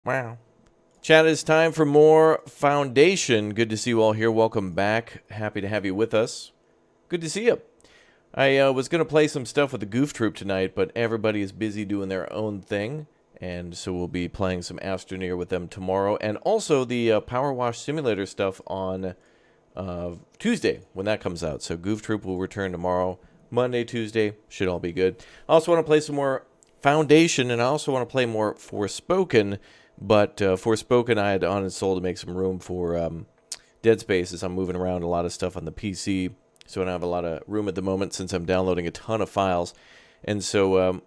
Wow. Chat, it's time for more Foundation. Good to see you all here. Welcome back. Happy to have you with us. Good to see you. I was going to play some stuff with the Goof Troop tonight, but everybody is busy doing their own thing. And so we'll be playing some Astroneer with them tomorrow. And also the Power Wash Simulator stuff on Tuesday when that comes out. So Goof Troop will return tomorrow. Monday, Tuesday, should all be good. I also want to play some more Foundation, and I also want to play more Forspoken. But Forspoken I had uninstalled to make some room for Dead Space as I'm moving around a lot of stuff on the PC. So I don't have a lot of room at the moment since I'm downloading a ton of files. And so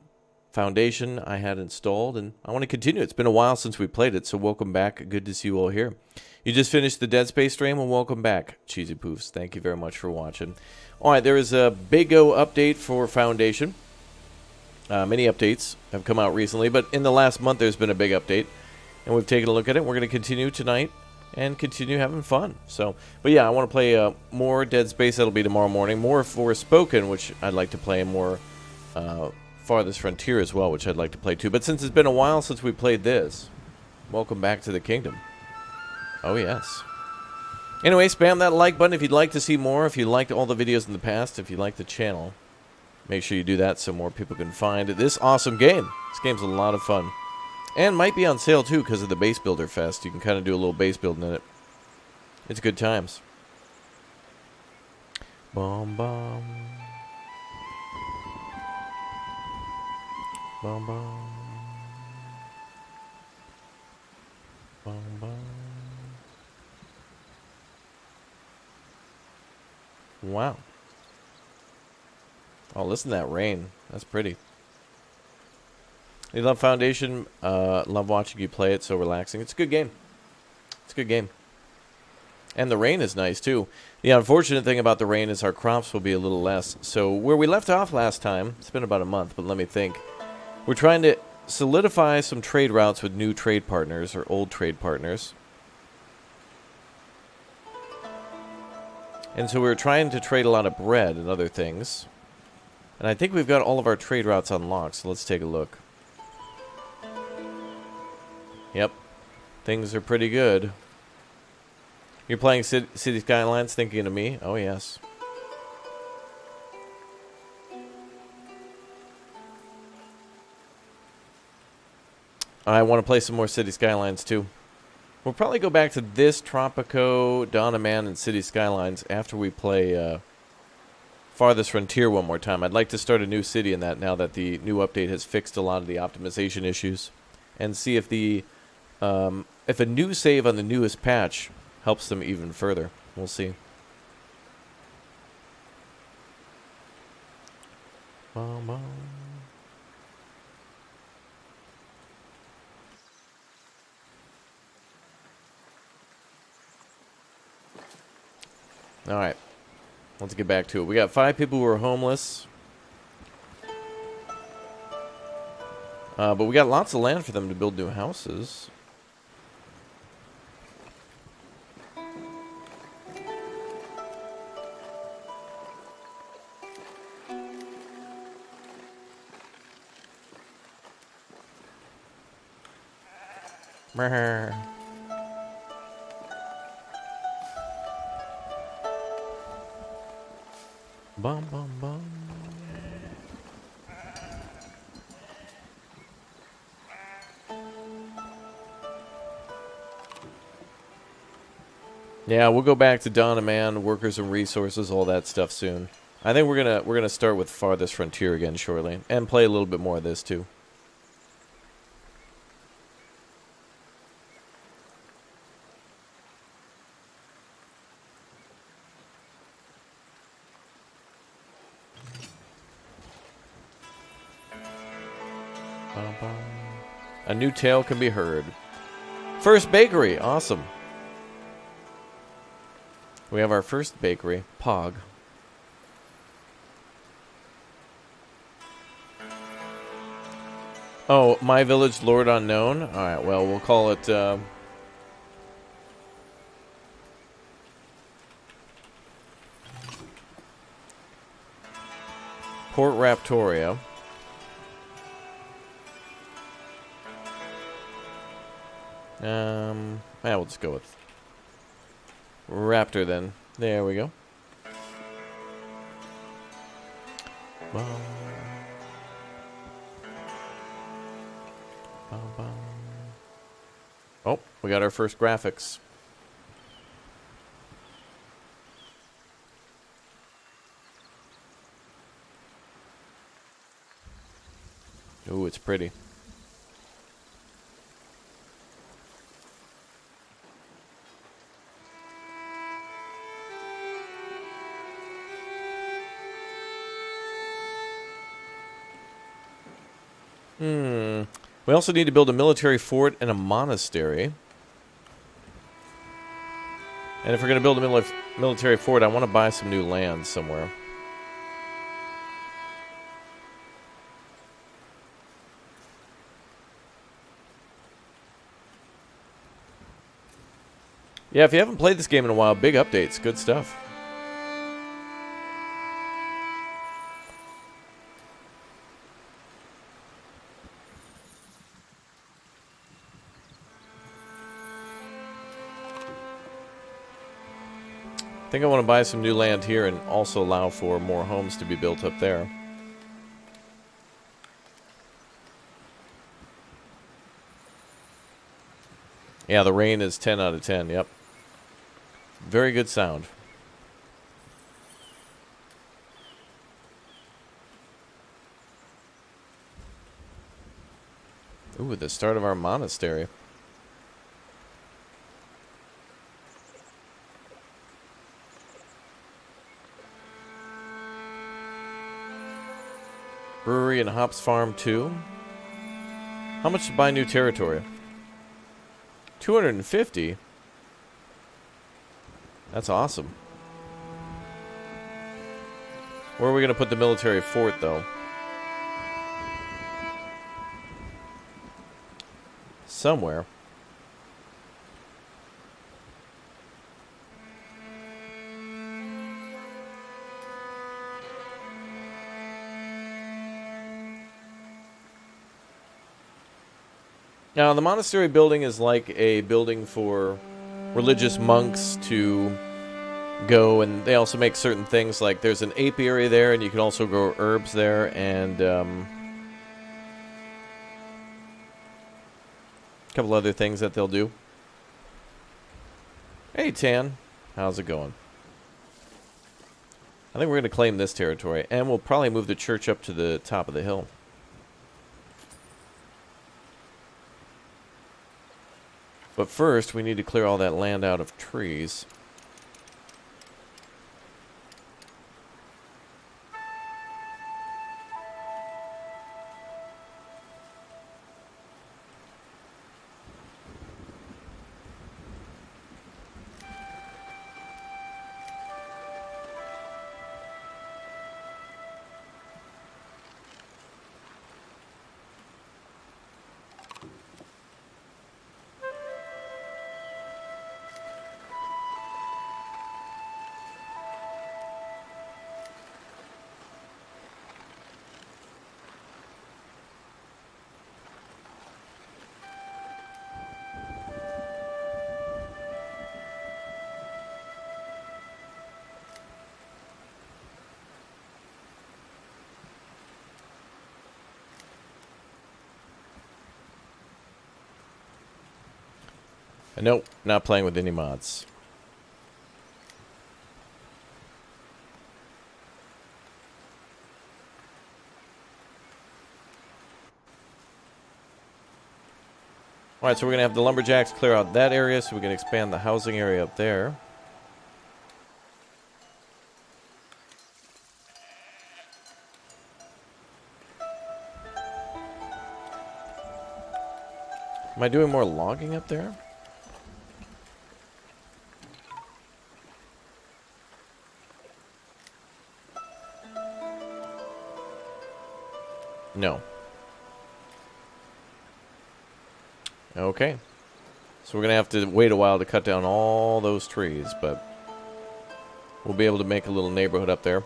Foundation I had installed, and I want to continue. It's been a while since we played it, so welcome back. Good to see you all here. You just finished the Dead Space stream, and welcome back, Cheesy Poofs. Thank you very much for watching. All right, there is a big O update for Foundation. Many updates have come out recently, but in the last month there's been a big update. And we've taken a look at it. We're going to continue tonight and continue having fun. So, but yeah, I want to play more Dead Space. That'll be tomorrow morning. More Forspoken, which I'd like to play. And more Farthest Frontier as well, which I'd like to play too. But since it's been a while since we played this, welcome back to the kingdom. Oh, yes. Anyway, spam that like button if you'd like to see more. If you liked all the videos in the past, if you like the channel, make sure you do that so more people can find this awesome game. This game's a lot of fun. And might be on sale, too, because of the Base Builder Fest. You can kind of do a little base building in it. It's good times. Bum, bum. Bum, bum. Bum, bum. Wow. Oh, listen to that rain. That's pretty. You love Foundation, love watching you play it, so relaxing. It's a good game. It's a good game. And the rain is nice, too. The unfortunate thing about the rain is our crops will be a little less. So where we left off last time, it's been about a month, but let me think. We're trying to solidify some trade routes with new trade partners, or old trade partners. And so we're trying to trade a lot of bread and other things. And I think we've got all of our trade routes unlocked, so let's take a look. Yep. Things are pretty good. You're playing City Skylines thinking of me? Oh, yes. I want to play some more City Skylines, too. We'll probably go back to this, Tropico, Dawn of Man, and City Skylines after we play Farthest Frontier one more time. I'd like to start a new city in that now that the new update has fixed a lot of the optimization issues. And see if the if a new save on the newest patch helps them even further. We'll see. Alright. Let's get back to it. We got 5 people who are homeless. But we got lots of land for them to build new houses. Brr. Bum, bum, bum. Yeah, we'll go back to Dawn of Man, workers and resources, all that stuff soon. I think we're gonna start with Farthest Frontier again shortly, and play a little bit more of this too. A new tale can be heard. First bakery, awesome. We have our first bakery, Pog. Oh, My Village Lord Unknown? Alright, well, we'll call it, Port Raptoria. Yeah, we'll just go with Raptor then. There we go. Bum. Bum, bum. Oh, we got our first graphics. Ooh, it's pretty. We also need to build a military fort and a monastery. And if we're going to build a military fort, I want to buy some new land somewhere. Yeah, if you haven't played this game in a while, big updates, good stuff. I think I want to buy some new land here and also allow for more homes to be built up there. Yeah, the rain is 10 out of 10, yep. Very good sound. Ooh, the start of our monastery. Brewery and hops farm too. How much to buy new territory? 250? That's awesome. Where are we going to put the military fort, though? Somewhere. Now, the monastery building is like a building for religious monks to go, and they also make certain things, like there's an apiary there, and you can also grow herbs there, and a couple other things that they'll do. Hey, Tan. How's it going? I think we're going to claim this territory, and we'll probably move the church up to the top of the hill. But first, we need to clear all that land out of trees. Nope, not playing with any mods. Alright, so we're going to have the lumberjacks clear out that area so we can expand the housing area up there. Am I doing more logging up there? No. Okay. So we're going to have to wait a while to cut down all those trees, but we'll be able to make a little neighborhood up there.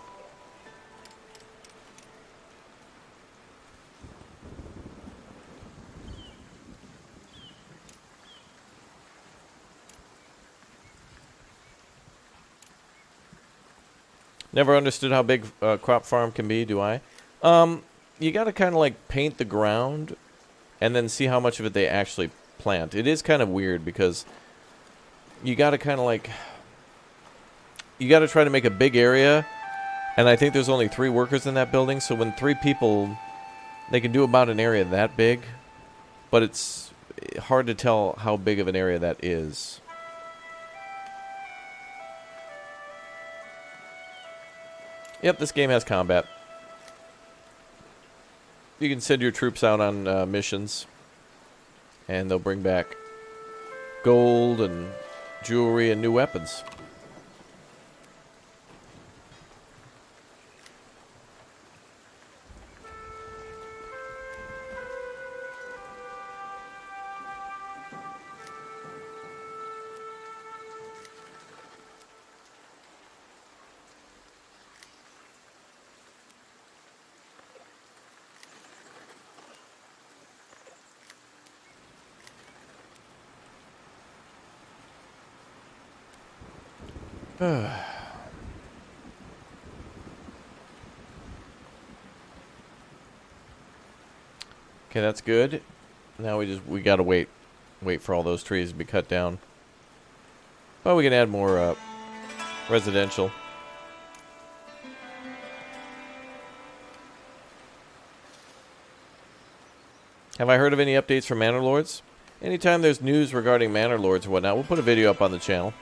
Never understood how big a crop farm can be, do I? You got to kind of like paint the ground and then see how much of it they actually plant. It is kind of weird because you got to kind of like... You got to try to make a big area, and I think there's only 3 workers in that building, so when 3 people, they can do about an area that big, but it's hard to tell how big of an area that is. Yep, this game has combat. You can send your troops out on missions, and they'll bring back gold and jewelry and new weapons. Okay, that's good. Now we gotta wait for all those trees to be cut down. But we can add more residential. Have I heard of any updates from Manor Lords? Anytime there's news regarding Manor Lords or whatnot, we'll put a video up on the channel.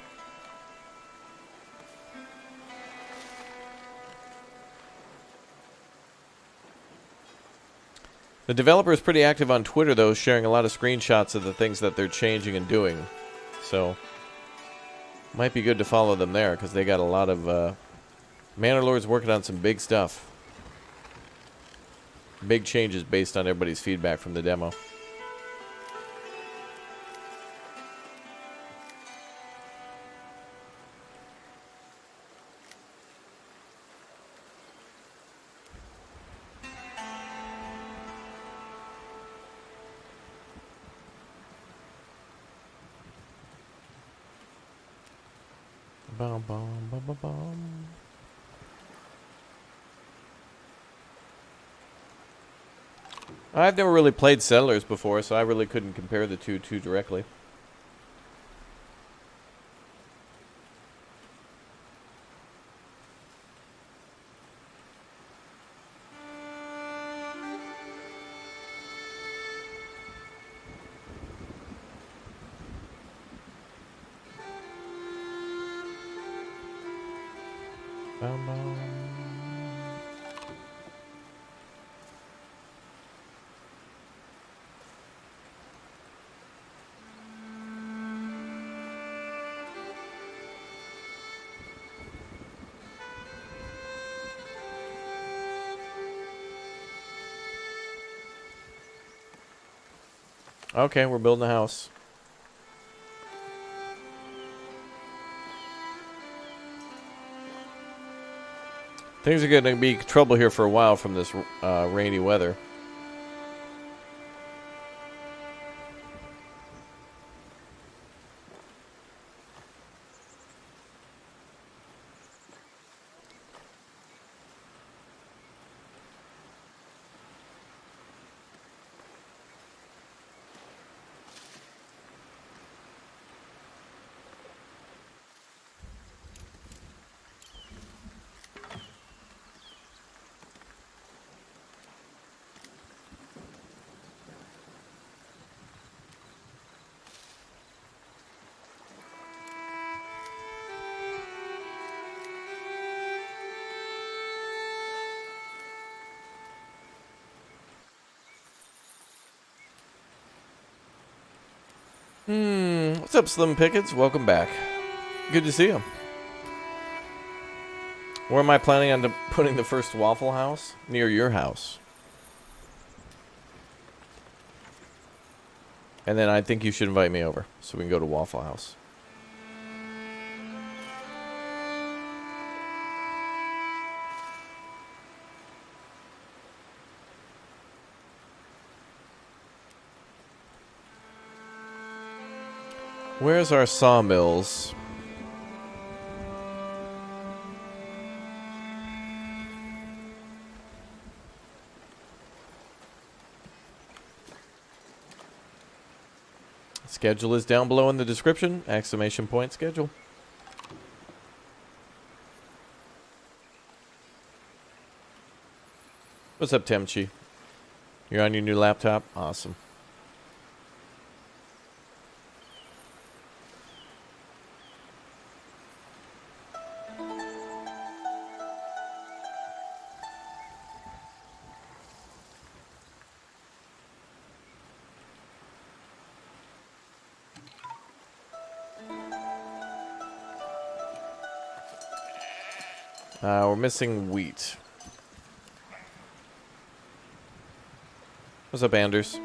The developer is pretty active on Twitter, though, sharing a lot of screenshots of the things that they're changing and doing. So, might be good to follow them there, because they got a lot of... Manor Lords working on some big stuff. Big changes based on everybody's feedback from the demo. Bum, bum, bum, bum, bum. I've never really played Settlers before, so I really couldn't compare the two too directly. Bum, bum. Okay, we're building a house. Things are going to be trouble here for a while from this rainy weather. What's up, Slim Pickets? Welcome back. Good to see you. Where am I planning on putting the first Waffle House? Near your house. And then I think you should invite me over so we can go to Waffle House. Where's our sawmills? Schedule is down below in the description. Exclamation point schedule. What's up, Temchi? You're on your new laptop? Awesome. We're missing wheat. What's up, Anders?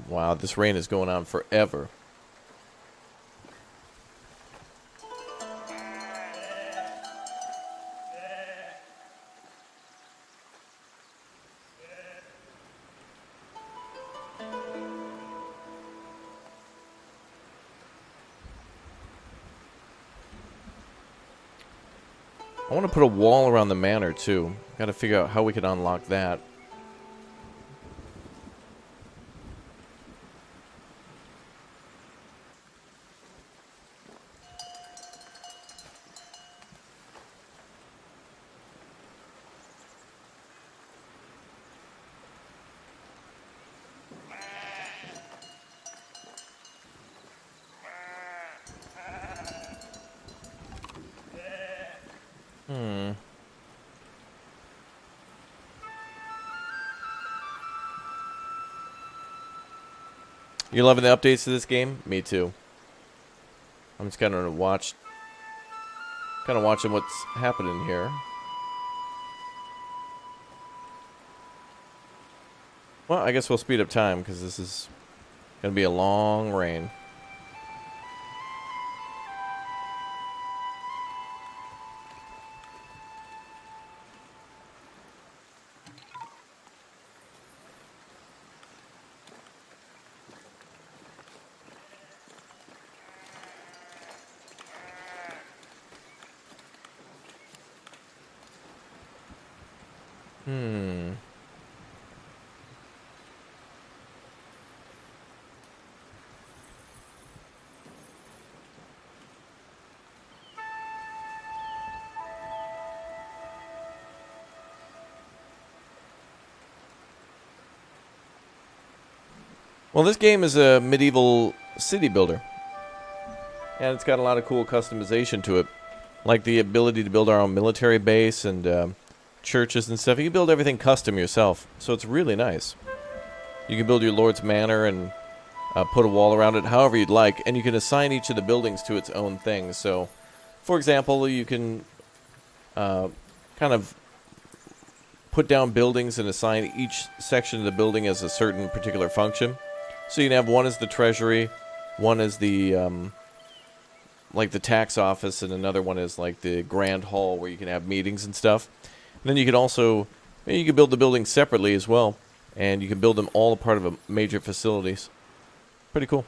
Wow, this rain is going on forever. I want to put a wall around the manor too. Got to figure out how we can unlock that. You loving the updates to this game? Me too. I'm just kind of watching what's happening here. Well, I guess we'll speed up time because this is gonna be a long rain. Well, this game is a medieval city builder. And it's got a lot of cool customization to it. Like the ability to build our own military base and churches and stuff. You can build everything custom yourself. So it's really nice. You can build your lord's manor and put a wall around it however you'd like. And you can assign each of the buildings to its own thing. So, for example, you can kind of put down buildings and assign each section of the building as a certain particular function. So you can have one as the treasury, one as the like the tax office, and another one is like the grand hall where you can have meetings and stuff. And then you can also you can build the buildings separately as well, and you can build them all a part of a major facilities. Pretty cool.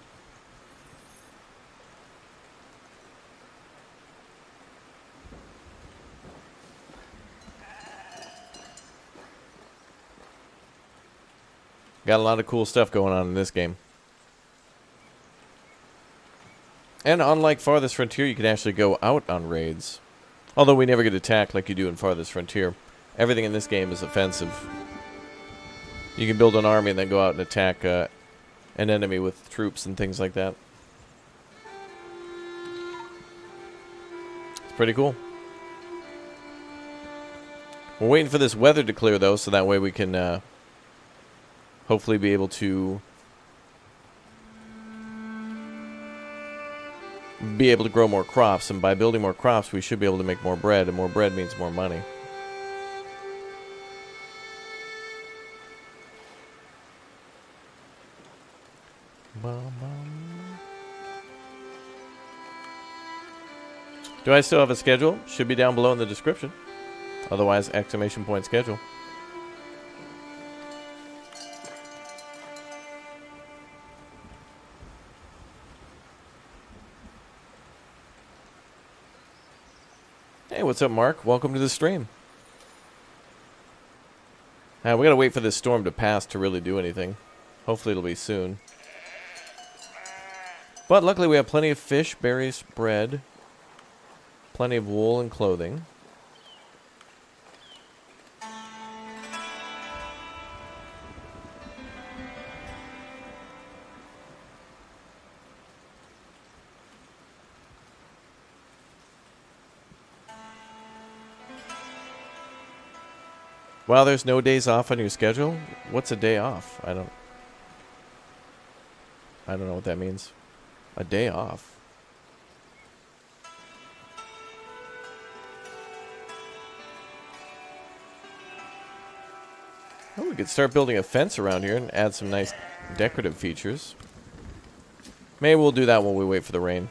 Got a lot of cool stuff going on in this game. And unlike Farthest Frontier, you can actually go out on raids. Although we never get attacked like you do in Farthest Frontier. Everything in this game is offensive. You can build an army and then go out and attack an enemy with troops and things like that. It's pretty cool. We're waiting for this weather to clear, though, so that way we can hopefully be able to be able to grow more crops, and by building more crops, we should be able to make more bread, and more bread means more money. Do I still have a schedule? Should be down below in the description. Otherwise, exclamation point schedule. Hey, what's up, Mark? Welcome to the stream. Now, we gotta wait for this storm to pass to really do anything. Hopefully it'll be soon. But luckily we have plenty of fish, berries, bread, plenty of wool and clothing. Wow, there's no days off on your schedule? What's a day off? I don't know what that means. A day off. Oh, we could start building a fence around here and add some nice decorative features. Maybe we'll do that while we wait for the rain.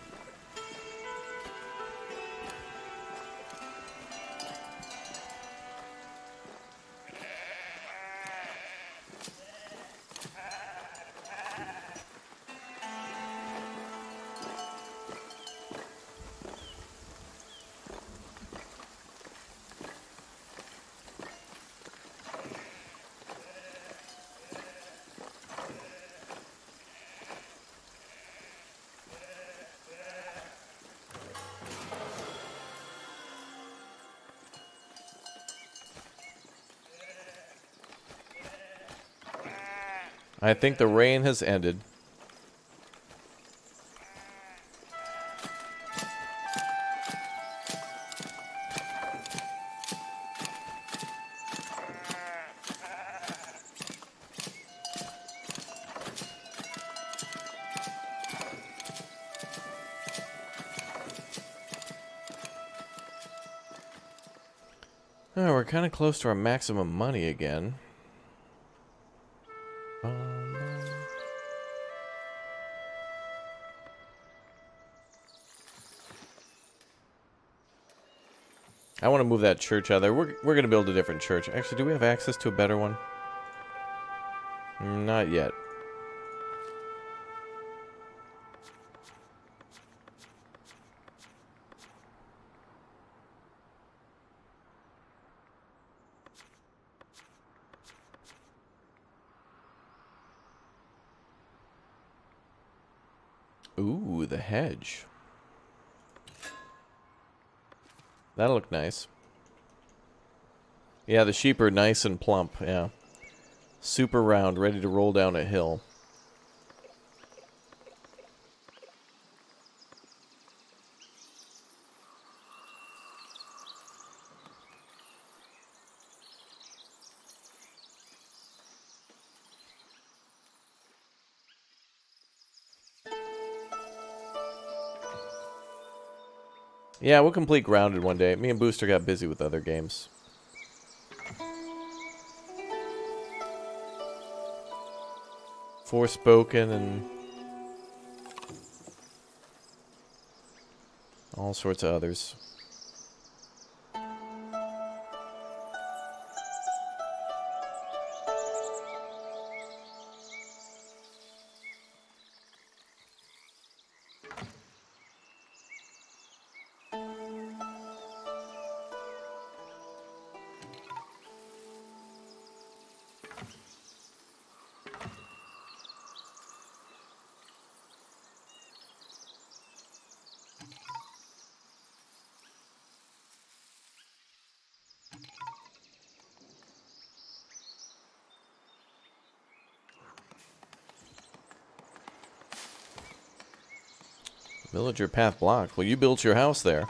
I think the rain has ended. Oh, we're kind of close to our maximum money again. I want to move that church out there. We're going to build a different church. Actually, do we have access to a better one? Not yet. Ooh, the hedge. That'll look nice. Yeah, the sheep are nice and plump, yeah. Super round, ready to roll down a hill. Yeah, we'll complete Grounded one day. Me and Booster got busy with other games. Forspoken and all sorts of others. Villager path blocked. Well, you built your house there.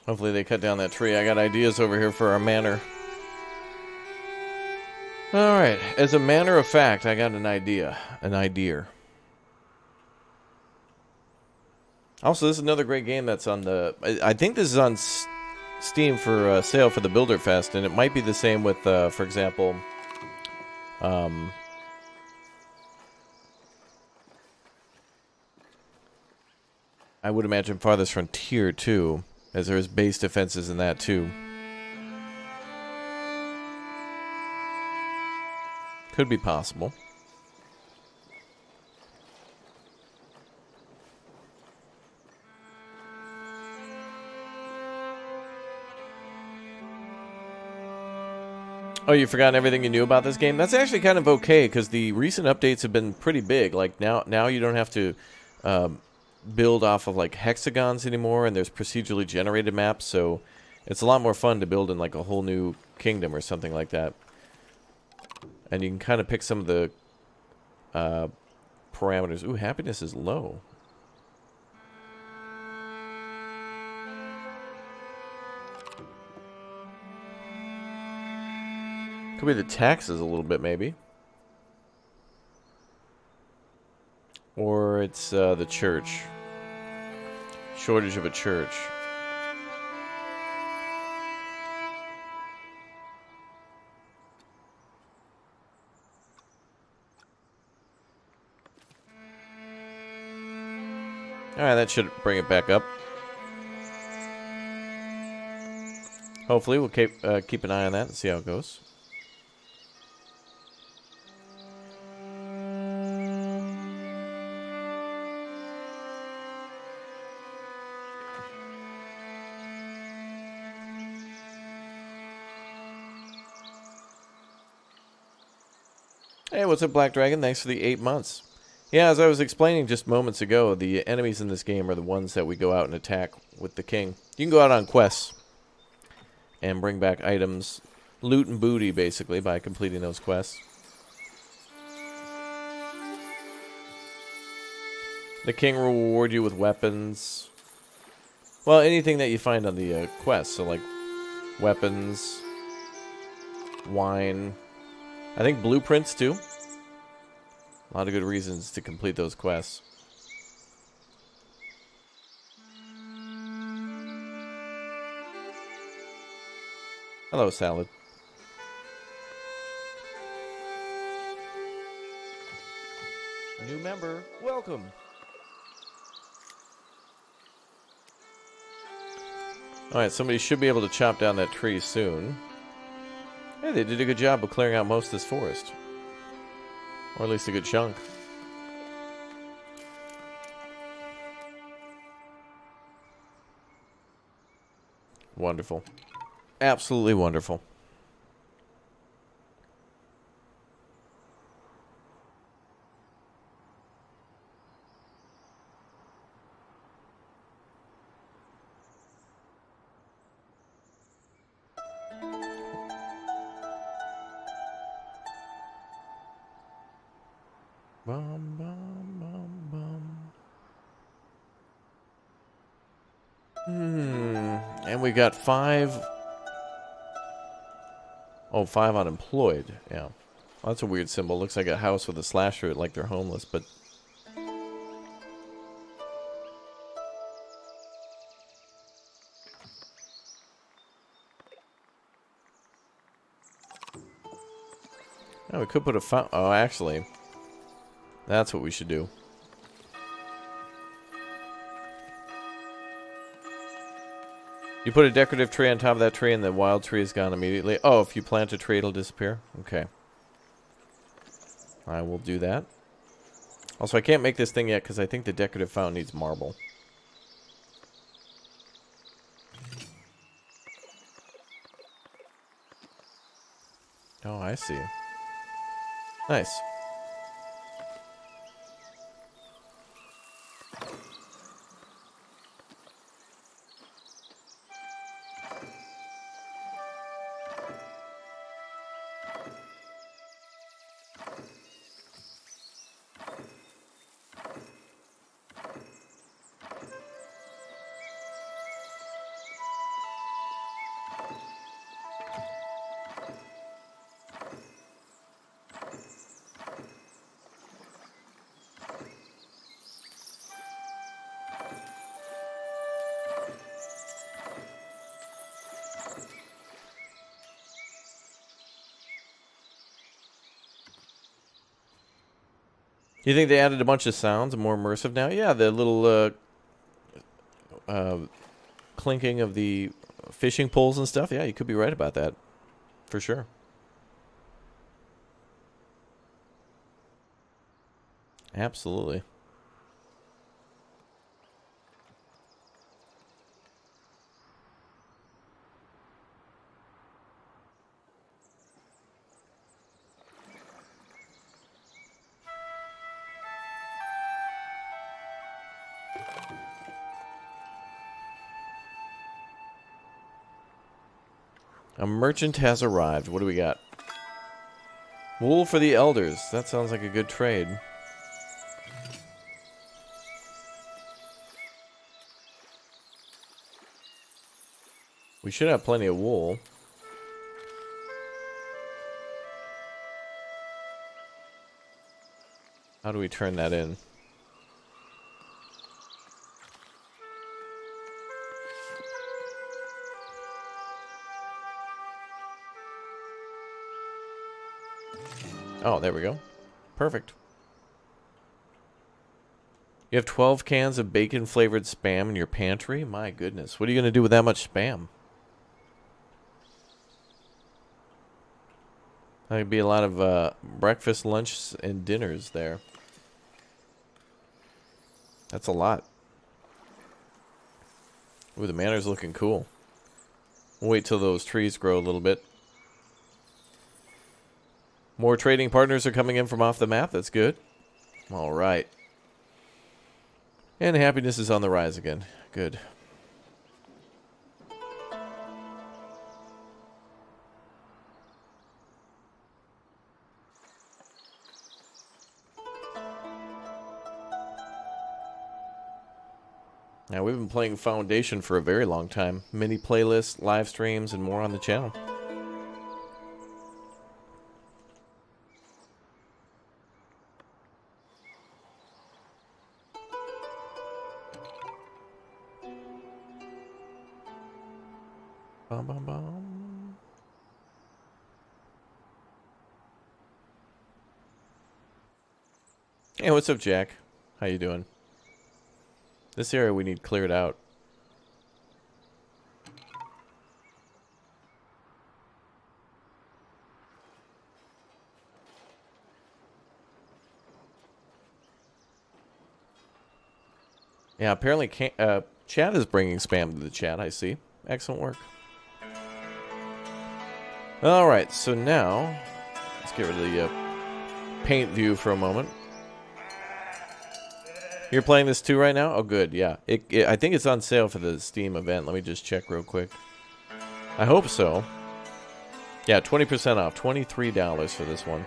Hopefully they cut down that tree. I got ideas over here for our manor. Alright, as a matter of fact, I got an idea. Also, this is another great game that's on the... I think this is on Steam for sale for the Builder Fest, and it might be the same with, for example... I would imagine Farthest Frontier, too, as there's base defenses in that, too. Could be possible. Oh, you've forgotten everything you knew about this game? That's actually kind of okay, because the recent updates have been pretty big. Like, now you don't have to build off of, like, hexagons anymore, and there's procedurally generated maps, so it's a lot more fun to build in, like, a whole new kingdom or something like that. And you can kind of pick some of the parameters. Ooh, happiness is low. Could be the taxes a little bit, maybe. Or it's the church. Shortage of a church. Alright, that should bring it back up. Hopefully, we'll keep an eye on that and see how it goes. Hey, what's up, Black Dragon? Thanks for the 8 months. Yeah, as I was explaining just moments ago, the enemies in this game are the ones that we go out and attack with the king. You can go out on quests and bring back items, loot and booty, basically, by completing those quests. The king will reward you with weapons. Well, anything that you find on the quest, so like weapons, wine, I think blueprints too. A lot of good reasons to complete those quests. Hello, Salad. New member, welcome. Alright, somebody should be able to chop down that tree soon. Hey, they did a good job of clearing out most of this forest. Or at least a good chunk. Wonderful. Absolutely wonderful. Bum, bum, bum, bum. And we got 5. Oh, 5 unemployed. Yeah. Well, that's a weird symbol. Looks like a house with a slash through it, like they're homeless, but... Oh, we could put a fountain. Oh, actually... That's what we should do. You put a decorative tree on top of that tree and the wild tree is gone immediately. Oh, if you plant a tree, it'll disappear? Okay. I will do that. Also, I can't make this thing yet because I think the decorative fountain needs marble. Oh, I see. Nice. You think they added a bunch of sounds, more immersive now? Yeah, the little clinking of the fishing poles and stuff. Yeah, you could be right about that. For sure. Absolutely. A merchant has arrived. What do we got? Wool for the elders. That sounds like a good trade. We should have plenty of wool. How do we turn that in? Oh, there we go. Perfect. You have 12 cans of bacon-flavored Spam in your pantry? My goodness. What are you going to do with that much Spam? That could be a lot of breakfast, lunch, and dinners there. That's a lot. Ooh, the manor's looking cool. We'll wait till those trees grow a little bit. More trading partners are coming in from off the map. That's good. All right. And happiness is on the rise again. Good. Now, we've been playing Foundation for a very long time. Mini playlists, live streams, and more on the channel. Bum, bum, bum. Hey, what's up, Jack? How you doing? This area we need cleared out. Yeah, apparently chat is bringing Spam to the chat, I see. Excellent work. Alright, so now, let's get rid of the paint view for a moment. You're playing this too right now? Oh, good, yeah. I think it's on sale for the Steam event. Let me just check real quick. I hope so. Yeah, 20% off. $23 for this one.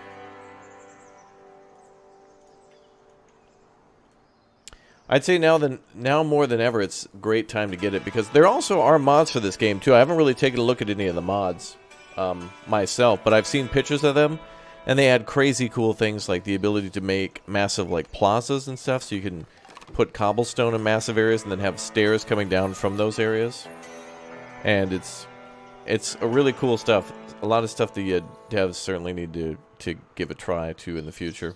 I'd say now more than ever, it's a great time to get it, because there also are mods for this game, too. I haven't really taken a look at any of the mods myself, but I've seen pictures of them, and they add crazy cool things like the ability to make massive like plazas and stuff, so you can put cobblestone in massive areas and then have stairs coming down from those areas. And it's a really cool stuff. A lot of stuff the devs certainly need to give a try to in the future.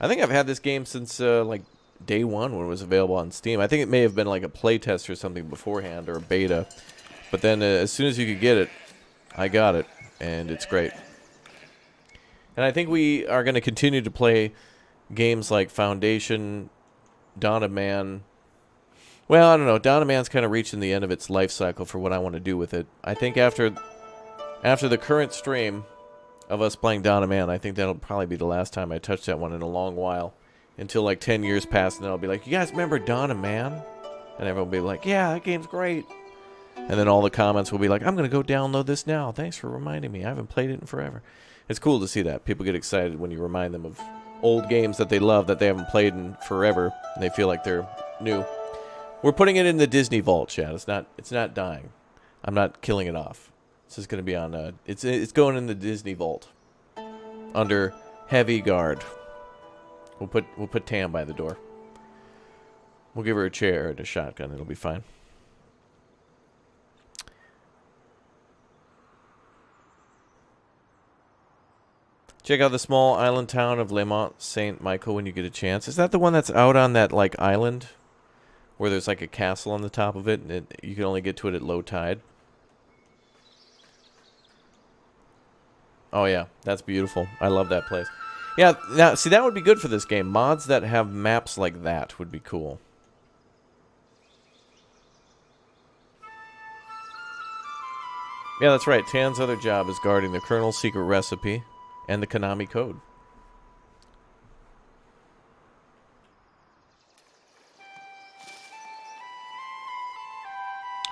I think I've had this game since like day one when it was available on Steam. I think it may have been like a playtest or something beforehand, or a beta. But then as soon as you could get it, I got it, and it's great. And I think we are going to continue to play games like Foundation, Dawn of Man. Well, I don't know. Dawn of Man's kind of reaching the end of its life cycle for what I want to do with it. I think after the current stream of us playing Dawn of Man, I think that'll probably be the last time I touch that one in a long while. Until like 10 years pass, and then I'll be like, you guys remember Dawn of Man? And everyone will be like, yeah, that game's great. And then all the comments will be like, I'm going to go download this now. Thanks for reminding me. I haven't played it in forever. It's cool to see that. People get excited when you remind them of old games that they love that they haven't played in forever, and they feel like they're new. We're putting it in the Disney vault, Chad. It's not dying. I'm not killing it off. This is going to be on it's going in the Disney vault under heavy guard. We'll put Tam by the door. We'll give her a chair and a shotgun. It'll be fine. Check out the small island town of Le Mont Saint Michael when you get a chance. Is that the one that's out on that like island where there's like a castle on the top of it, and you can only get to it at low tide? Oh yeah, that's beautiful. I love that place. Yeah, now see that would be good for this game. Mods that have maps like that would be cool. Yeah, that's right. Tan's other job is guarding the Colonel's secret recipe and the Konami code.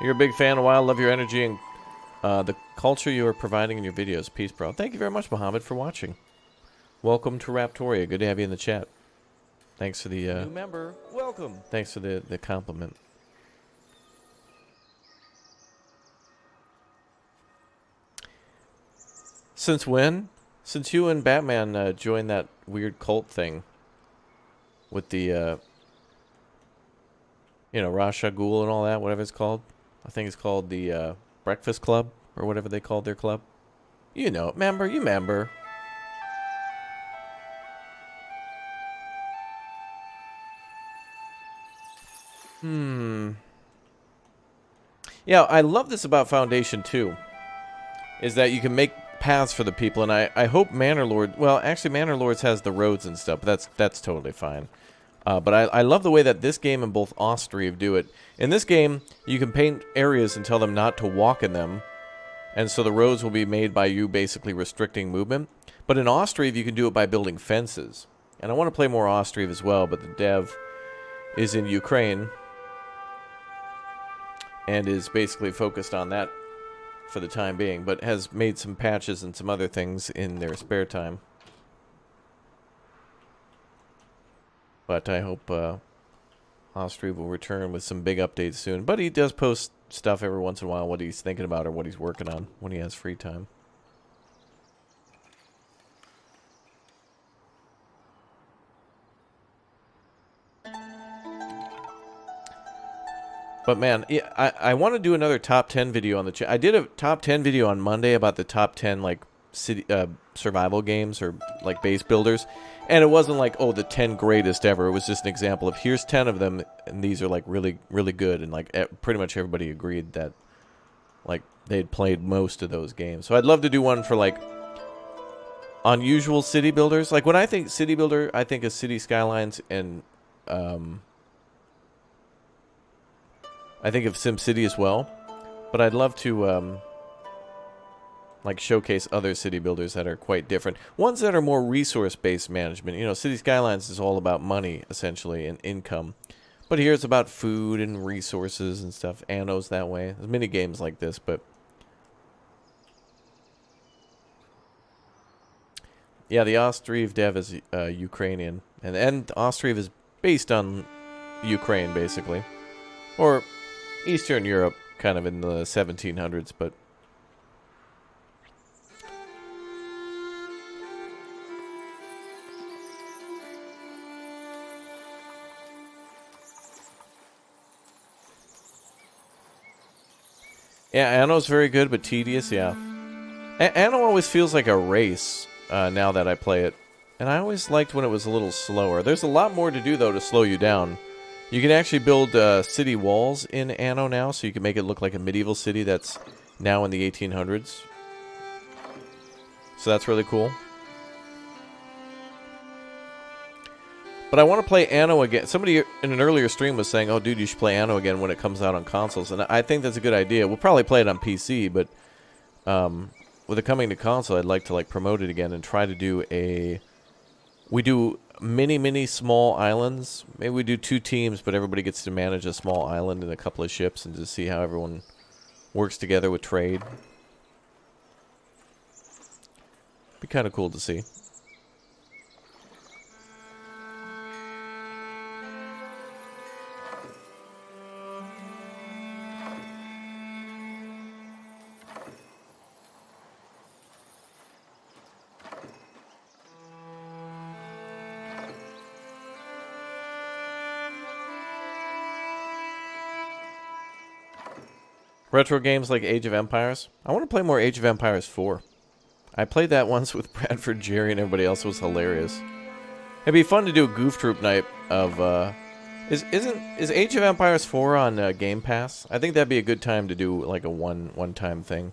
You're a big fan of WoW. Love your energy and the culture you are providing in your videos. Peace, bro. Thank you very much, Mohammed, for watching. Welcome to Raptoria. Good to have you in the chat. Thanks for the new member. Welcome. Thanks for the compliment. Since when? Since you and Batman joined that weird cult thing with the you know, Rasha Ghul and all that, whatever it's called. I think it's called the Breakfast Club or whatever they called their club. You know, member, you member. Yeah, I love this about Foundation 2. Is that you can make paths for the people, and I hope Manor Lord... Well, actually, Manor Lords has the roads and stuff, but that's totally fine. But I love the way that this game and both Ostriv do it. In this game, you can paint areas and tell them not to walk in them, and so the roads will be made by you basically restricting movement. But in Ostriv, you can do it by building fences. And I want to play more Ostriv as well, but the dev is in Ukraine and is basically focused on that for the time being, but has made some patches and some other things in their spare time. But I hope Ostriv will return with some big updates soon. But he does post stuff every once in a while, what he's thinking about or what he's working on when he has free time. But man, yeah, I want to do another top 10 video on the channel. I did a top 10 video on Monday about the top 10 like city survival games or like base builders, and it wasn't like, oh, the 10 greatest ever. It was just an example of here's 10 of them, and these are like really good, and like pretty much everybody agreed that like they'd played most of those games. So I'd love to do one for like unusual city builders. Like when I think city builder, I think of City Skylines and I think of SimCity as well, but I'd love to like showcase other city builders that are quite different. Ones that are more resource-based management. You know, City Skylines is all about money, essentially, and income. But here it's about food and resources and stuff. Anno's that way. There's many games like this, but... yeah, the Ostriv dev is Ukrainian. And Ostriv is based on Ukraine, basically. Or Eastern Europe, kind of in the 1700s, but... yeah, Anno's very good, but tedious, yeah. Anno always feels like a race now that I play it. And I always liked when it was a little slower. There's a lot more to do, though, to slow you down. You can actually build city walls in Anno now, so you can make it look like a medieval city that's now in the 1800s. So that's really cool. But I want to play Anno again. Somebody in an earlier stream was saying, oh, dude, you should play Anno again when it comes out on consoles. And I think that's a good idea. We'll probably play it on PC, but with it coming to console, I'd like to like promote it again and try to do a... we do many small islands. Maybe we do 2 teams, but everybody gets to manage a small island and a couple of ships and just see how everyone works together with trade. Be kind of cool to see. Retro games like Age of Empires. I want to play more Age of Empires 4. I played that once with Bradford, Jerry, and everybody else. It was hilarious. It'd be fun to do a Goof Troop night of, is Age of Empires 4 on Game Pass? I think that'd be a good time to do, like, a one-time thing.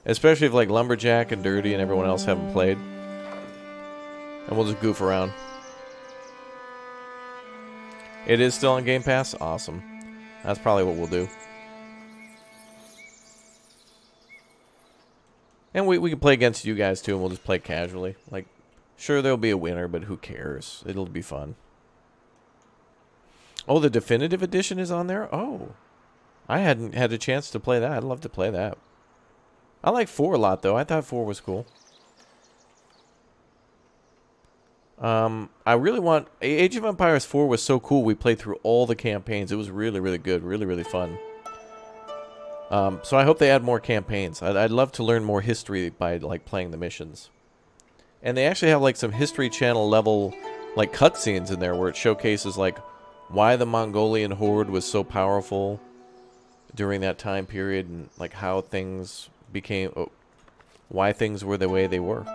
Especially if, like, Lumberjack and Dirty and everyone else haven't played. And we'll just goof around. It is still on Game Pass? Awesome. That's probably what we'll do. And we can play against you guys, too, and we'll just play casually. Like, sure, there'll be a winner, but who cares? It'll be fun. Oh, the Definitive Edition is on there? Oh. I hadn't had a chance to play that. I'd love to play that. I like 4 a lot, though. I thought 4 was cool. I really want... Age of Empires 4 was so cool, we played through all the campaigns. It was really, really good. Really, really fun. So I hope they add more campaigns. I'd love to learn more history by, like, playing the missions. And they actually have, like, some History Channel level, like, cutscenes in there where it showcases, like, why the Mongolian horde was so powerful during that time period and, like, how things became... why things were the way they were.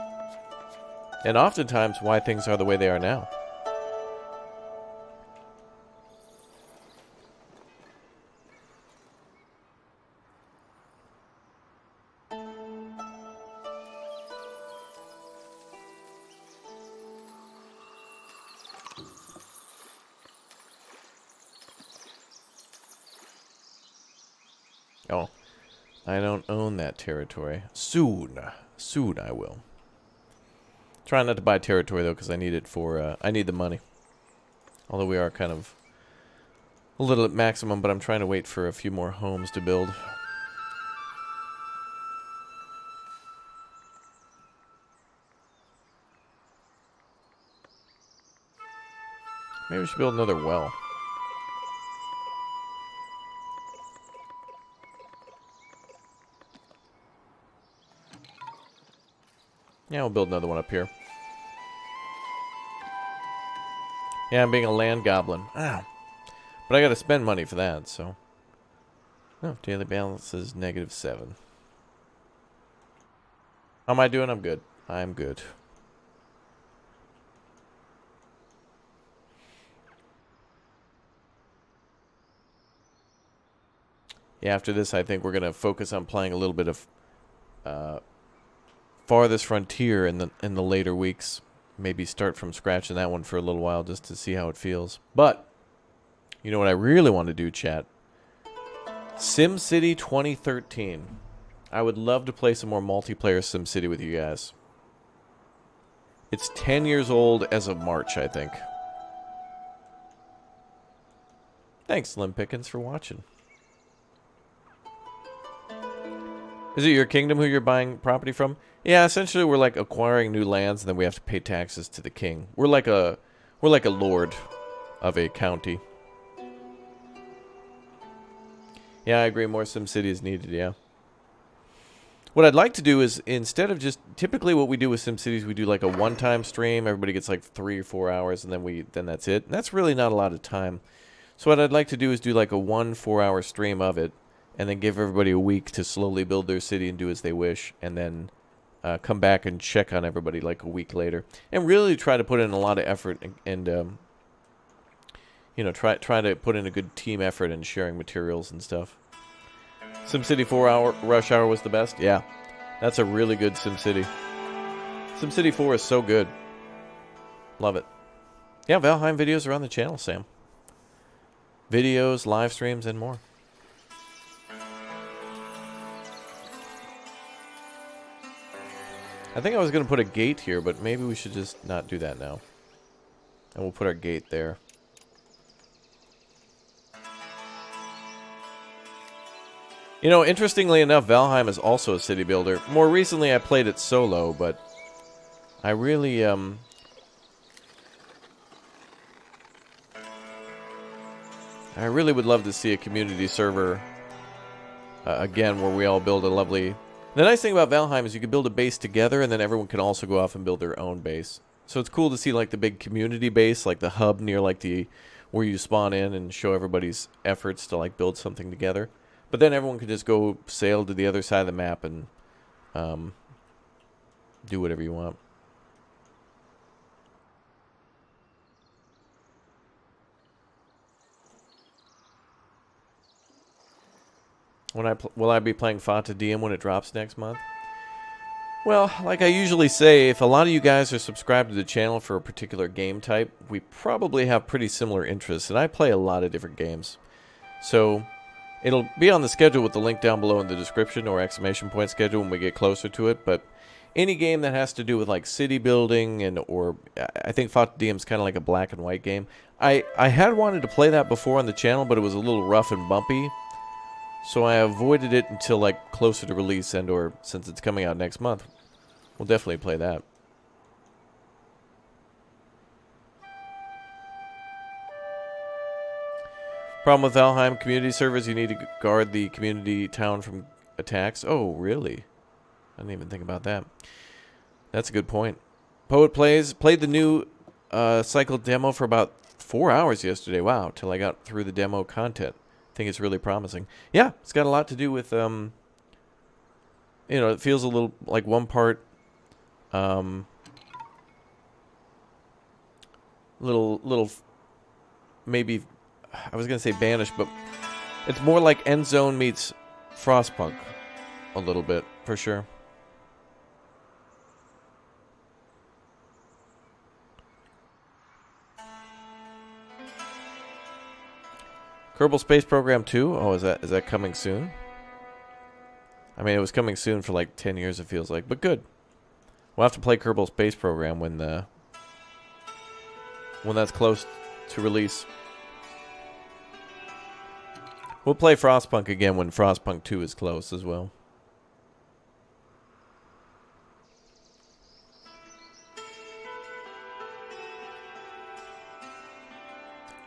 And oftentimes, why things are the way they are now. Oh, I don't own that territory. Soon. Soon I will. Try not to buy territory, though, because I need it for, I need the money. Although we are kind of a little at maximum, but I'm trying to wait for a few more homes to build. Maybe we should build another well. Yeah, we'll build another one up here. Yeah, I'm being a land goblin. Ah. But I gotta spend money for that, so... Oh, daily balance is -7. How am I doing? I'm good. I'm good. Yeah, after this, I think we're gonna focus on playing a little bit of... Farthest Frontier in the later weeks. Maybe start from scratch in that one for a little while just to see how it feels. But, you know what I really want to do, chat? SimCity 2013. I would love to play some more multiplayer SimCity with you guys. It's 10 years old as of March, I think. Thanks, Slim Pickens, for watching. Is it your kingdom who you're buying property from? Yeah, essentially we're like acquiring new lands and then we have to pay taxes to the king. We're like a lord of a county. Yeah, I agree, more SimCity is needed, yeah. What I'd like to do is, instead of just... Typically what we do with SimCity is we do like a one-time stream. Everybody gets like 3 or 4 hours and then that's it. And that's really not a lot of time. So what I'd like to do is do like a 1 4-hour stream of it. And then give everybody a week to slowly build their city and do as they wish. And then come back and check on everybody like a week later. And really try to put in a lot of effort and you know, try to put in a good team effort in sharing materials and stuff. SimCity 4 Rush Hour was the best? Yeah. That's a really good SimCity. SimCity 4 is so good. Love it. Yeah, Valheim videos are on the channel, Sam. Videos, live streams, and more. I think I was going to put a gate here, but maybe we should just not do that now. And we'll put our gate there. You know, interestingly enough, Valheim is also a city builder. More recently, I played it solo, but I really, would love to see a community server again, where we all build a lovely... The nice thing about Valheim is you can build a base together, and then everyone can also go off and build their own base. So it's cool to see like the big community base, like the hub near like the where you spawn in, and show everybody's efforts to like build something together. But then everyone could just go sail to the other side of the map and do whatever you want. Will I be playing Fata Diem when it drops next month? Well, like I usually say, if a lot of you guys are subscribed to the channel for a particular game type, we probably have pretty similar interests, and I play a lot of different games. So, it'll be on the schedule with the link down below in the description, or exclamation point schedule when we get closer to it, but any game that has to do with like city building, or I think Fata Diem is kind of like a black and white game. I had wanted to play that before on the channel, but it was a little rough and bumpy. So I avoided it until like closer to release, and or since it's coming out next month, we'll definitely play that. Problem with Valheim community servers, you need to guard the community town from attacks. Oh, really? I didn't even think about that. That's a good point. Poet played the new cycle demo for about 4 hours yesterday. Wow, till I got through the demo content. I think it's really promising. Yeah, it's got a lot to do with, you know, it feels a little like one part, maybe, I was going to say Banished, but it's more like End Zone meets Frostpunk a little bit, for sure. Kerbal Space Program 2? Oh, is that coming soon? I mean, it was coming soon for like 10 years, it feels like, but good. We'll have to play Kerbal Space Program when that's close to release. We'll play Frostpunk again when Frostpunk 2 is close as well.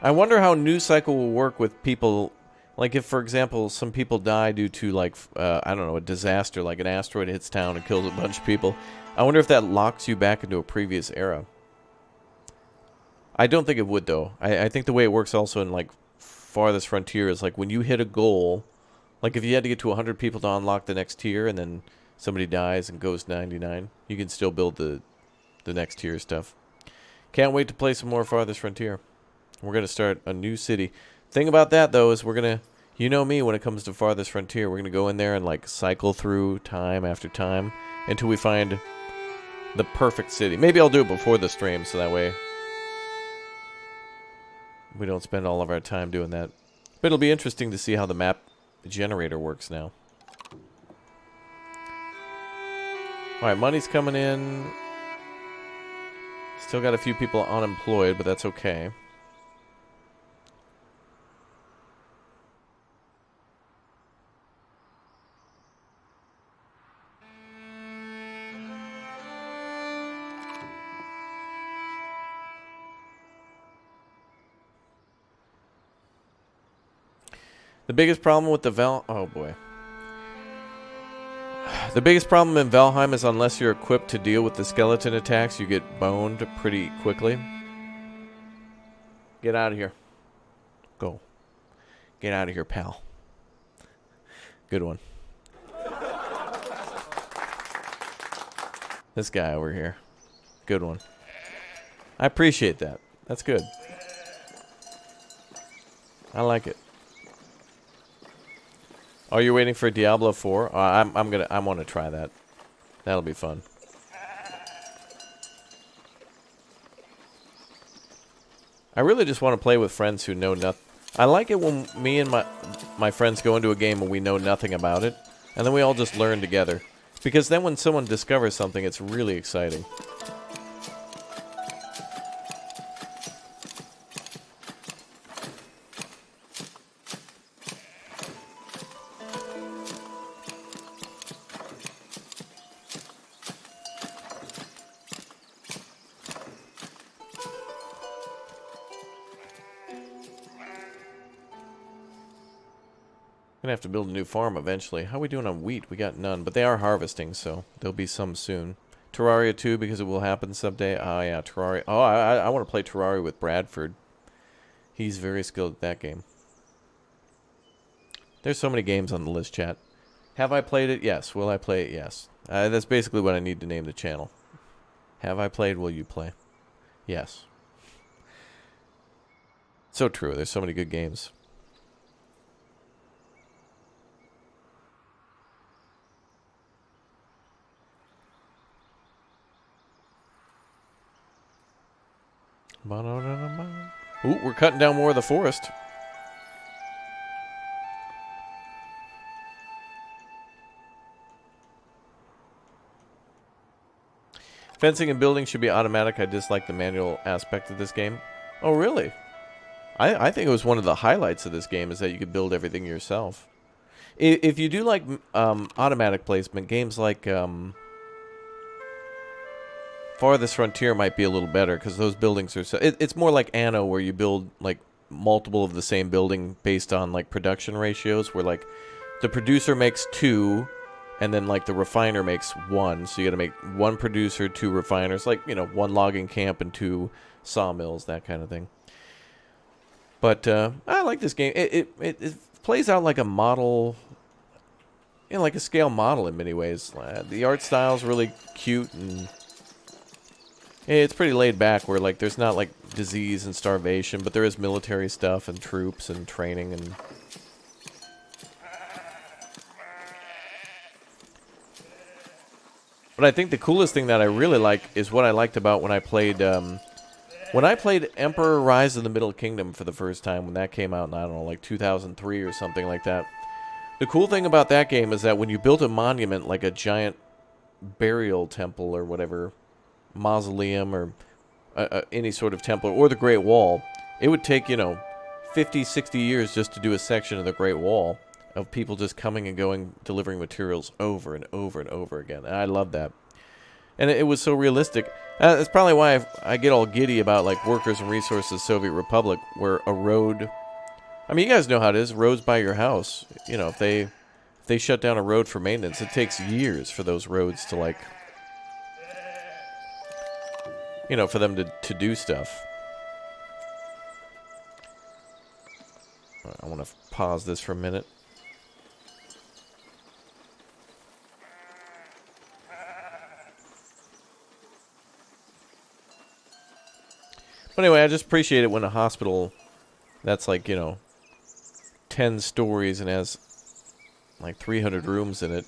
I wonder how News Cycle will work with people, like if, for example, some people die due to, like, I don't know, a disaster, like an asteroid hits town and kills a bunch of people. I wonder if that locks you back into a previous era. I don't think it would, though. I think the way it works also in, like, Farthest Frontier is, like, when you hit a goal, like if you had to get to 100 people to unlock the next tier and then somebody dies and goes 99, you can still build the next tier stuff. Can't wait to play some more Farthest Frontier. We're going to start a new city. Thing about that, though, is we're going to, you know me, when it comes to Farthest Frontier, we're going to go in there and, like, cycle through time after time until we find the perfect city. Maybe I'll do it before the stream, so that way we don't spend all of our time doing that. But it'll be interesting to see how the map generator works now. Alright, money's coming in. Still got a few people unemployed, but that's okay. The biggest problem with the oh boy. The biggest problem in Valheim is unless you're equipped to deal with the skeleton attacks, you get boned pretty quickly. Get out of here. Go. Get out of here, pal. Good one. This guy over here. Good one. I appreciate that. That's good. I like it. Oh, you're waiting for Diablo 4? I want to try that. That'll be fun. I really just want to play with friends who know nothing. I like it when me and my friends go into a game and we know nothing about it, and then we all just learn together. Because then when someone discovers something, it's really exciting. Gonna have to build a new farm eventually. How are we doing on wheat? We got none, but they are harvesting, so there'll be some soon. Terraria 2, because it will happen someday. Oh, yeah, Terraria. Oh, I want to play Terraria with Bradford. He's very skilled at that game. There's so many games on the list, chat. Have I played it? Yes. Will I play it? Yes. That's basically what I need to name the channel. Have I played? Will you play? Yes. So true. There's so many good games. Ooh, we're cutting down more of the forest. Fencing and building should be automatic. I dislike the manual aspect of this game. Oh, really? I think it was one of the highlights of this game is that you could build everything yourself. If you do like automatic placement, games like Farthest Frontier might be a little better because those buildings are so... It's more like Anno where you build like multiple of the same building based on like production ratios where like the producer makes 2 and then like the refiner makes 1. So you got to make 1 producer, 2 refiners, like, you know, 1 logging camp and 2 sawmills, that kind of thing. But I like this game. It plays out like a model, you know, like a scale model in many ways. The art style is really cute and it's pretty laid back where like there's not like disease and starvation, but there is military stuff and troops and training and... But I think the coolest thing that I really like is what I liked about when I played Emperor Rise of the Middle Kingdom for the first time, when that came out in, I don't know, like 2003 or something like that. The cool thing about that game is that when you built a monument, like a giant burial temple or whatever, mausoleum or any sort of temple, or the Great Wall, it would take, you know, 50, 60 years just to do a section of the Great Wall of people just coming and going, delivering materials over and over and over again. And I love that. And it was so realistic. That's probably why I get all giddy about like Workers and Resources Soviet Republic, where a road... I mean, you guys know how it is. Roads by your house. You know, if they shut down a road for maintenance, it takes years for those roads to like... You know, for them to do stuff. I want to pause this for a minute. But anyway, I just appreciate it when a hospital that's like, you know, 10 stories and has like 300 rooms in it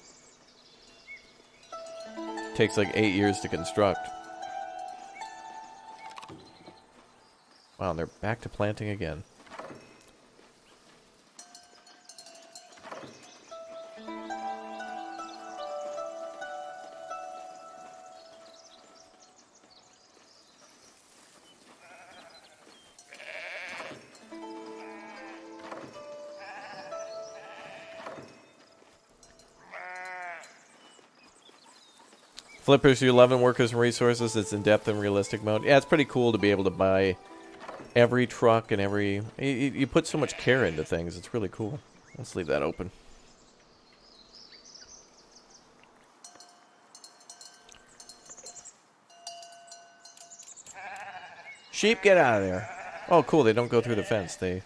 takes like 8 years to construct. Wow, and they're back to planting again. Flippers, you love in Workers and Resources. It's in depth and realistic mode. Yeah, it's pretty cool to be able to buy every truck and every... You put so much care into things. It's really cool. Let's leave that open. Sheep, get out of there. Oh, cool. They don't go through the fence. They...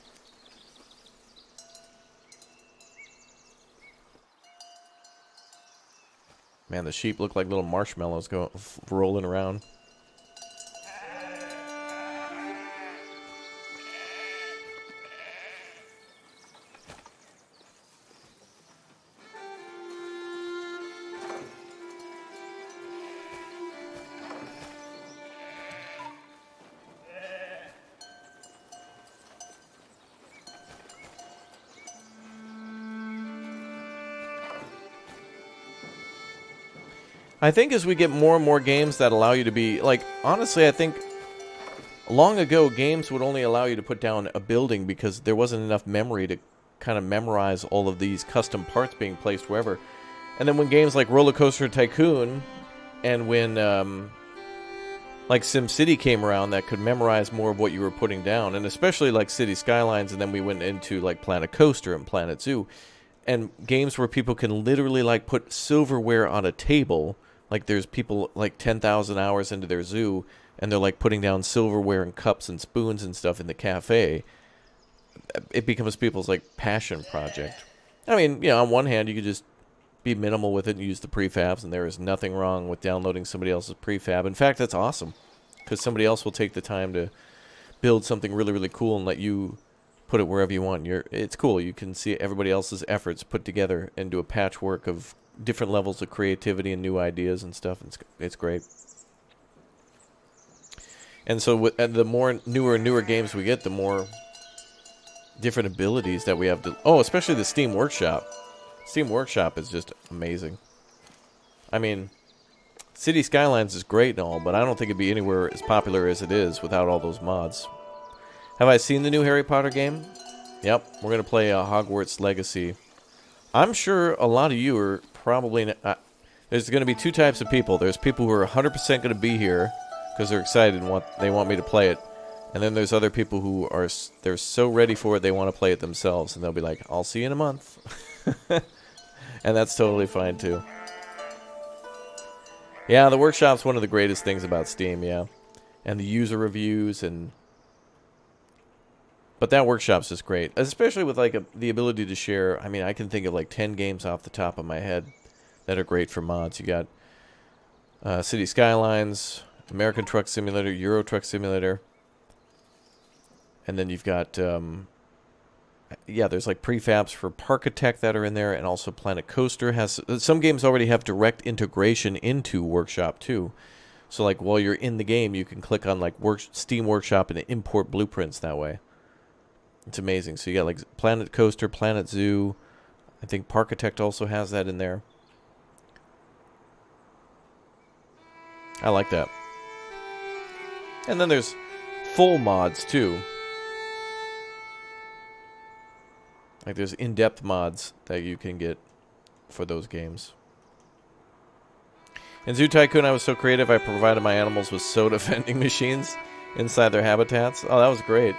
Man, the sheep look like little marshmallows rolling around. I think as we get more and more games that allow you to be, like, honestly, I think long ago games would only allow you to put down a building because there wasn't enough memory to kind of memorize all of these custom parts being placed wherever. And then when games like Roller Coaster Tycoon and when, like, SimCity came around that could memorize more of what you were putting down, and especially like City Skylines, and then we went into like Planet Coaster and Planet Zoo, and games where people can literally like put silverware on a table. Like, there's people, like, 10,000 hours into their zoo, and they're, like, putting down silverware and cups and spoons and stuff in the cafe. It becomes people's, like, passion project. I mean, you know, on one hand, you could just be minimal with it and use the prefabs, and there is nothing wrong with downloading somebody else's prefab. In fact, that's awesome, because somebody else will take the time to build something really, really cool and let you put it wherever you want. It's cool. You can see everybody else's efforts put together into a patchwork of different levels of creativity and new ideas and stuff. It's great. And so the more newer and newer games we get, the more different abilities that we have to... Oh, especially the Steam Workshop. Steam Workshop is just amazing. I mean, City Skylines is great and all, but I don't think it'd be anywhere as popular as it is without all those mods. Have I seen the new Harry Potter game? Yep, we're going to play Hogwarts Legacy. I'm sure a lot of you are probably... there's going to be two types of people. There's people who are 100% going to be here because they're excited and they want me to play it. And then there's other people who are... They're so ready for it, they want to play it themselves. And they'll be like, I'll see you in a month. And that's totally fine, too. Yeah, the workshop's one of the greatest things about Steam, yeah. And the user reviews and... But that workshop's just great. Especially with, like, the ability to share... I mean, I can think of, like, 10 games off the top of my head that are great for mods. You got City Skylines, American Truck Simulator, Euro Truck Simulator. And then you've got... yeah, there's like prefabs for Parkitect that are in there, and also Planet Coaster has... Some games already have direct integration into Workshop, too. So, like, while you're in the game, you can click on, like, Steam Workshop and import blueprints that way. It's amazing. So you got, like, Planet Coaster, Planet Zoo. I think Parkitect also has that in there. I like that. And then there's full mods, too. Like, there's in-depth mods that you can get for those games. In Zoo Tycoon, I was so creative, I provided my animals with soda vending machines inside their habitats. Oh, that was great.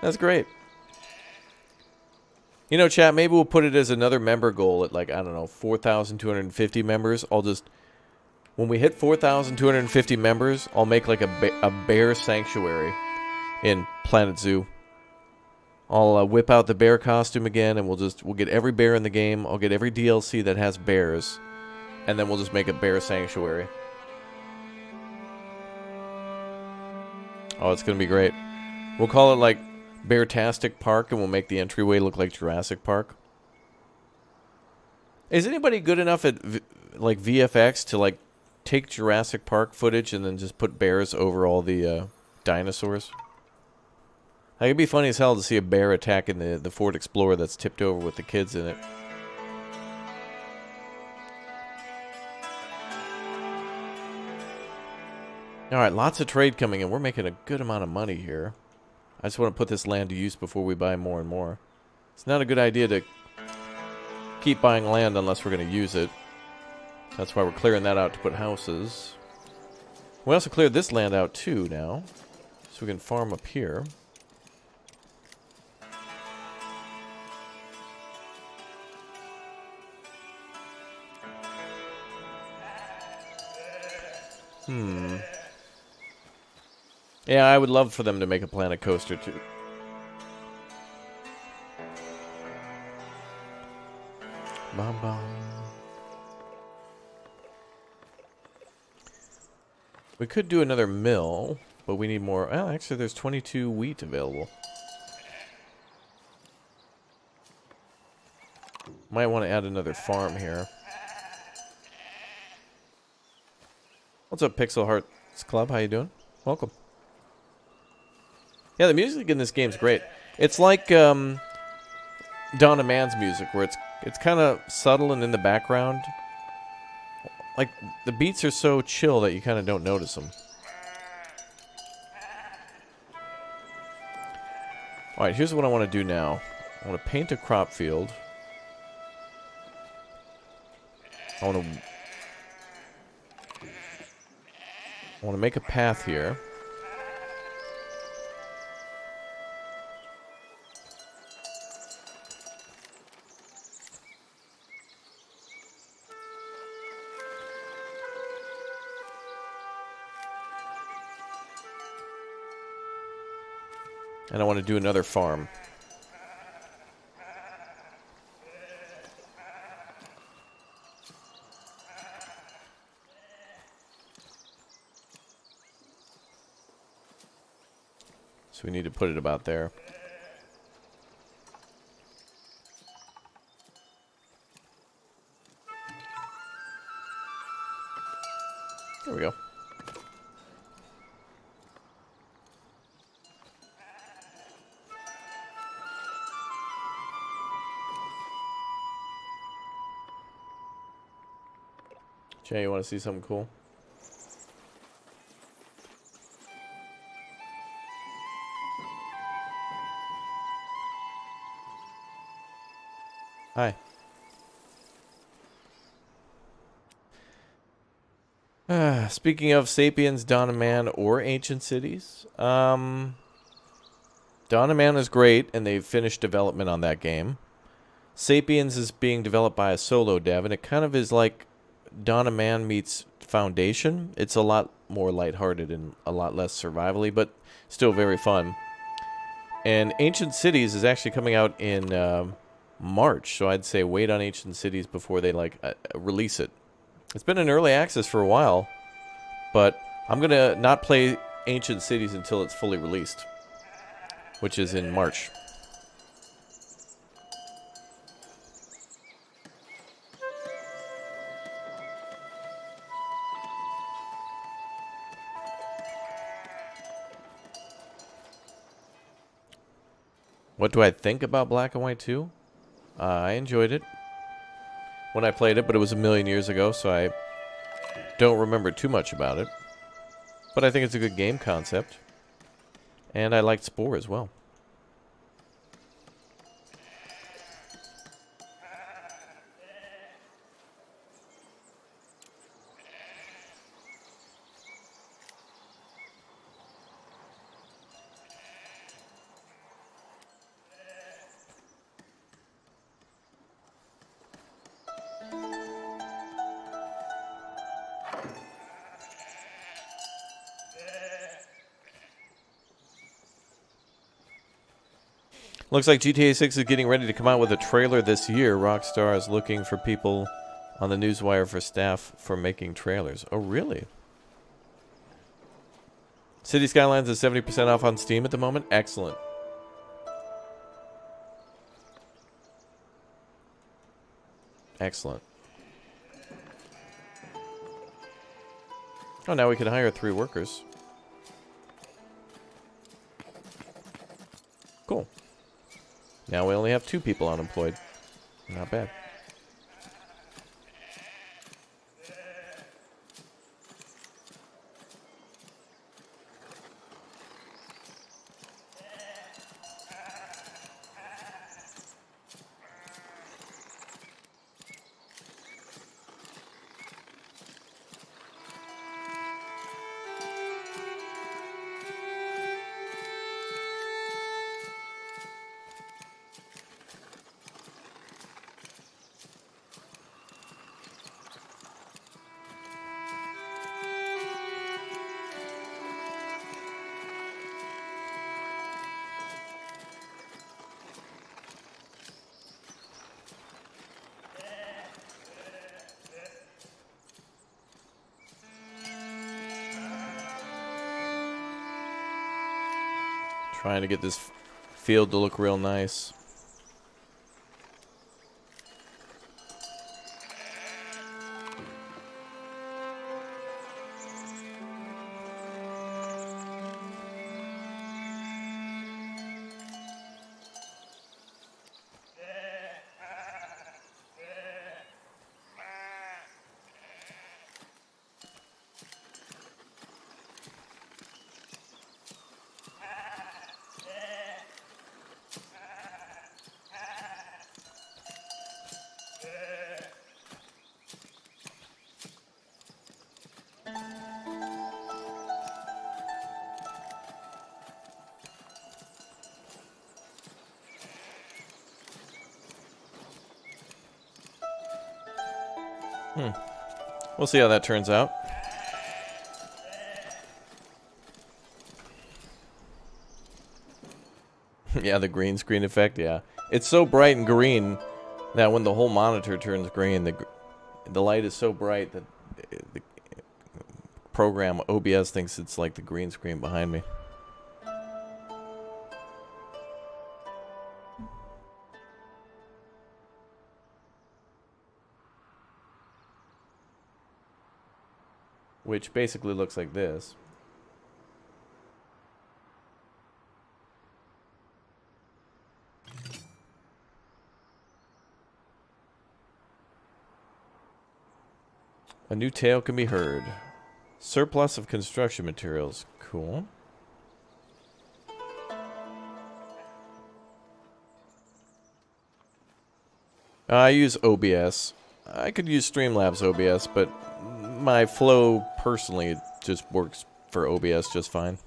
That's great. You know, chat, maybe we'll put it as another member goal at, like, I don't know, 4,250 members. I'll just... When we hit 4,250 members, I'll make, like, a bear sanctuary in Planet Zoo. I'll whip out the bear costume again, and we'll get every bear in the game. I'll get every DLC that has bears, and then we'll just make a bear sanctuary. Oh, it's gonna be great. We'll call it like Beartastic Park, and we'll make the entryway look like Jurassic Park. Is anybody good enough at like VFX to like take Jurassic Park footage and then just put bears over all the dinosaurs? Like, it'd be funny as hell to see a bear attacking the Ford Explorer that's tipped over with the kids in it. Alright, lots of trade coming in. We're making a good amount of money here. I just want to put this land to use before we buy more and more. It's not a good idea to keep buying land unless we're going to use it. That's why we're clearing that out to put houses. We also cleared this land out too now, so we can farm up here. Yeah, I would love for them to make a Planet Coaster too. Bum, bum. We could do another mill, but we need more. Oh, actually, there's 22 wheat available. Might want to add another farm here. What's up, Pixel Hearts Club? How you doing? Welcome. Yeah, the music in this game's great. It's like Donna Mann's music, where it's kind of subtle and in the background. Like, the beats are so chill that you kind of don't notice them. Alright, here's what I want to do now. I want to paint a crop field. I want to make a path here. And I want to do another farm. we need to put it about there. There we go. Jay, you want to see something cool? Hi. Speaking of Sapiens, Dawn of Man, or Ancient Cities, Dawn of Man is great, and they've finished development on that game. Sapiens is being developed by a solo dev, and it kind of is like Dawn of Man meets Foundation. It's a lot more lighthearted and a lot less survivally, but still very fun. And Ancient Cities is actually coming out in March, so I'd say wait on Ancient Cities before they release it. It's been in early access for a while, but I'm gonna not play Ancient Cities until it's fully released, which is in March. What do I think about Black and White 2? I enjoyed it when I played it, but it was a million years ago, so I don't remember too much about it. But I think it's a good game concept. And I liked Spore as well. Looks like GTA 6 is getting ready to come out with a trailer this year. Rockstar is looking for people on the newswire for staff for making trailers. Oh, really? City Skylines is 70% off on Steam at the moment. Excellent. Excellent. Oh, now we can hire 3 workers. Cool. Now we only have 2 people unemployed. Not bad. Trying to get this field to look real nice. We'll see how that turns out. Yeah, the green screen effect, yeah. It's so bright and green that when the whole monitor turns green, the light is so bright that the program OBS thinks it's like the green screen behind me. which basically looks like this. A new tale can be heard. Surplus of construction materials. Cool. I use OBS. I could use Streamlabs OBS, but my flow personally just works for OBS just fine.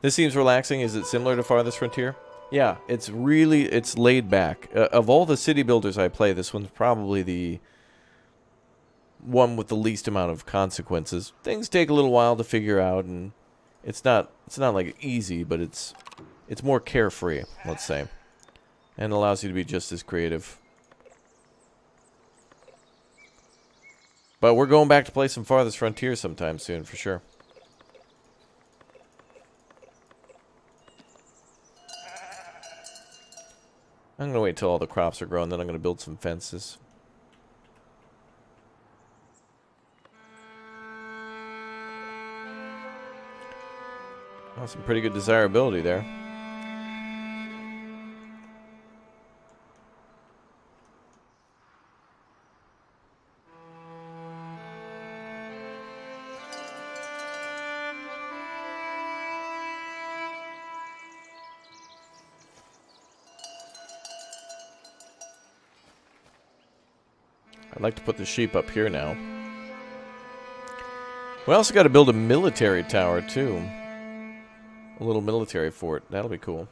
This seems relaxing. Is it similar to Farthest Frontier? Yeah, it's laid back. Of all the city builders I play, this one's probably the one with the least amount of consequences. Things take a little while to figure out, and it's not like easy, but it's more carefree, let's say, and allows you to be just as creative. But we're going back to play some Farthest Frontier sometime soon, for sure. I'm going to wait till all the crops are grown, then I'm going to build some fences. Oh, some pretty good desirability there. I'd like to put the sheep up here now. We also got to build a military tower, too. A little military fort. That'll be cool.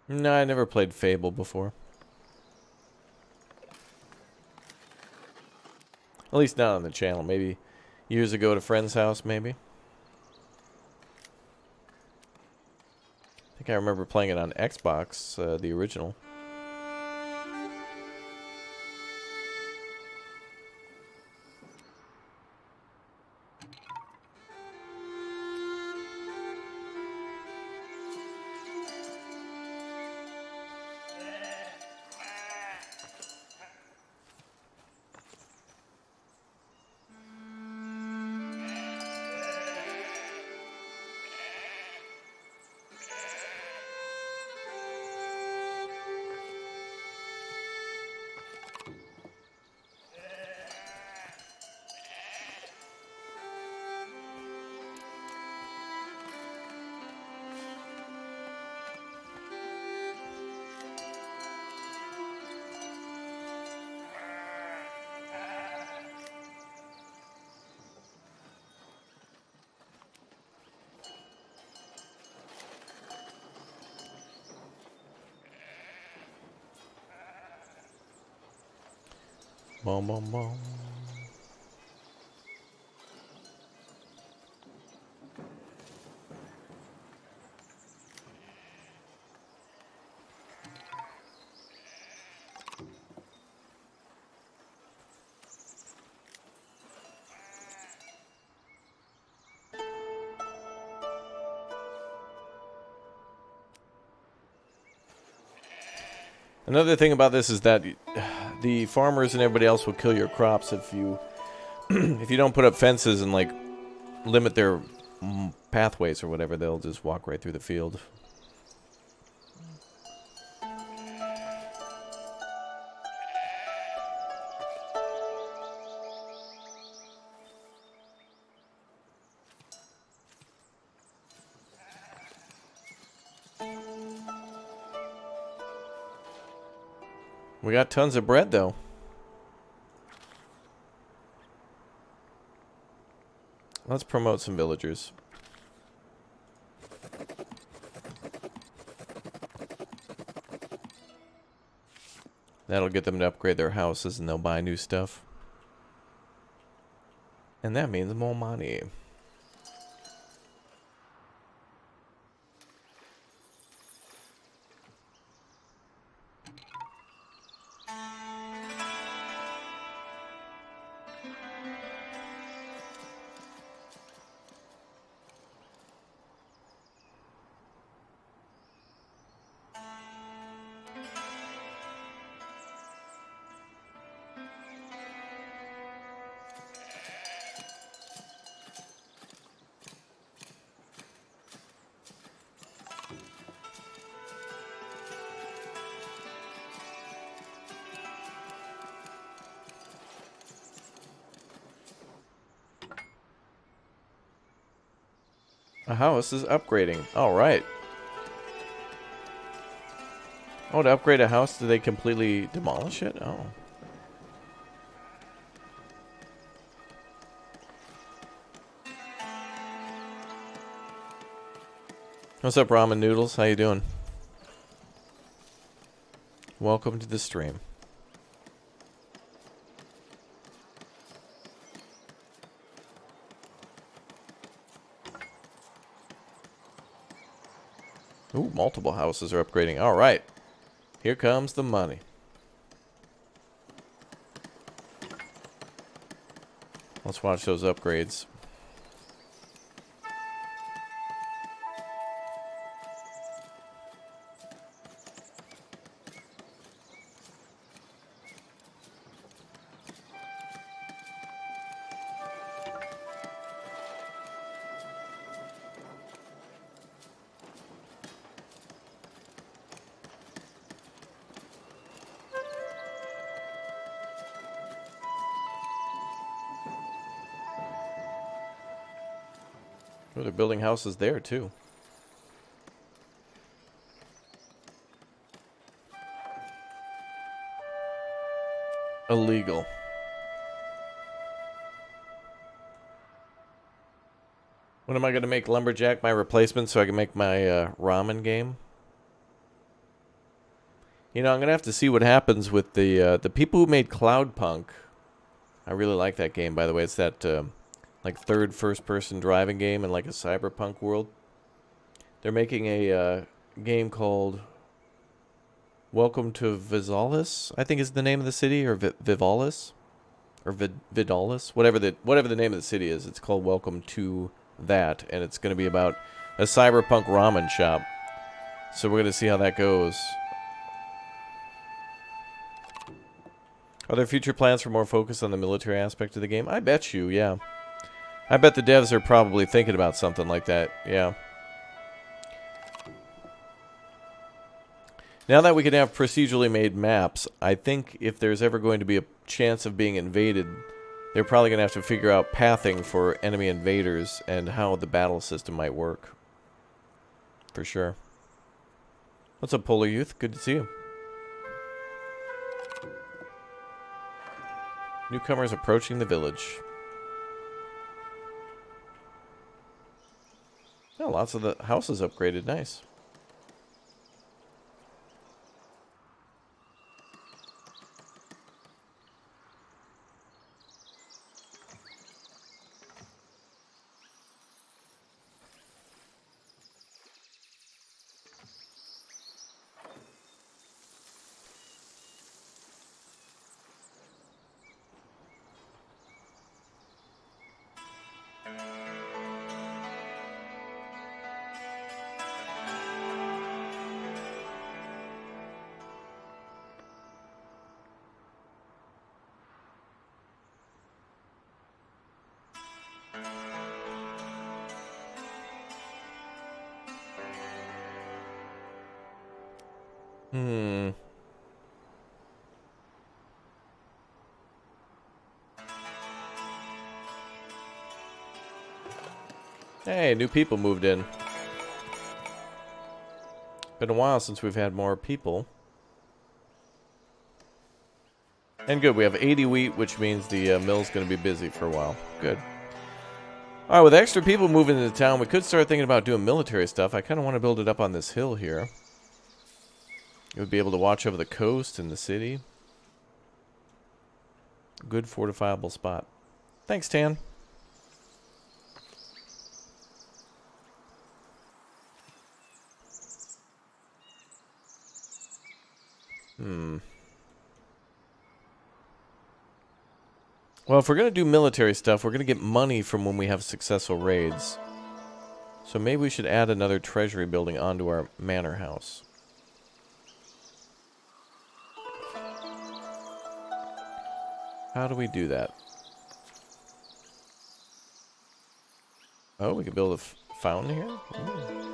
No, I never played Fable before. At least not on the channel. Maybe years ago at a friend's house, maybe. I think I remember playing it on Xbox, the original. Boom, boom, boom. Another thing about this is that the farmers and everybody else will kill your crops if you if you don't put up fences and like limit their pathways or whatever. They'll just walk right through the field. We got tons of bread, though. Let's promote some villagers. That'll get them to upgrade their houses and they'll buy new stuff. And that means more money. A house is upgrading. Alright. Oh, to upgrade a house, do they completely demolish it? Oh. What's up, ramen noodles? How you doing? Welcome to the stream. Ooh, multiple houses are upgrading. All right. Here comes the money. Let's watch those upgrades. Oh, they're building houses there, too. Illegal. When am I going to make Lumberjack my replacement so I can make my ramen game? You know, I'm going to have to see what happens with the people who made Cloudpunk. I really like that game, by the way. It's that... like third first-person driving game in like a cyberpunk world. They're making a game called Welcome to Vizalis, I think is the name of the city, or Vivalis, or Vidalis, whatever the name of the city is. It's called Welcome to that, and it's going to be about a cyberpunk ramen shop. So we're going to see how that goes. Are there future plans for more focus on the military aspect of the game? I bet you, yeah. I bet the devs are probably thinking about something like that, yeah. Now that we can have procedurally made maps, I think if there's ever going to be a chance of being invaded, they're probably going to have to figure out pathing for enemy invaders and how the battle system might work. For sure. What's up, Polar Youth? Good to see you. Newcomers approaching the village. Oh, lots of the houses upgraded. Nice. Hey, new people moved in. Been a while since we've had more people. And good, we have 80 wheat, which means the mill's going to be busy for a while. Good. Alright, with extra people moving into town, we could start thinking about doing military stuff. I kind of want to build it up on this hill here. It would be able to watch over the coast and the city. Good fortifiable spot. Thanks, Tan. Well, if we're going to do military stuff, we're going to get money from when we have successful raids. So maybe we should add another treasury building onto our manor house. How do we do that? Oh, we could build a fountain here? Ooh.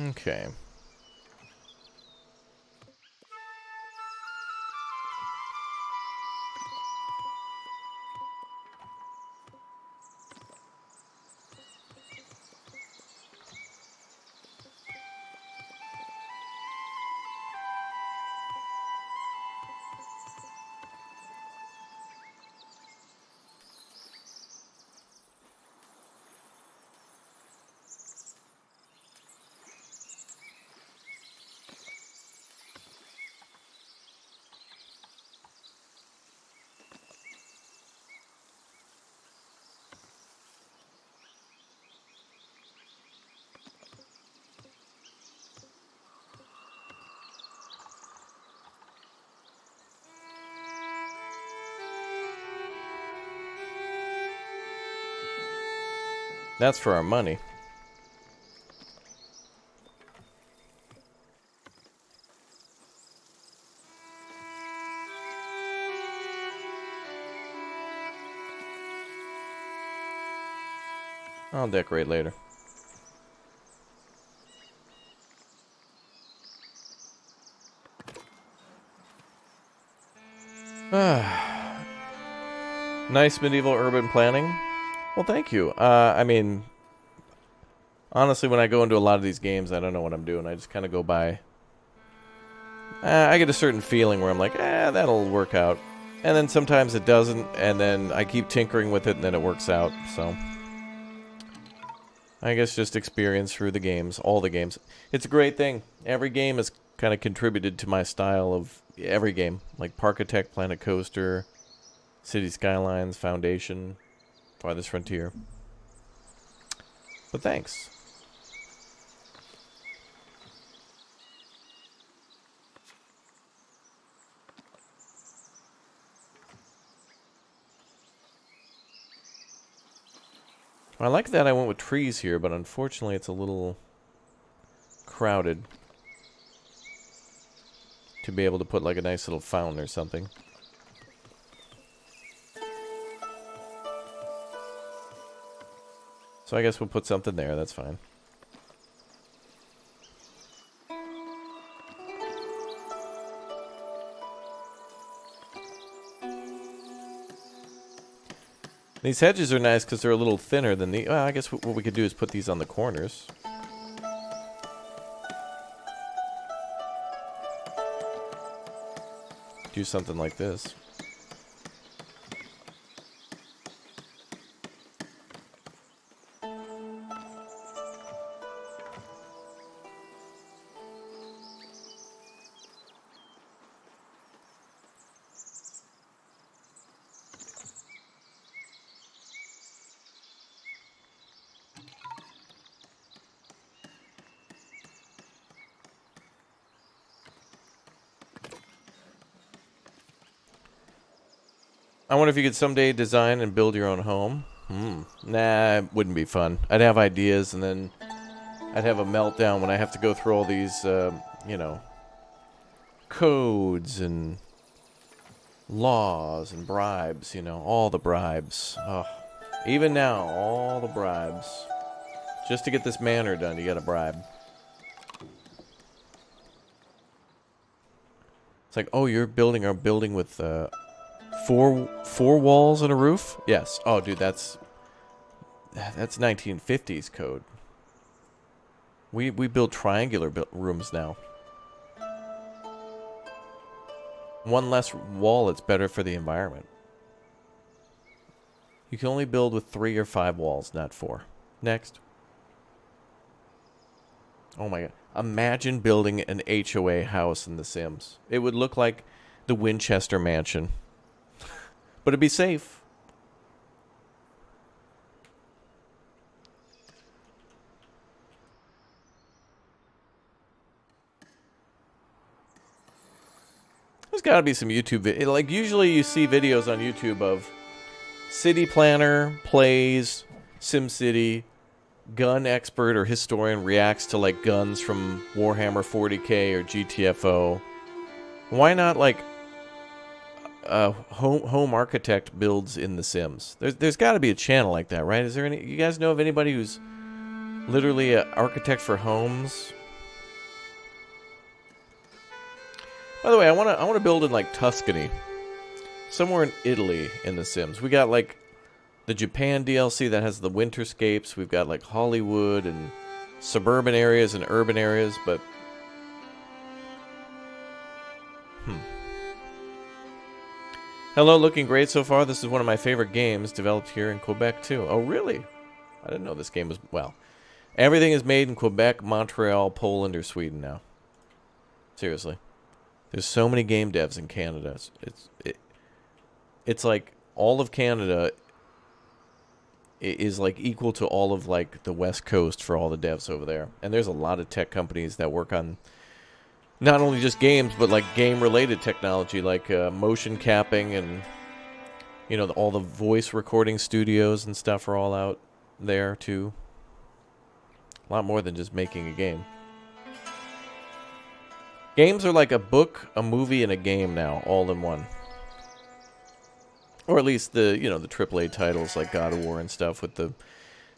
Okay. That's for our money. I'll decorate later. Nice medieval urban planning. Well, thank you. I mean, honestly, when I go into a lot of these games, I don't know what I'm doing. I just kind of go by. I get a certain feeling where I'm like, that'll work out. And then sometimes it doesn't, and then I keep tinkering with it, and then it works out, so. I guess just experience through the games, all the games. It's a great thing. Every game has kind of contributed to my style of every game. Like Parkitect, Planet Coaster, City Skylines, Foundation, Farthest Frontier. But thanks. I like that I went with trees here, but unfortunately it's a little crowded to be able to put like a nice little fountain or something. So I guess we'll put something there, that's fine. These hedges are nice because they're a little thinner than the... Well, I guess what we could do is put these on the corners. Do something like this. I wonder if you could someday design and build your own home. Nah, it wouldn't be fun. I'd have ideas, and then I'd have a meltdown when I have to go through all these, you know, codes and Laws and bribes, you know, all the bribes. Oh, even now, all the bribes. Just to get this manor done, you gotta bribe. It's like, oh, you're building our building with four walls and a roof? Yes. Oh, dude, that's 1950s code. We build triangular rooms now. One less wall, it's better for the environment. You can only build with 3 or 5 walls, not 4. Next. Oh my god. Imagine building an HOA house in The Sims. It would look like the Winchester Mansion. But it'd be safe. There's got to be some YouTube like usually you see videos on YouTube of city planner plays SimCity, gun expert or historian reacts to like guns from Warhammer 40K or GTFO. Why not like home architect builds in The Sims? There's got to be a channel like that, right? Is there any? You guys know of anybody who's literally an architect for homes? By the way, I want to build in like Tuscany, somewhere in Italy in The Sims. We got like the Japan DLC that has the winterscapes. We've got like Hollywood and suburban areas and urban areas, but Hello, looking great so far. This is one of my favorite games, developed here in Quebec too. Oh, really? I didn't know this game was well. Everything is made in Quebec, Montreal, Poland, or Sweden now. Seriously. There's so many game devs in Canada. It's like all of Canada is like equal to all of like the West Coast for all the devs over there. And there's a lot of tech companies that work on not only just games, but like game-related technology, like motion capping and, you know, all the voice recording studios and stuff are all out there too. A lot more than just making a game. Games are like a book, a movie, and a game now, all in one. Or at least the, you know, the AAA titles like God of War and stuff with the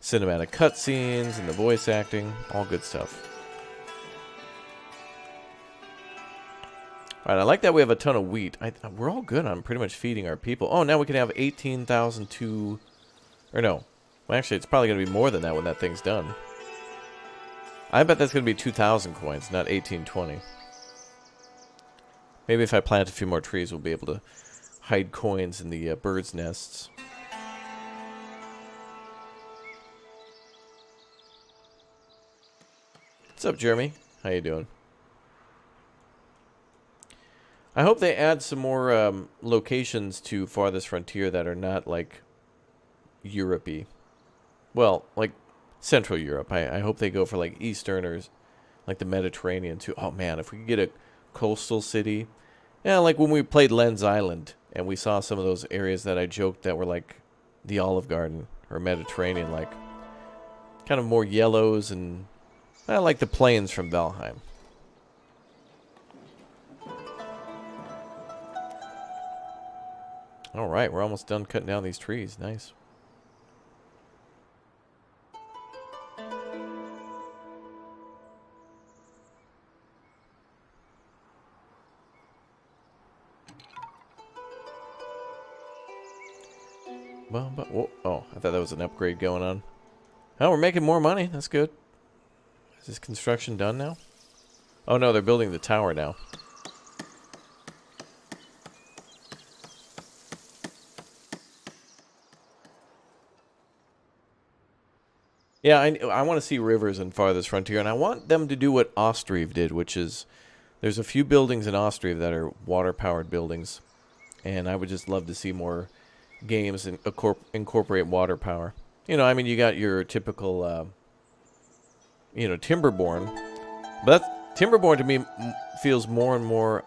cinematic cutscenes and the voice acting. All good stuff. Alright, I like that we have a ton of wheat. We're all good on pretty much feeding our people. Oh, now we can have 18,002... Or no. Well, actually, it's probably going to be more than that when that thing's done. I bet that's going to be 2,000 coins, not 1820. Maybe if I plant a few more trees, we'll be able to hide coins in the birds' nests. What's up, Jeremy? How you doing? I hope they add some more locations to Farthest Frontier that are not, like, Europe-y. Well, like, Central Europe. I hope they go for, like, Easterners, like the Mediterranean, too. Oh, man, if we could get a coastal city. Yeah, like when we played Lens Island, and we saw some of those areas that I joked that were, like, the Olive Garden, or Mediterranean, like, kind of more yellows, and I like the plains from Valheim. All right, we're almost done cutting down these trees. Nice. Well, but whoa, oh, I thought that was an upgrade going on. Oh, we're making more money. That's good. Is this construction done now? Oh no, they're building the tower now. Yeah, I want to see rivers in Farthest Frontier, and I want them to do what Ostriv did, which is there's a few buildings in Ostriv that are water-powered buildings, and I would just love to see more games incorporate water power. You know, I mean, you got your typical, you know, Timberborn, but Timberborn to me feels more and more,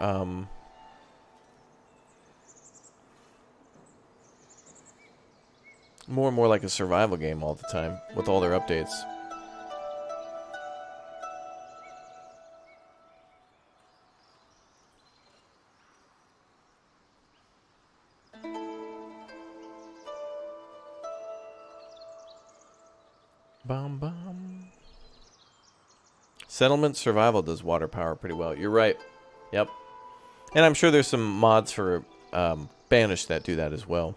more and more like a survival game all the time with all their updates. Bum bum. Settlement survival does water power pretty well. You're right. Yep. And I'm sure there's some mods for Banish that do that as well.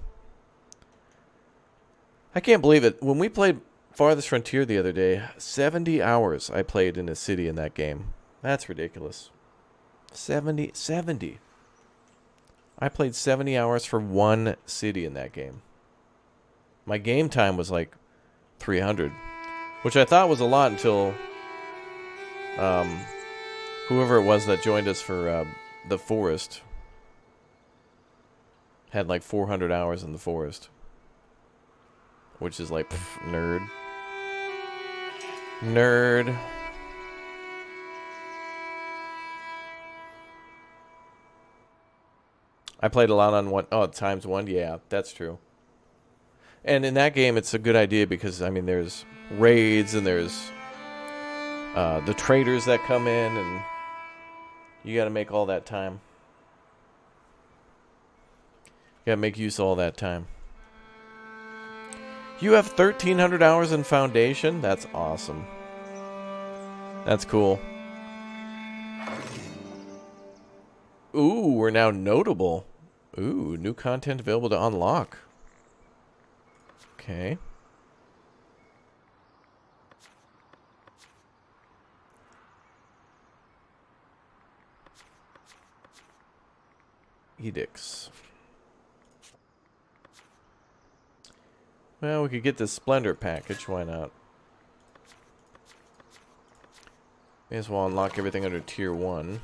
I can't believe it. When we played Farthest Frontier the other day, 70 hours I played in a city in that game. That's ridiculous. 70. I played 70 hours for one city in that game. My game time was like 300, which I thought was a lot until whoever it was that joined us for the forest had like 400 hours in the forest, which is like, pff, nerd. I played a lot on one. Oh, times one. Yeah, that's true. And in that game, it's a good idea because, I mean, there's raids and there's the traders that come in, and you got to make all that time. You got to make use of all that time. You have 1,300 hours in Foundation? That's awesome. That's cool. Ooh, we're now notable. Ooh, new content available to unlock. Okay. Edicts. Well, we could get the Splendor package. Why not? May as well unlock everything under Tier 1.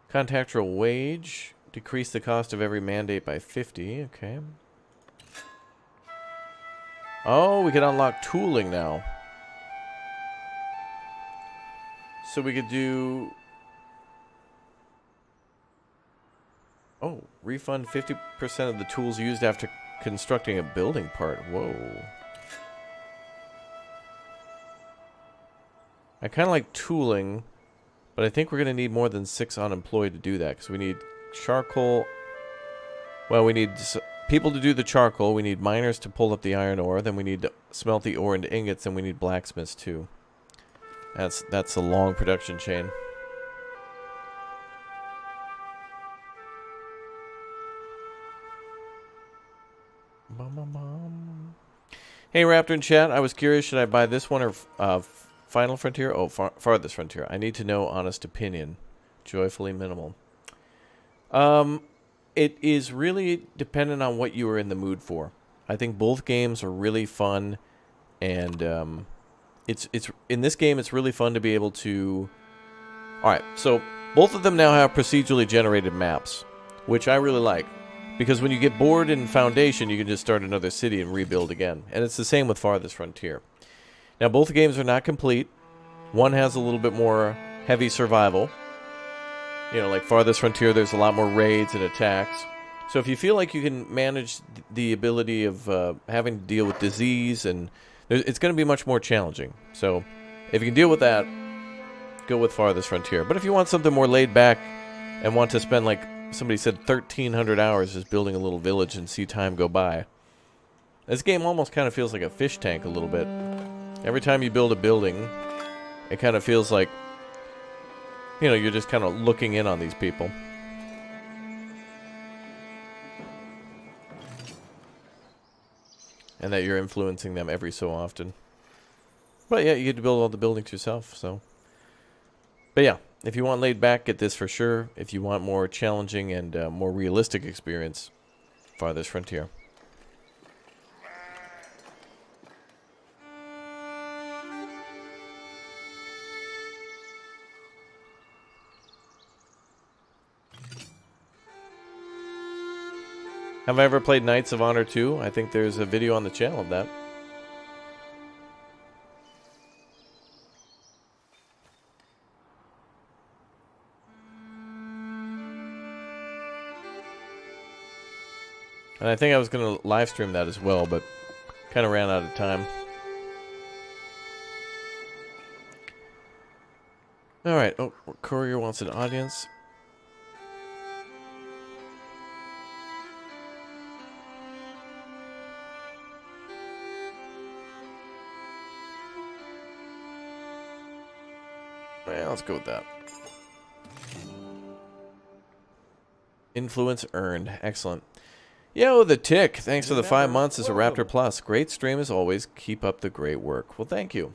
Contractual wage. Decrease the cost of every mandate by 50. Okay. Oh, we can unlock tooling now. So we could do... Oh, refund 50% of the tools used after constructing a building part. Whoa. I kind of like tooling, but I think we're going to need more than 6 unemployed to do that, because we need charcoal. Well, we need people to do the charcoal. We need miners to pull up the iron ore. Then we need to smelt the ore into ingots, and we need blacksmiths too. That's a long production chain. Hey, Raptor in chat. I was curious, should I buy this one or Final Frontier? Oh, Farthest Frontier. I need to know honest opinion. Joyfully minimal. It is really dependent on what you are in the mood for. I think both games are really fun, and it's in this game it's really fun to be able to... Alright, so both of them now have procedurally generated maps, which I really like. Because when you get bored in Foundation, you can just start another city and rebuild again. And it's the same with Farthest Frontier. Now, both games are not complete. One has a little bit more heavy survival. You know, like Farthest Frontier, there's a lot more raids and attacks. So if you feel like you can manage the ability of having to deal with disease, and it's going to be much more challenging. So if you can deal with that, go with Farthest Frontier. But if you want something more laid back and want to spend, like somebody said, 1,300 hours just building a little village and see time go by, this game almost kind of feels like a fish tank a little bit. Every time you build a building, it kind of feels like, you know, you're just kind of looking in on these people. And that you're influencing them every so often. But yeah, you get to build all the buildings yourself, so. But yeah, if you want laid back, get this for sure. If you want more challenging and more realistic experience, Farthest Frontier. Have I ever played Knights of Honor 2? I think there's a video on the channel of that. And I think I was going to live stream that as well, but kind of ran out of time. Alright, oh, Courier wants an audience. Well, let's go with that. Influence earned. Excellent. Yo, the Tick. Thanks for the 5 months as a Raptor Plus. Great stream as always. Keep up the great work. Well, thank you.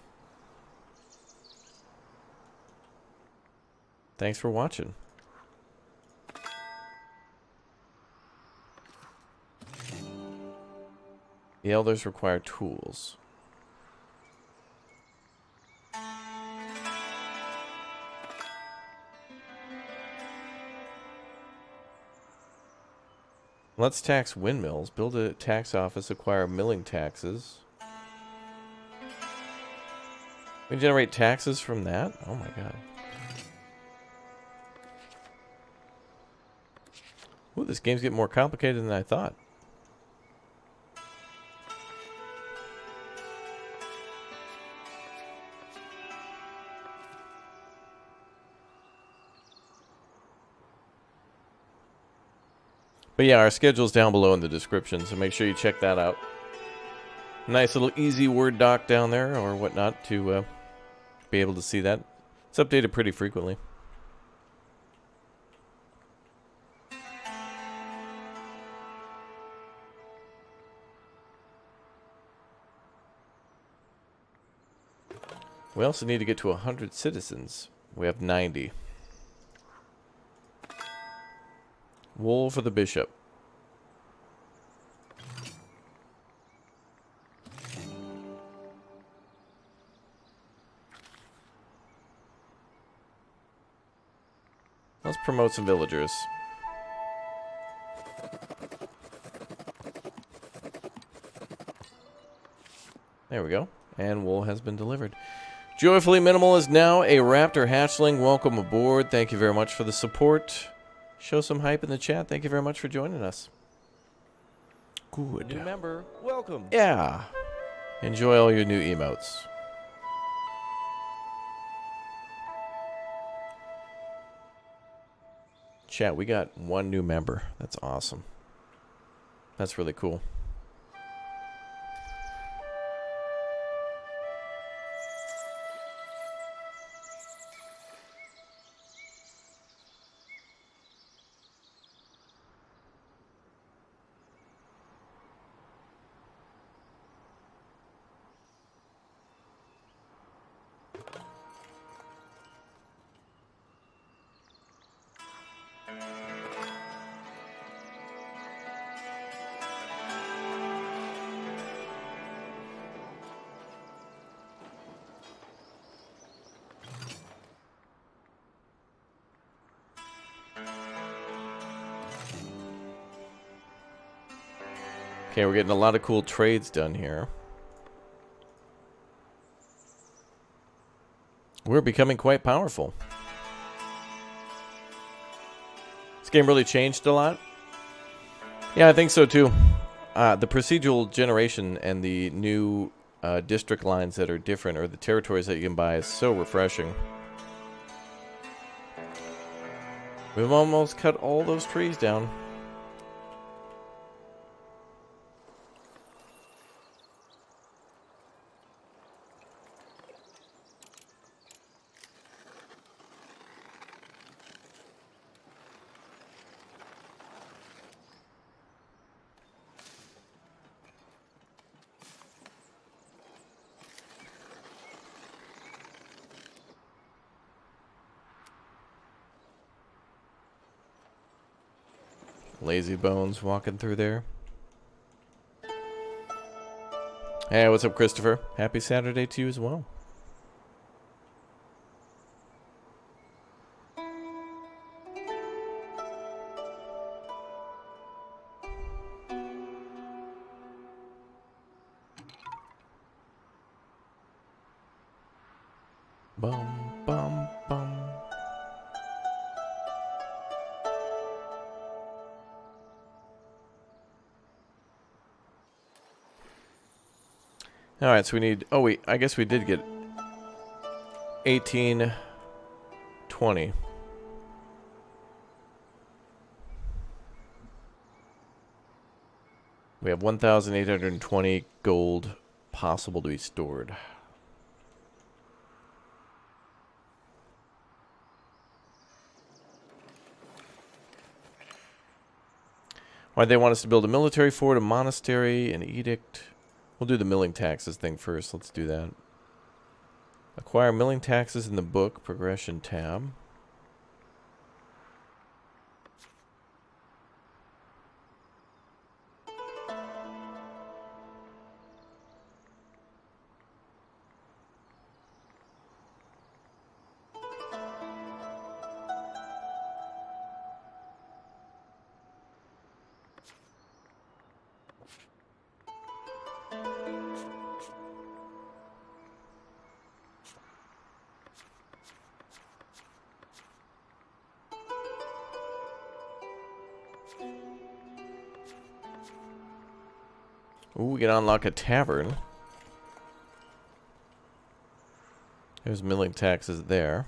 Thanks for watching. The elders require tools. Let's tax windmills. Build a tax office. Acquire milling taxes. We can generate taxes from that? Oh my god. Ooh, this game's getting more complicated than I thought. But yeah, our schedule's down below in the description, so make sure you check that out. Nice little easy Word doc down there, or whatnot, to be able to see that. It's updated pretty frequently. We also need to get to 100 citizens. We have 90. Wool for the bishop. Let's promote some villagers. There we go. And wool has been delivered. Joyfully Minimal is now a Raptor hatchling. Welcome aboard. Thank you very much for the support. Show some hype in the chat. Thank you very much for joining us. Good. New member, welcome. Yeah. Enjoy all your new emotes. Chat, we got one new member. That's awesome. That's really cool. Okay, we're getting a lot of cool trades done here. We're becoming quite powerful. This game really changed a lot. Yeah, I think so too. The procedural generation and the new district lines that are different, or the territories that you can buy, is so refreshing. We've almost cut all those trees down. Lazy Bones walking through there. Hey, what's up, Christopher? Happy Saturday to you as well. Bum, bum, bum. All right, so we need... Oh, wait, I guess we did get 18, 20. We have 1,820 gold possible to be stored. Why they want us to build a military fort, a monastery, an edict. We'll do the milling taxes thing first. Let's do that. Acquire milling taxes in the book, progression tab. Ooh, we can unlock a tavern. There's milling taxes there.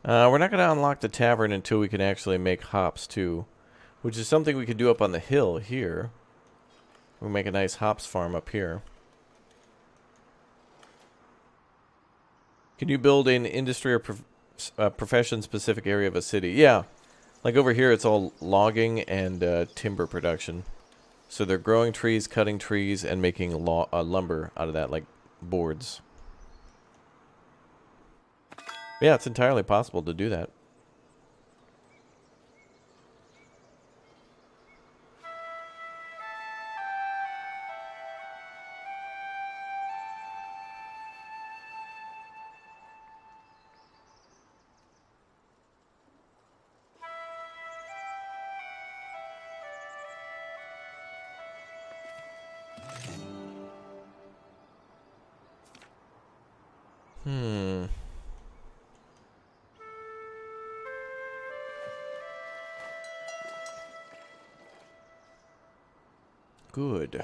We're not going to unlock the tavern until we can actually make hops too, which is something we could do up on the hill here. We'll make a nice hops farm up here. Can you build an industry or profession-specific area of a city? Yeah. Like over here, it's all logging and timber production. So they're growing trees, cutting trees, and making lumber out of that, like boards. Yeah, it's entirely possible to do that. Good.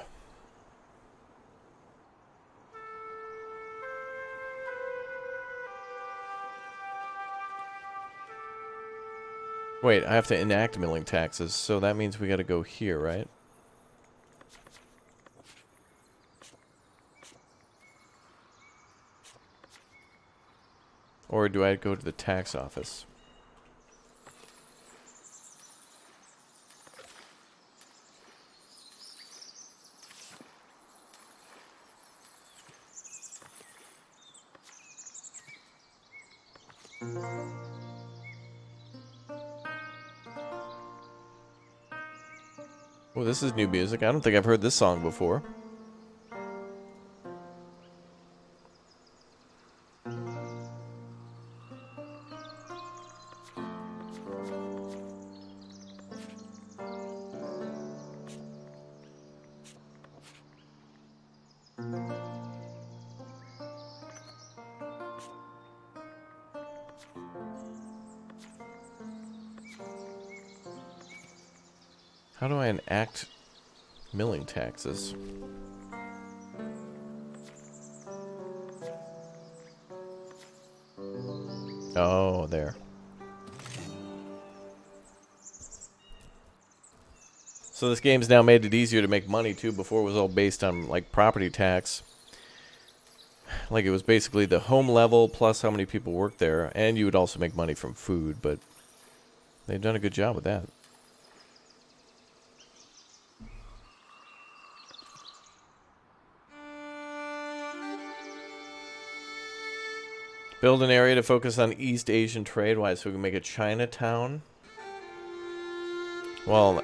Wait, I have to enact milling taxes, so that means we gotta go here, right? Or do I go to the tax office? Oh, this is new music. I don't think I've heard this song before. How do I enact milling taxes? Oh, there. So this game's now made it easier to make money too. Before it was all based on like property tax. Like it was basically the home level plus how many people work there, and you would also make money from food, but they've done a good job with that. Build an area to focus on East Asian trade. Why? So we can make a Chinatown? Well,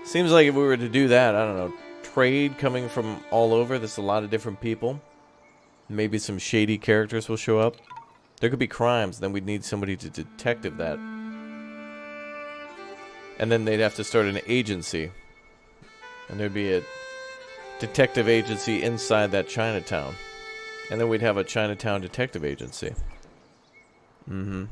seems like if we were to do that, I don't know, trade coming from all over, there's a lot of different people. Maybe some shady characters will show up. There could be crimes, then we'd need somebody to detective that. And then they'd have to start an agency. And there'd be a detective agency inside that Chinatown. And then we'd have a Chinatown detective agency. Mm-hmm.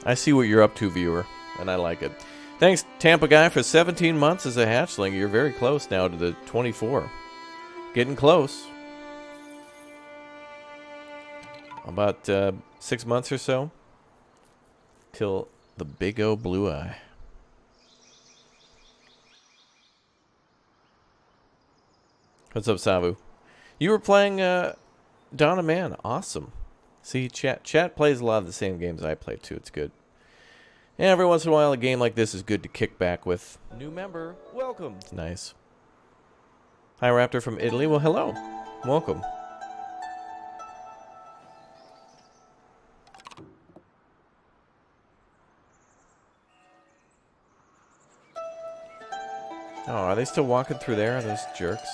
I see what you're up to, viewer, and I like it. Thanks, Tampa Guy, for 17 months as a hatchling. You're very close now to the 24. Getting close. About 6 months or so. Till the big O blue eye. What's up, Savu? You were playing Dawn of Man. Awesome. See, chat plays a lot of the same games I play, too. It's good. And every once in a while, a game like this is good to kick back with. New member, welcome. Nice. Hi, Raptor from Italy. Well, hello. Welcome. Oh, are they still walking through there, those jerks?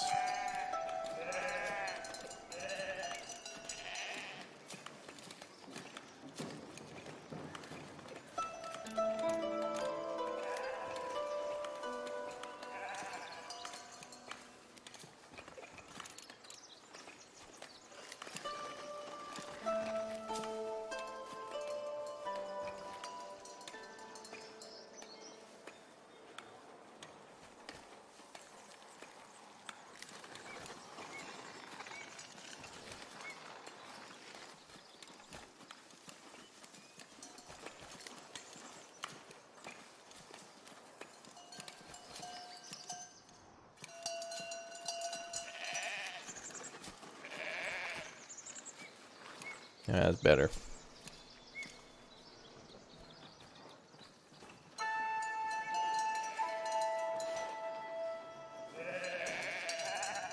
Yeah, that's better.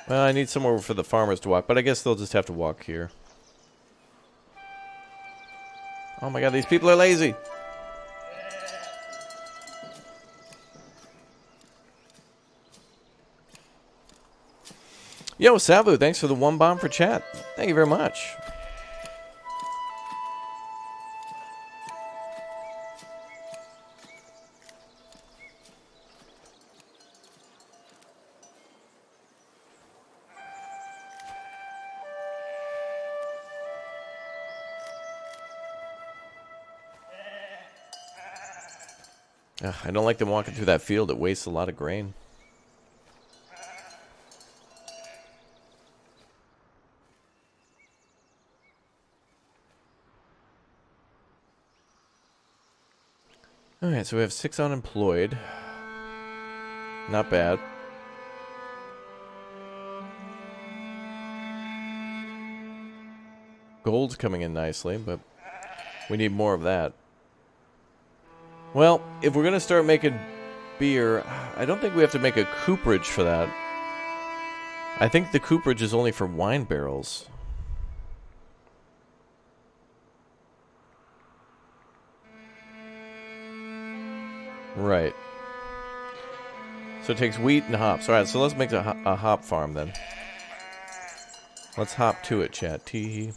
Well, I need somewhere for the farmers to walk, but I guess they'll just have to walk here. Oh my god, these people are lazy! Yo, Sabu, thanks for the 1 bomb for chat. Thank you very much. Ugh, I don't like them walking through that field. It wastes a lot of grain. Alright, so we have 6 unemployed. Not bad. Gold's coming in nicely, but we need more of that. Well, if we're going to start making beer, I don't think we have to make a cooperage for that. I think the cooperage is only for wine barrels. Right. So it takes wheat and hops. Alright, so let's make a hop farm then. Let's hop to it, chat. Tee.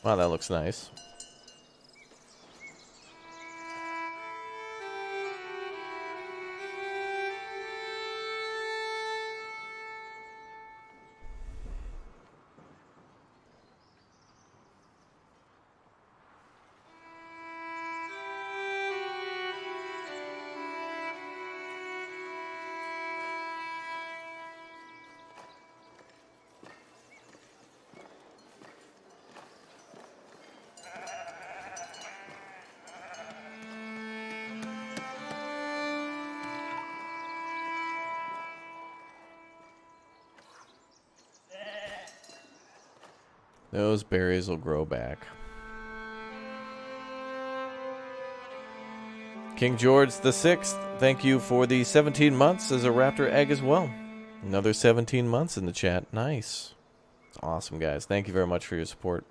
Wow, that looks nice. Those berries will grow back. King George the Sixth, thank you for the 17 months as a raptor egg as well. Another 17 months in the chat. Nice. It's awesome, guys. Thank you very much for your support.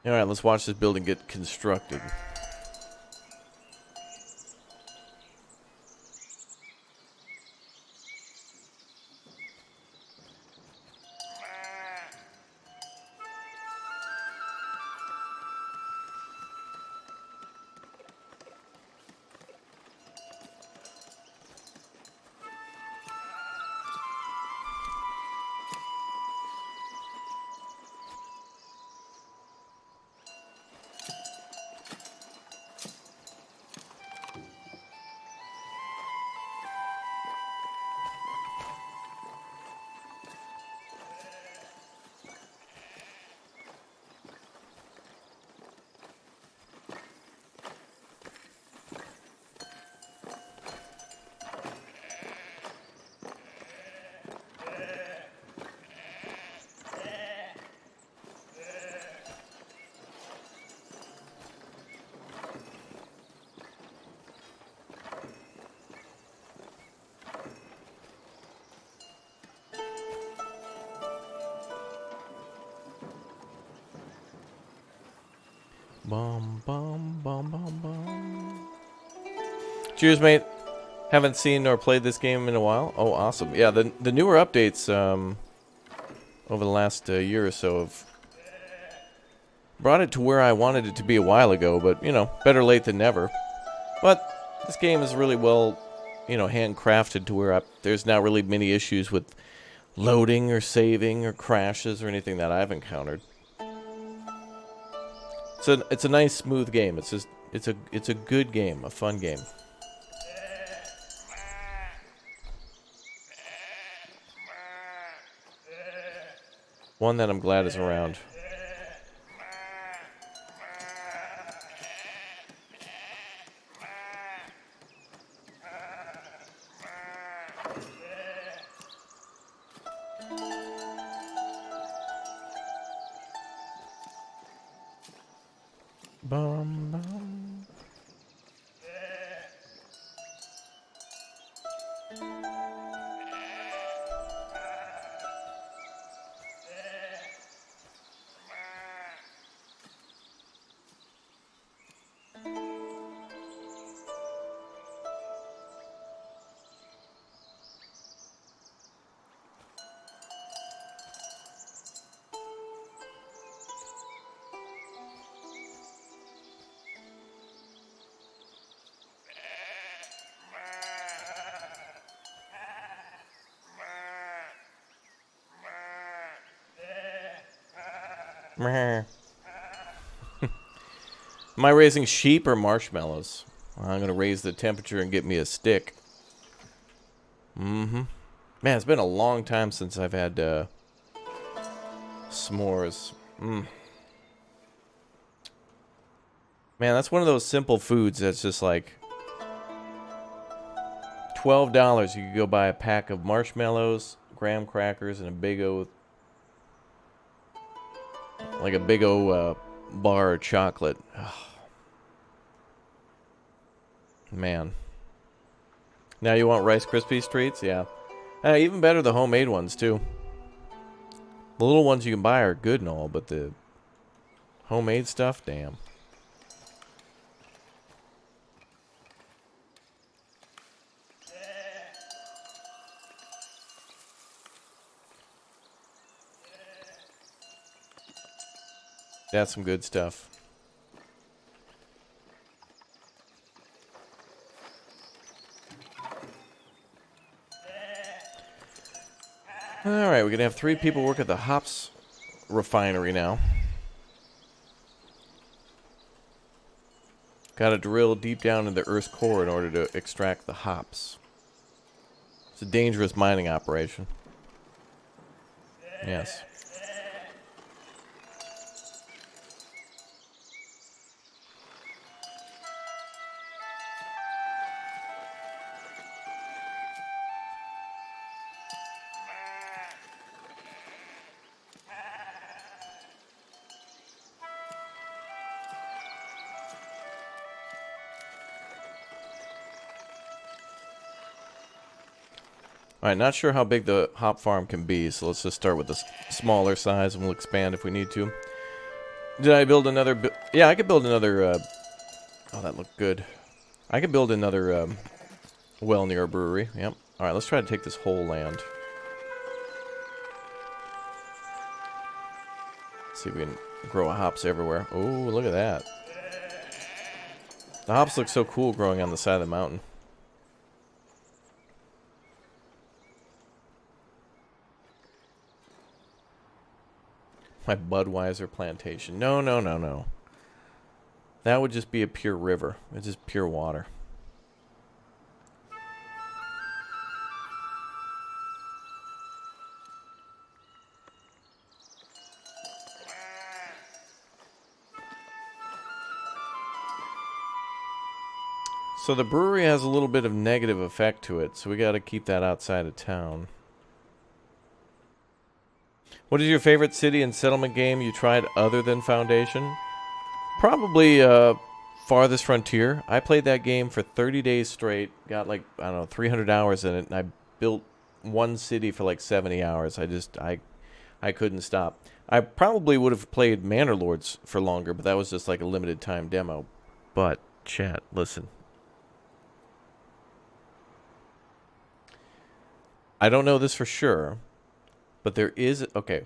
Alright, let's watch this building get constructed. Bum, bum, bum, bum. Cheers, mate. Haven't seen or played this game in a while. Oh, awesome. Yeah, the newer updates over the last year or so have brought it to where I wanted it to be a while ago, but, you know, better late than never. But this game is really well, you know, handcrafted to where there's not really many issues with loading or saving or crashes or anything that I've encountered. It's a nice, smooth game. It's a good game, a fun game. One that I'm glad is around. Bum, bum. Am I raising sheep or marshmallows? I'm going to raise the temperature and get me a stick. Man, it's been a long time since I've had s'mores. Man, that's one of those simple foods that's just like $12. You could go buy a pack of marshmallows, graham crackers, and a big O... like a big O bar of chocolate. Oh. Man. Now you want Rice Krispies treats? Yeah. Even better, the homemade ones, too. The little ones you can buy are good and all, but the homemade stuff, damn. That's some good stuff. Alright, we're going to have 3 people work at the hops refinery now. Got to drill deep down in the Earth's core in order to extract the hops. It's a dangerous mining operation. Yes. Alright, not sure how big the hop farm can be, so let's just start with the smaller size and we'll expand if we need to. Did I build another... yeah, I could build another... oh, that looked good. I could build another well near a brewery. Yep. Alright, let's try to take this whole land. See if we can grow hops everywhere. Oh, look at that. The hops look so cool growing on the side of the mountain. My Budweiser plantation. No, no, no, no. That would just be a pure river. It's just pure water. So the brewery has a little bit of negative effect to it, so we got to keep that outside of town. What is your favorite city and settlement game you tried other than Foundation? Probably Farthest Frontier. I played that game for 30 days straight. Got like, I don't know, 300 hours in it. And I built one city for like 70 hours. I couldn't stop. I probably would have played Manor Lords for longer, but that was just like a limited time demo. But, chat, listen. I don't know this for sure, but there is... Okay,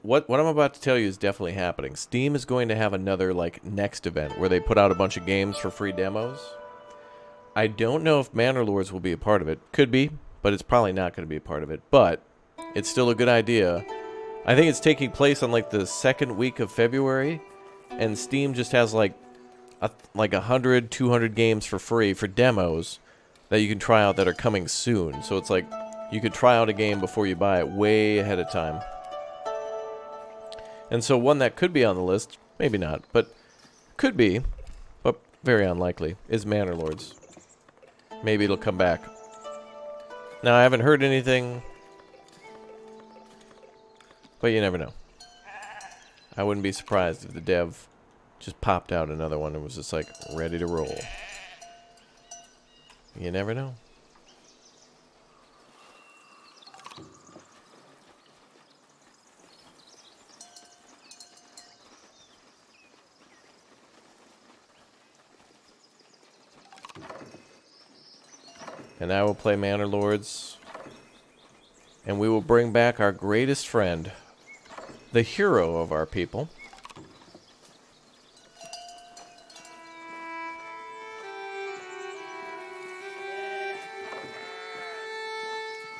what I'm about to tell you is definitely happening. Steam is going to have another, like, next event where they put out a bunch of games for free demos. I don't know if Manor Lords will be a part of it. Could be, but it's probably not going to be a part of it. But it's still a good idea. I think it's taking place on, like, the second week of February, and Steam just has, like 100, 200 games for free for demos that you can try out that are coming soon. So it's like... You could try out a game before you buy it way ahead of time. And so one that could be on the list, maybe not, but could be, but very unlikely, is Manor Lords. Maybe it'll come back. Now, I haven't heard anything, but you never know. I wouldn't be surprised if the dev just popped out another one and was just like ready to roll. You never know. And I will play Manor Lords. And we will bring back our greatest friend. The hero of our people.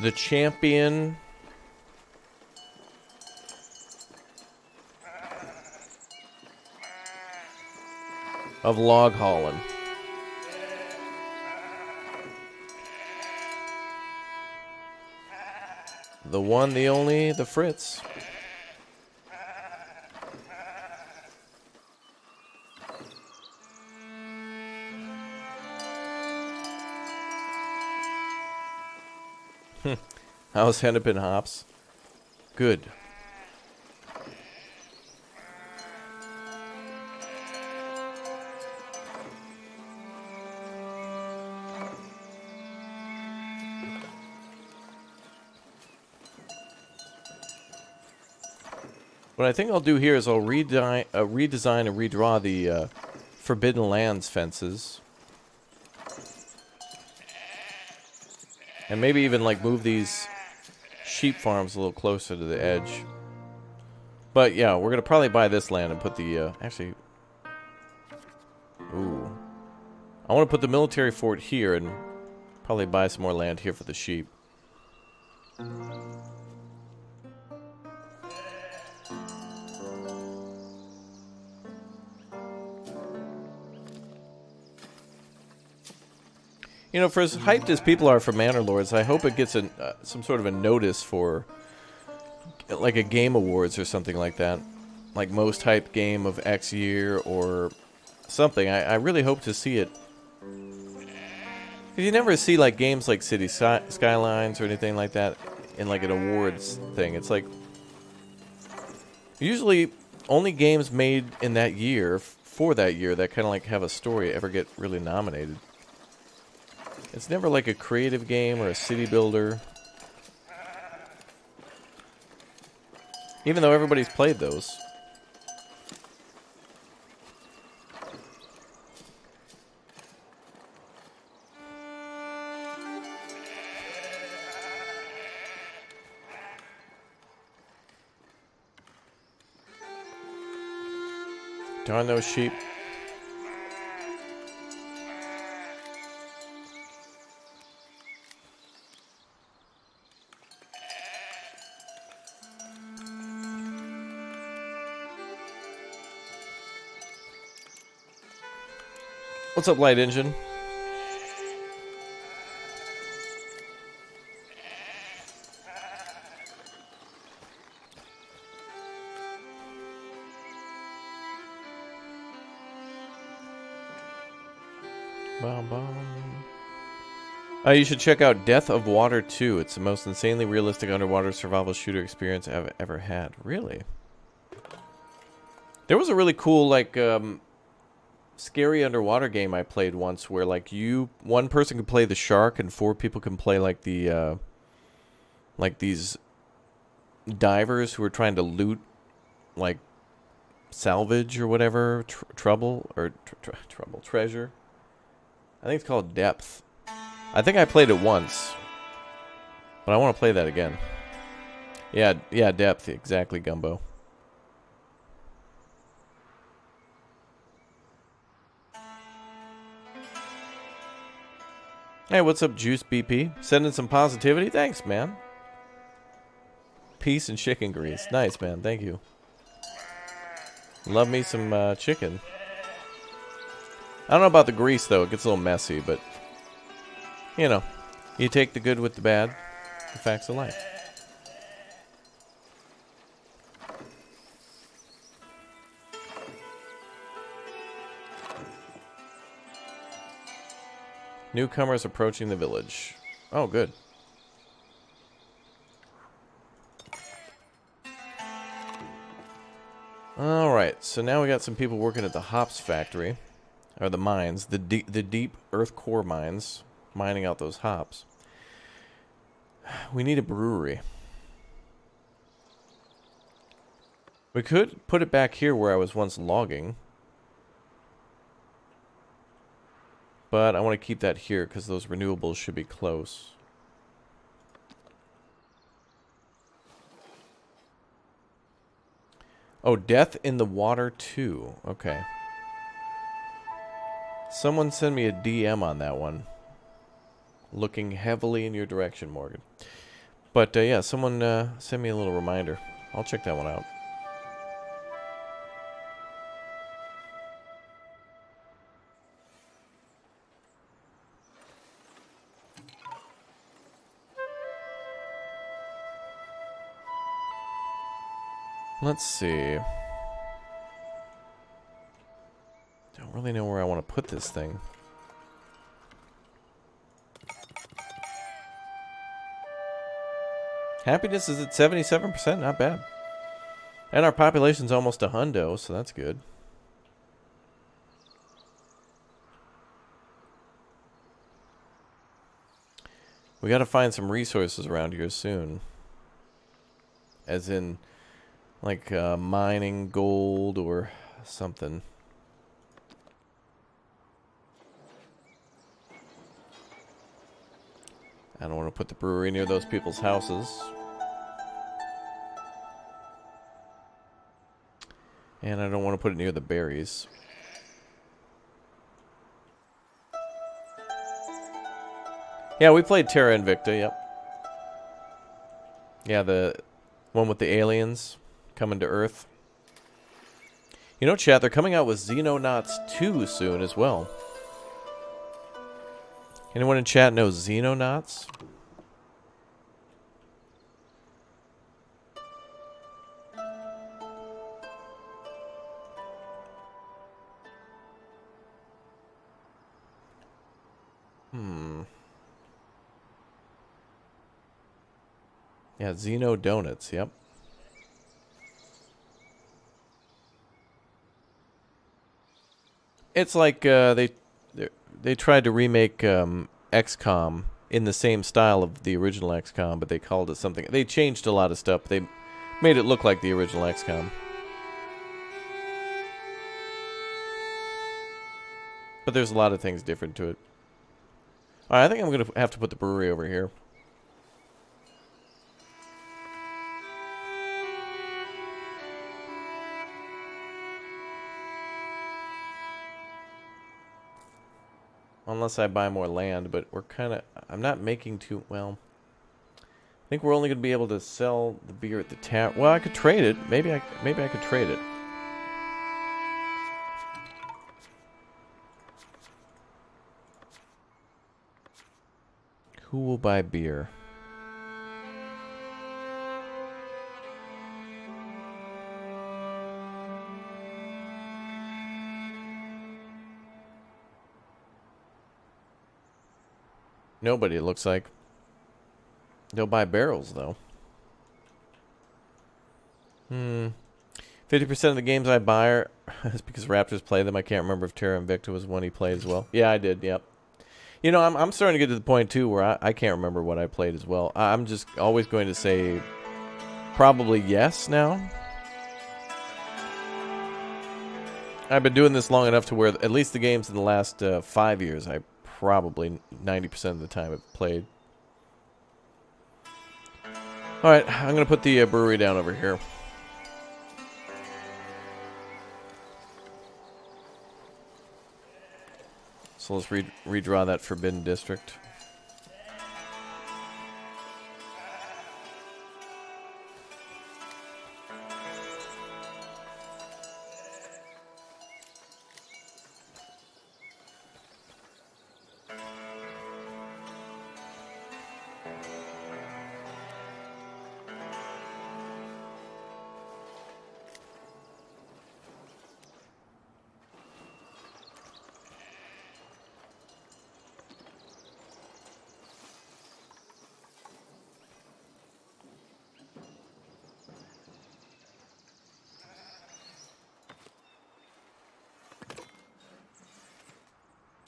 The champion of log hauling. The one, the only, the Fritz. How's Hennepin Hops? Good. What I think I'll do here is I'll redesign and redraw the Forbidden Lands fences. And maybe even like move these sheep farms a little closer to the edge. But yeah, we're going to probably buy this land and put the... actually... Ooh. I want to put the military fort here and probably buy some more land here for the sheep. You know, for as hyped as people are for Manor Lords, I hope it gets some sort of a notice for, like, a Game Awards or something like that. Like, most hyped game of X year or something. I really hope to see it. Because you never see, like, games like City Skylines or anything like that in, like, an awards thing. It's like, usually only games made in that year, for that year, that kind of, like, have a story ever get really nominated. It's never like a creative game or a city builder. Even though everybody's played those. Darn those sheep. What's up, Light Engine? You should check out Death of Water 2. It's the most insanely realistic underwater survival shooter experience I've ever had. Really? There was a really cool, like, scary underwater game I played once where, like, one person could play the shark and 4 people can play, like, the, like, these divers who are trying to loot like salvage or whatever, trouble or treasure. I think it's called Depth. I think I played it once, but I want to play that again. Yeah, Depth, exactly, Gumbo. Hey, what's up, Juice BP? Sending some positivity? Thanks, man. Peace and chicken grease. Nice, man. Thank you. Love me some chicken. I don't know about the grease, though. It gets a little messy, but, you know, you take the good with the bad. The facts of life. Newcomers approaching the village. Oh, good. Alright, so now we got some people working at the hops factory. Or the mines. The deep earth core mines. Mining out those hops. We need a brewery. We could put it back here where I was once logging. But I want to keep that here because those renewables should be close. Oh, death in the water too. Okay. Someone send me a DM on that one. Looking heavily in your direction, Morgan. But yeah, someone send me a little reminder. I'll check that one out. Let's see. Don't really know where I want to put this thing. Happiness is at 77%, not bad. And our population's almost a hundo, so that's good. We gotta find some resources around here soon. As in, like mining gold or something. I don't want to put the brewery near those people's houses. And I don't want to put it near the berries. Yeah, we played Terra Invicta, yep. Yeah, the one with the aliens coming to Earth. You know, chat, they're coming out with Xenonauts 2 soon as well. Anyone in chat know Xenonauts? Yeah, Xeno Donuts, yep. It's like they tried to remake XCOM in the same style of the original XCOM, but they called it something. They changed a lot of stuff. They made it look like the original XCOM. But there's a lot of things different to it. Alright, I think I'm going to have to put the brewery over here. Unless I buy more land, but we're kind of... I'm not making too... Well... I think we're only going to be able to sell the beer at the tap. Well, I could trade it. Maybe I could trade it. Who will buy beer? Nobody, it looks like. They'll buy barrels, though. 50% of the games I buy are is because Raptors play them. I can't remember if Terra Invicta was one he played as well. Yeah, I did, yep. You know, I'm starting to get to the point, too, where I can't remember what I played as well. I'm just always going to say probably yes now. I've been doing this long enough to where at least the games in the last 5 years, I probably 90% of the time have played. All right, I'm going to put the brewery down over here. So let's redraw that Forbidden District.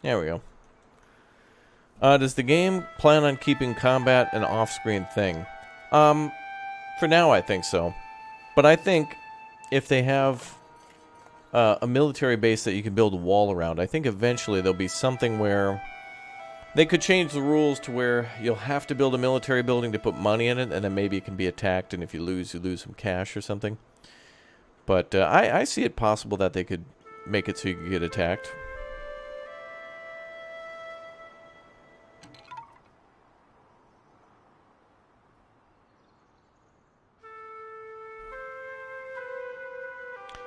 There we go. Does the game plan on keeping combat an off-screen thing? For now, I think so. But I think if they have a military base that you can build a wall around, I think eventually there'll be something where they could change the rules to where you'll have to build a military building to put money in it, and then maybe it can be attacked, and if you lose some cash or something. But I see it possible that they could make it so you could get attacked.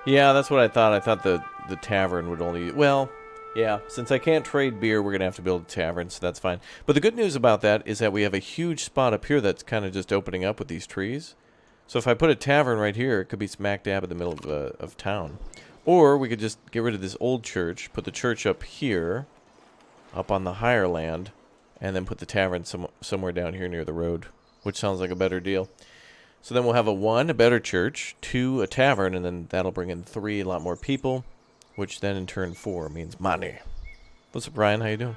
Yeah, that's what I thought. I thought the tavern would only... Well, yeah, since I can't trade beer, we're going to have to build a tavern, so that's fine. But the good news about that is that we have a huge spot up here that's kind of just opening up with these trees. So if I put a tavern right here, it could be smack dab in the middle of town. Or we could just get rid of this old church, put the church up here, up on the higher land, and then put the tavern somewhere down here near the road, which sounds like a better deal. So then we'll have a better church, 2, a tavern, and then that'll bring in 3, a lot more people, which then in turn 4 means money. What's up, Brian? How you doing?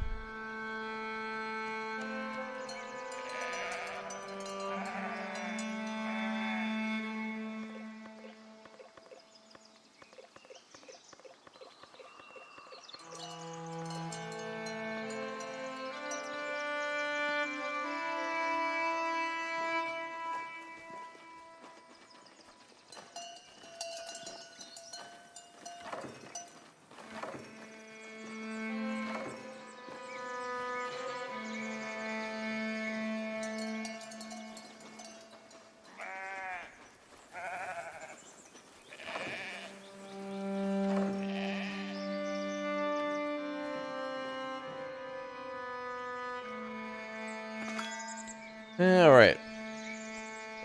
Alright.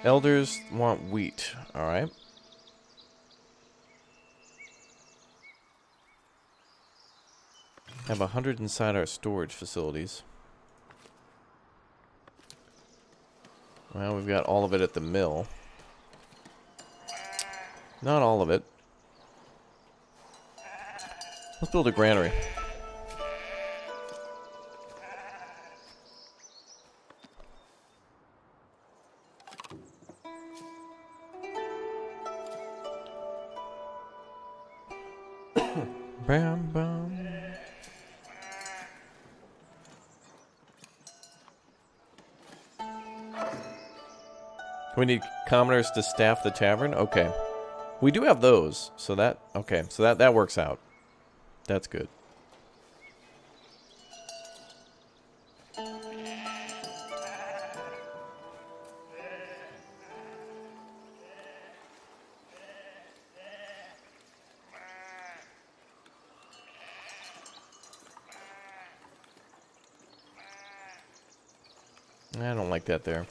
Elders want wheat. Alright. Have 100 inside our storage facilities. Well, we've got all of it at the mill. Not all of it. Let's build a granary. Bam, bam. We need commoners to staff the tavern? Okay. We do have those, so that... Okay, so that works out. That's good. I don't like that there.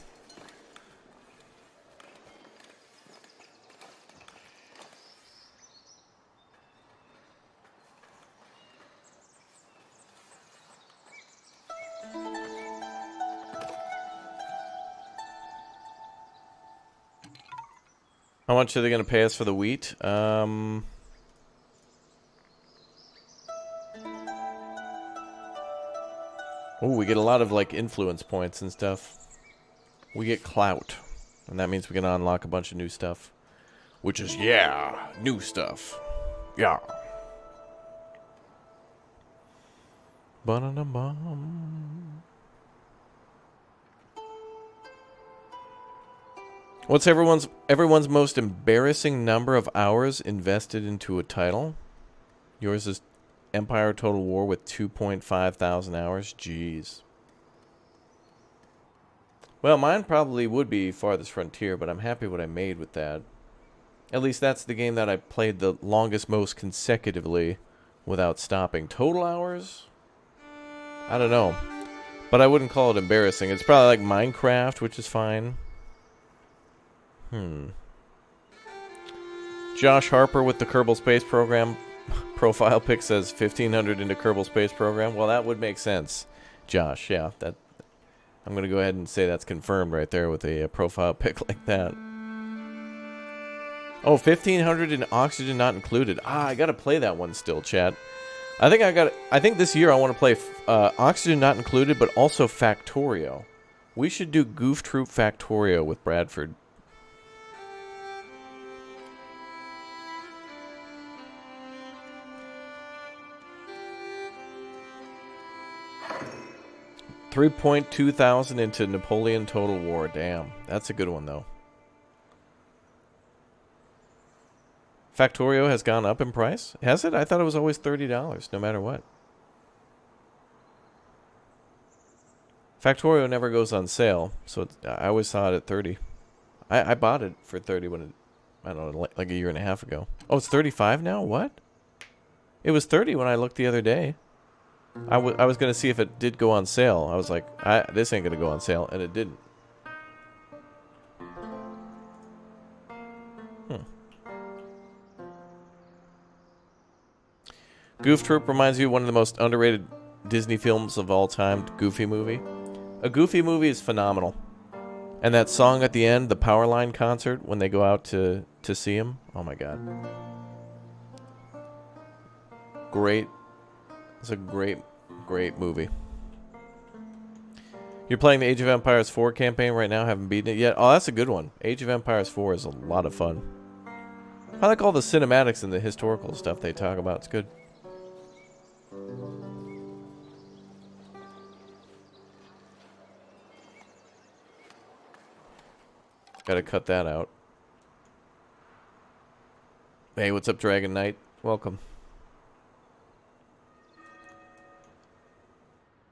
How much are they going to pay us for the wheat? Oh, we get a lot of, like, influence points and stuff. We get clout. And that means we can unlock a bunch of new stuff. Which is, yeah, new stuff. Yeah. Ba-da-da-bum. What's everyone's most embarrassing number of hours invested into a title? Yours is Empire Total War with 2.5 thousand hours. Jeez. Well, mine probably would be Farthest Frontier, but I'm happy what I made with that. At least that's the game that I played the longest, most consecutively without stopping. Total hours? I don't know. But I wouldn't call it embarrassing. It's probably like Minecraft, which is fine. Josh Harper with the Kerbal Space Program profile pic says 1,500 into Kerbal Space Program. Well, that would make sense, Josh. Yeah, that. I'm going to go ahead and say that's confirmed right there with a profile pic like that. Oh, 1,500 in Oxygen Not Included. I got to play that one still, chat. I think this year I want to play Oxygen Not Included, but also Factorio. We should do Goof Troop Factorio with Bradford. $3.2 thousand into Napoleon Total War. Damn, that's a good one though. Factorio has gone up in price? Has it? I thought it was always $30, no matter what. Factorio never goes on sale, so I always saw it at 30. I bought it for 30 when it, I don't know, like a year and a half ago. Oh, it's 35 now? What? It was 30 when I looked the other day. I was going to see if it did go on sale. I was like, this ain't going to go on sale, and it didn't. Goof Troop reminds you of one of the most underrated Disney films of all time, Goofy movie. A Goofy movie is phenomenal. And that song at the end, the Powerline concert, when they go out to see him. Oh my god. Great. It's a great movie. You're playing the Age of Empires 4 campaign right now, haven't beaten it yet? Oh, that's a good one. Age of Empires 4 is a lot of fun. I like all the cinematics and the historical stuff they talk about. It's good. Gotta cut that out. Hey, what's up, Dragon Knight? Welcome.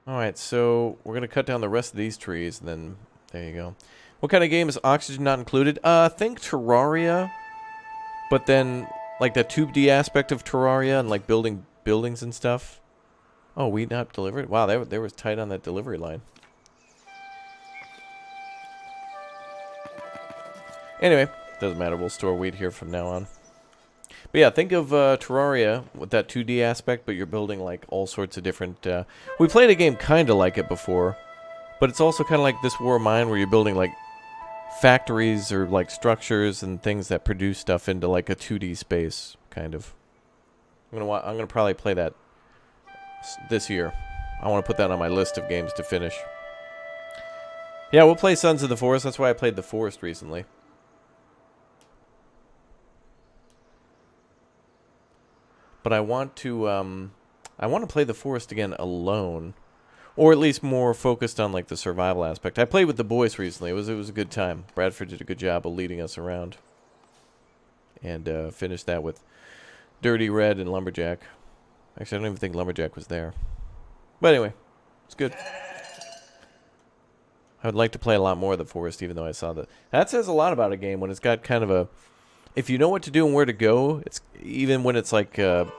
Alright, so we're gonna cut down the rest of these trees, and then there you go. What kind of game is Oxygen Not Included? Think Terraria, but then like the 2D aspect of Terraria and like building buildings and stuff. Oh, we not delivered? Wow, they was tight on that delivery line. Anyway, doesn't matter. We'll store wheat here from now on. But yeah, think of Terraria with that 2D aspect, but you're building like all sorts of different... we played a game kind of like it before, but it's also kind of like this War of Mine where you're building like factories or like structures and things that produce stuff into like a 2D space, kind of. I'm gonna probably play that this year. I want to put that on my list of games to finish. Yeah, we'll play Sons of the Forest. That's why I played The Forest recently. But I want to play The Forest again alone, or at least more focused on like the survival aspect. I played with the boys recently. It was a good time. Bradford did a good job of leading us around, and finished that with Dirty Red and Lumberjack. Actually, I don't even think Lumberjack was there. But anyway, it's good. I would like to play a lot more of The Forest, even though I saw that. That says a lot about a game when it's got kind of a... If you know what to do and where to go, it's even when it's like 10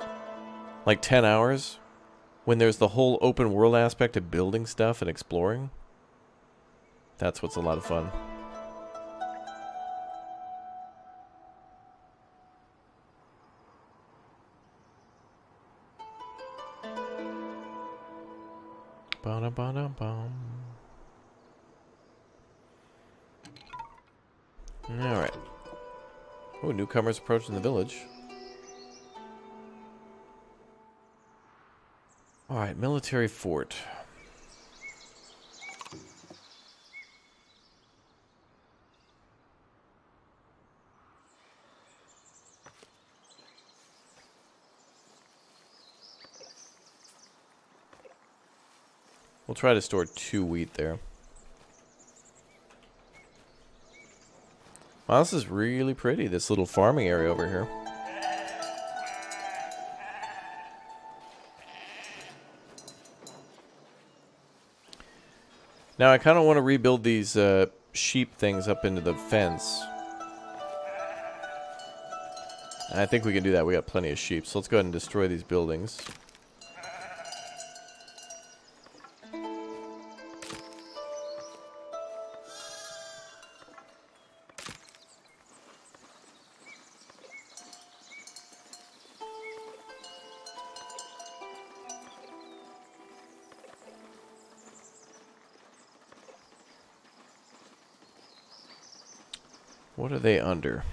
hours, when there's the whole open world aspect of building stuff and exploring, that's what's a lot of fun. Ba-da-ba-da-bum. All right. Oh, newcomers approaching the village. Alright, military fort. We'll try to store 2 wheat there. Wow, this is really pretty, this little farming area over here. Now I kind of want to rebuild these sheep things up into the fence. And I think we can do that. We got plenty of sheep, so let's go ahead and destroy these buildings. What are they under?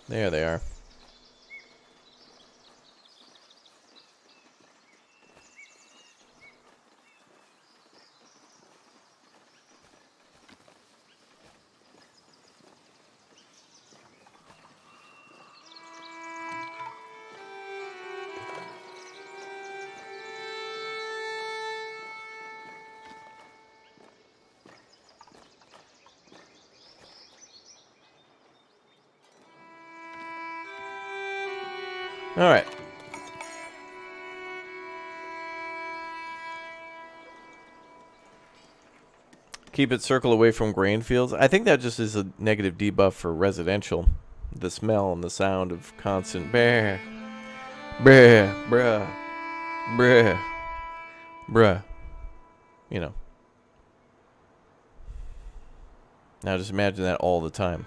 There they are. Alright. Keep it circle away from grain fields. I think that just is a negative debuff for residential. The smell and the sound of constant brr, brr, bruh, bruh, bruh. You know. Now just imagine that all the time.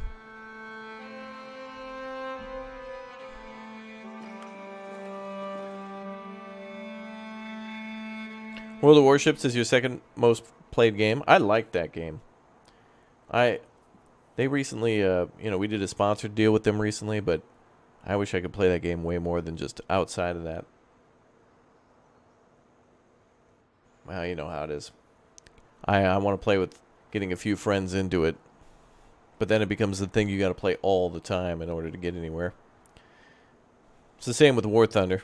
World of Warships is your second most played game. I like that game. They recently, you know, we did a sponsored deal with them recently, but I wish I could play that game way more than just outside of that. Well, you know how it is. I want to play with getting a few friends into it, but then it becomes the thing you got to play all the time in order to get anywhere. It's the same with War Thunder.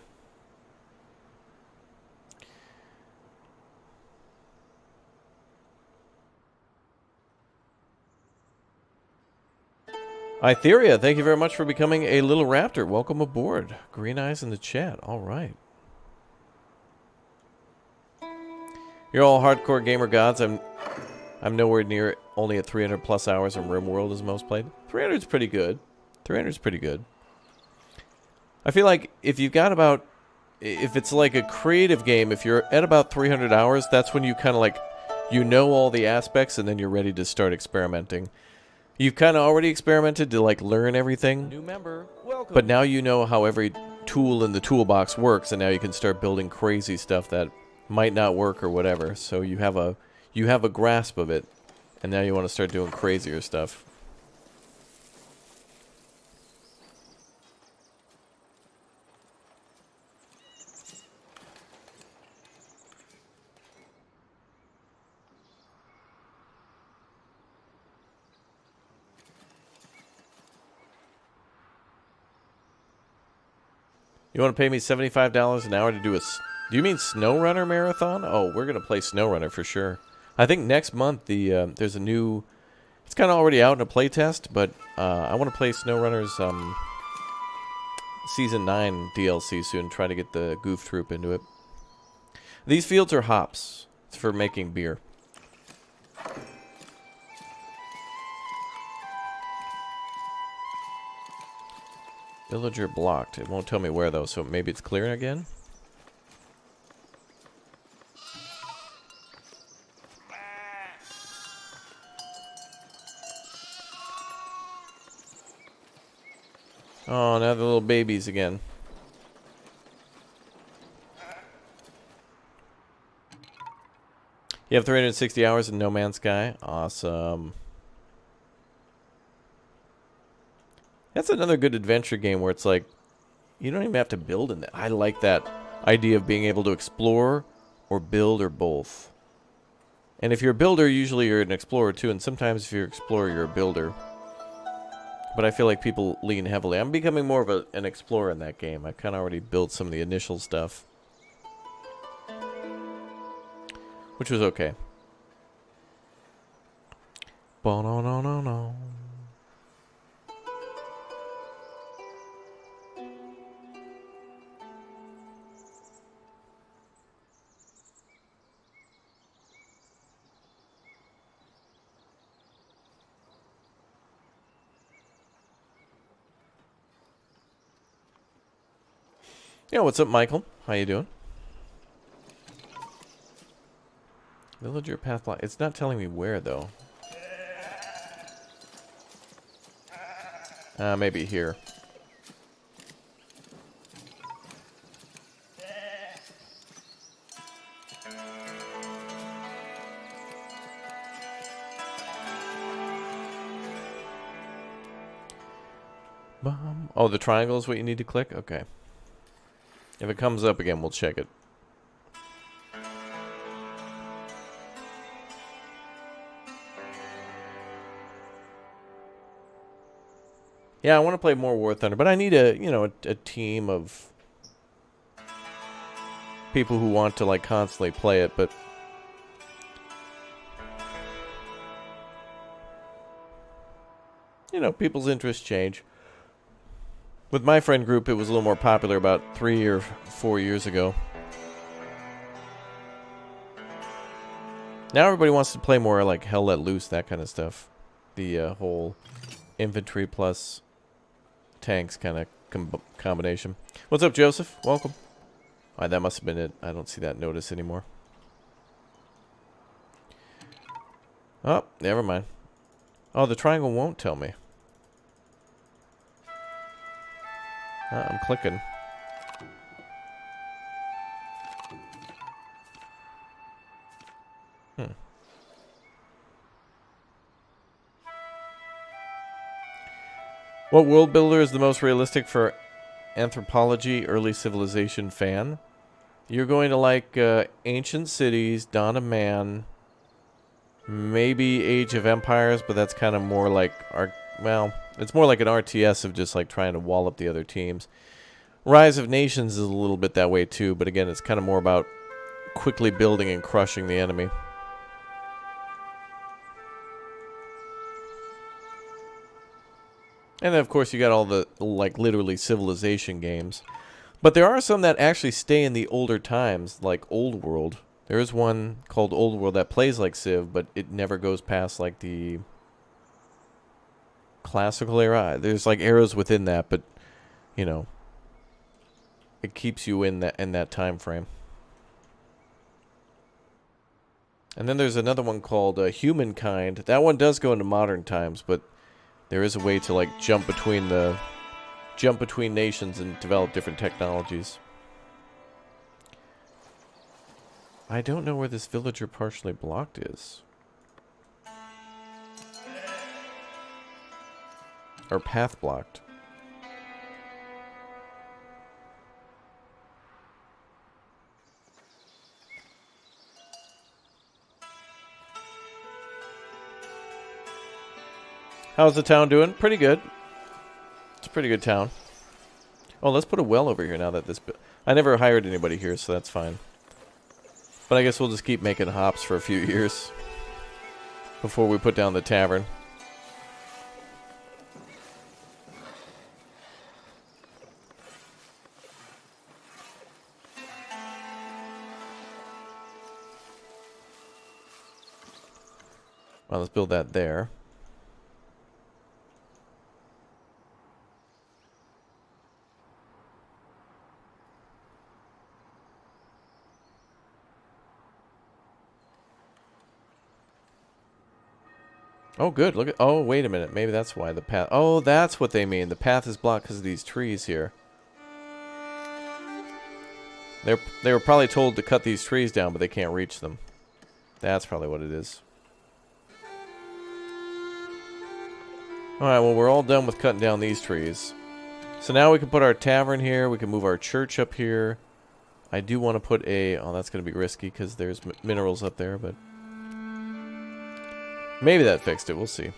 Itheria, thank you very much for becoming a little raptor. Welcome aboard. Green eyes in the chat. All right. You're all hardcore gamer gods. I'm nowhere near, only at 300 plus hours in RimWorld is most played. 300's pretty good. 300's pretty good. I feel like if you've got about, if it's like a creative game, if you're at about 300 hours, that's when you kind of like, you know all the aspects and then you're ready to start experimenting. You've kind of already experimented to like learn everything. New member, welcome. But now you know how every tool in the toolbox works, and now you can start building crazy stuff that might not work or whatever. So you have a grasp of it, and now you want to start doing crazier stuff. You want to pay me $75 an hour to do a... Do you mean SnowRunner marathon? Oh, we're going to play SnowRunner for sure. I think next month there's a new... It's kind of already out in a playtest, but I want to play SnowRunner's Season 9 DLC soon. Try to get the Goof Troop into it. These fields are hops. It's for making beer. Villager blocked. It won't tell me where, though, so maybe it's clearing again? Oh, now the little babies again. You have 360 hours in No Man's Sky? Awesome. That's another good adventure game where it's like, you don't even have to build in that. I like that idea of being able to explore or build or both. And if you're a builder, usually you're an explorer too, and sometimes if you're an explorer, you're a builder. But I feel like people lean heavily. I'm becoming more of an explorer in that game. I kind of already built some of the initial stuff. Which was okay. Bo-no-no-no-no. Yeah, what's up, Michael? How you doing? Villager path block. It's not telling me where, though. Maybe here. Oh, the triangle is what you need to click? Okay. If it comes up again, we'll check it. Yeah, I want to play more War Thunder, but I need a team of people who want to like constantly play it, but people's interests change. With my friend group, it was a little more popular about 3 or 4 years ago. Now everybody wants to play more like Hell Let Loose, that kind of stuff. The whole infantry plus tanks kind of combination. What's up, Joseph? Welcome. Alright, that must have been it. I don't see that notice anymore. Oh, never mind. Oh, the triangle won't tell me. I'm clicking. What world builder is the most realistic for anthropology early civilization fan? You're going to like Ancient Cities, Dawn of Man, maybe Age of Empires, but that's kind of more like it's more like an RTS of just like trying to wall up the other teams. Rise of Nations is a little bit that way too, but again, it's kind of more about quickly building and crushing the enemy. And then, of course, you got all the, like, literally civilization games. But there are some that actually stay in the older times, like Old World. There is one called Old World that plays like Civ, but it never goes past, like, the classical era. There's, like, eras within that, but, it keeps you in that time frame. And then there's another one called Humankind. That one does go into modern times, but there is a way to like jump between nations and develop different technologies. I don't know where this villager partially blocked is. Or path blocked. How's the town doing? Pretty good. It's a pretty good town. Oh, let's put a well over here now that this... I never hired anybody here, so that's fine. But I guess we'll just keep making hops for a few years before we put down the tavern. Well, let's build that there. Oh, good. Look at... Oh, wait a minute. Maybe that's why the path... Oh, that's what they mean. The path is blocked because of these trees here. They were probably told to cut these trees down, but they can't reach them. That's probably what it is. Alright, well, we're all done with cutting down these trees. So now we can put our tavern here. We can move our church up here. I do want to put a... Oh, that's going to be risky because there's minerals up there, but... Maybe that fixed it. We'll see.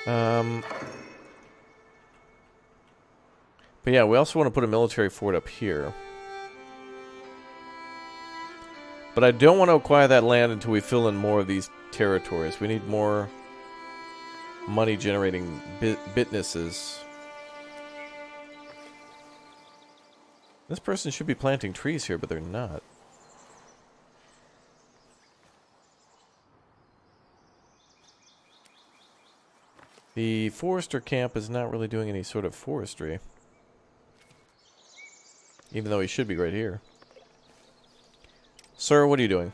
But yeah, we also want to put a military fort up here. But I don't want to acquire that land until we fill in more of these territories. We need more money-generating businesses. This person should be planting trees here, but they're not. The forester camp is not really doing any sort of forestry. Even though he should be right here. Sir, what are you doing?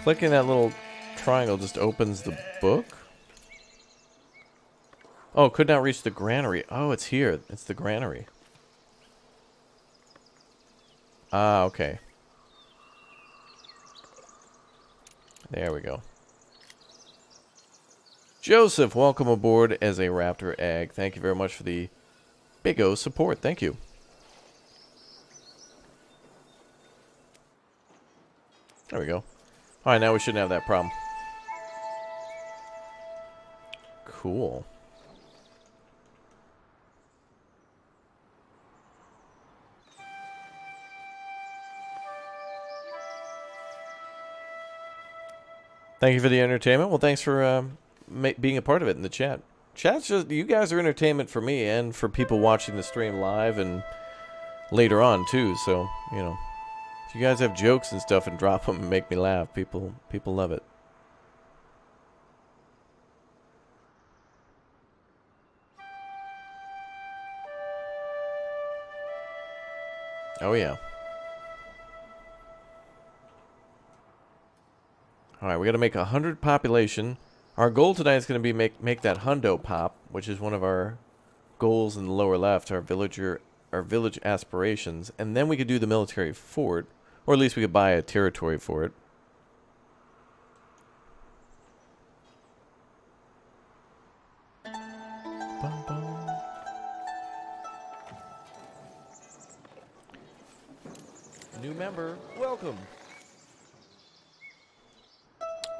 Clicking that little triangle just opens the book? Oh, could not reach the granary. Oh, it's here. It's the granary. Ah, okay. There we go. Joseph, welcome aboard as a raptor egg. Thank you very much for the big O support. Thank you. There we go. Alright, now we shouldn't have that problem. Cool. Thank you for the entertainment. Well, thanks for being a part of it in the chat. Chat's just, you guys are entertainment for me and for people watching the stream live and later on too. So, you know, if you guys have jokes and stuff and drop them and make me laugh, people love it. Oh yeah. Alright, we got to make 100 population. Our goal tonight is going to be make that hundo pop, which is one of our goals in the lower left, our village aspirations. And then we could do the military fort, or at least we could buy a territory for it. Bum, bum. New member, welcome.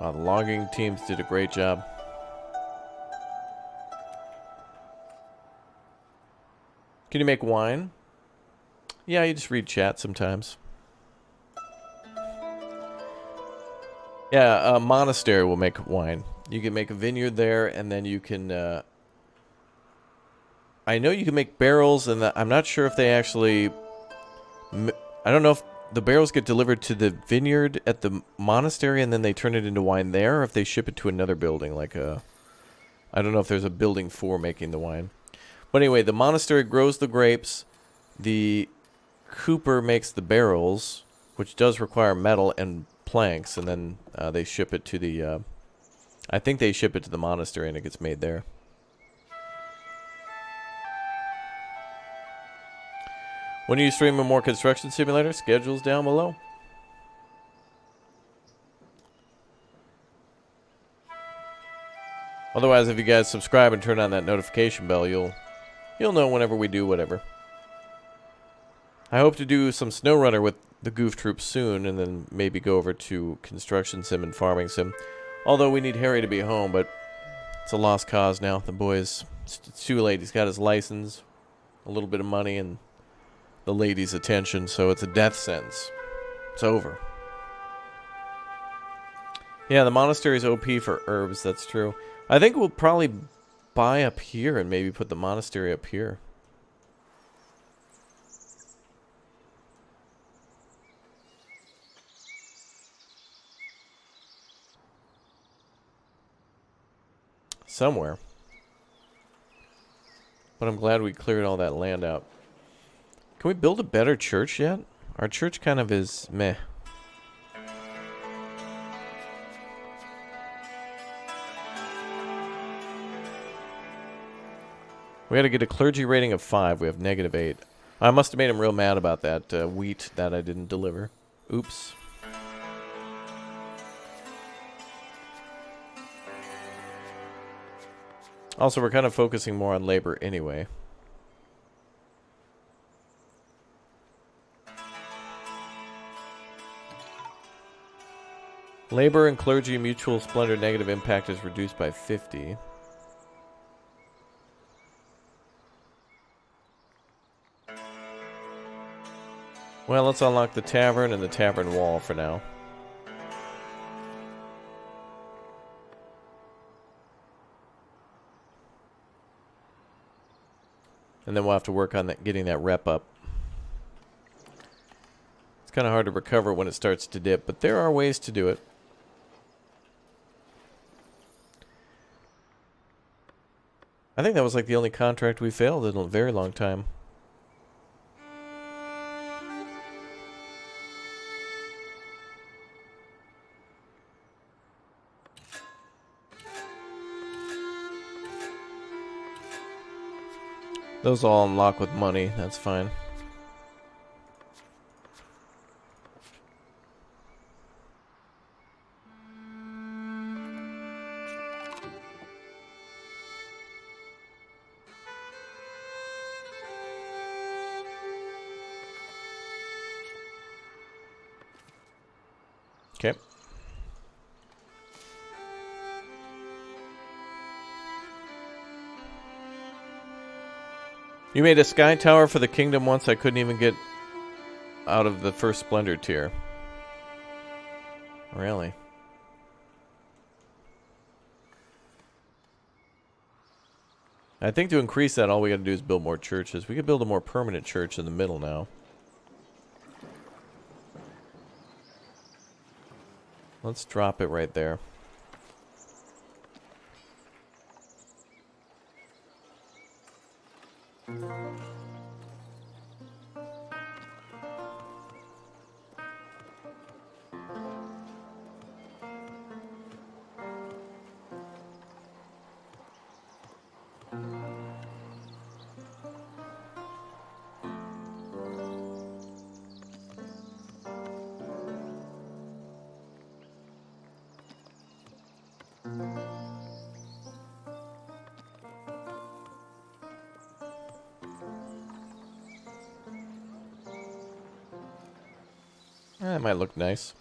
Wow, the logging teams did a great job. Can you make wine? Yeah, you just read chat sometimes. Yeah, a monastery will make wine. You can make a vineyard there, and then you can... I know you can make barrels, and I'm not sure if they actually... I don't know if the barrels get delivered to the vineyard at the monastery and then they turn it into wine there, or if they ship it to another building, like a... I don't know if there's a building for making the wine. But anyway, the monastery grows the grapes, the cooper makes the barrels, which does require metal and planks, and then they ship it to the... I think they ship it to the monastery and it gets made there. When are you streaming more Construction Simulator? Schedules down below. Otherwise, if you guys subscribe and turn on that notification bell, you'll know whenever we do whatever. I hope to do some SnowRunner with the Goof Troop soon, and then maybe go over to Construction Sim and Farming Sim. Although we need Harry to be home, but it's a lost cause now. The boy's... It's too late. He's got his license, a little bit of money, and... the lady's attention, so it's a death sentence. It's over. Yeah, the monastery's OP for herbs, that's true. I think we'll probably buy up here and maybe put the monastery up here. somewhere. But I'm glad we cleared all that land out. Can we build a better church yet? Our church kind of is meh. We got to get a clergy rating of 5. We have -8. I must have made him real mad about that wheat that I didn't deliver. Oops. Also, we're kind of focusing more on labor anyway. Labor and clergy mutual splendor negative impact is reduced by 50. Well, let's unlock the tavern and the tavern wall for now. And then we'll have to work on that, getting that rep up. It's kind of hard to recover when it starts to dip, but there are ways to do it. I think that was like the only contract we failed in a very long time. Those all unlock with money, that's fine. Okay. You made a sky tower for the kingdom once. I couldn't even get out of the first splendor tier. Really? I think to increase that, all we gotta do is build more churches. We could build a more permanent church in the middle now. Let's drop it right there. That might look nice.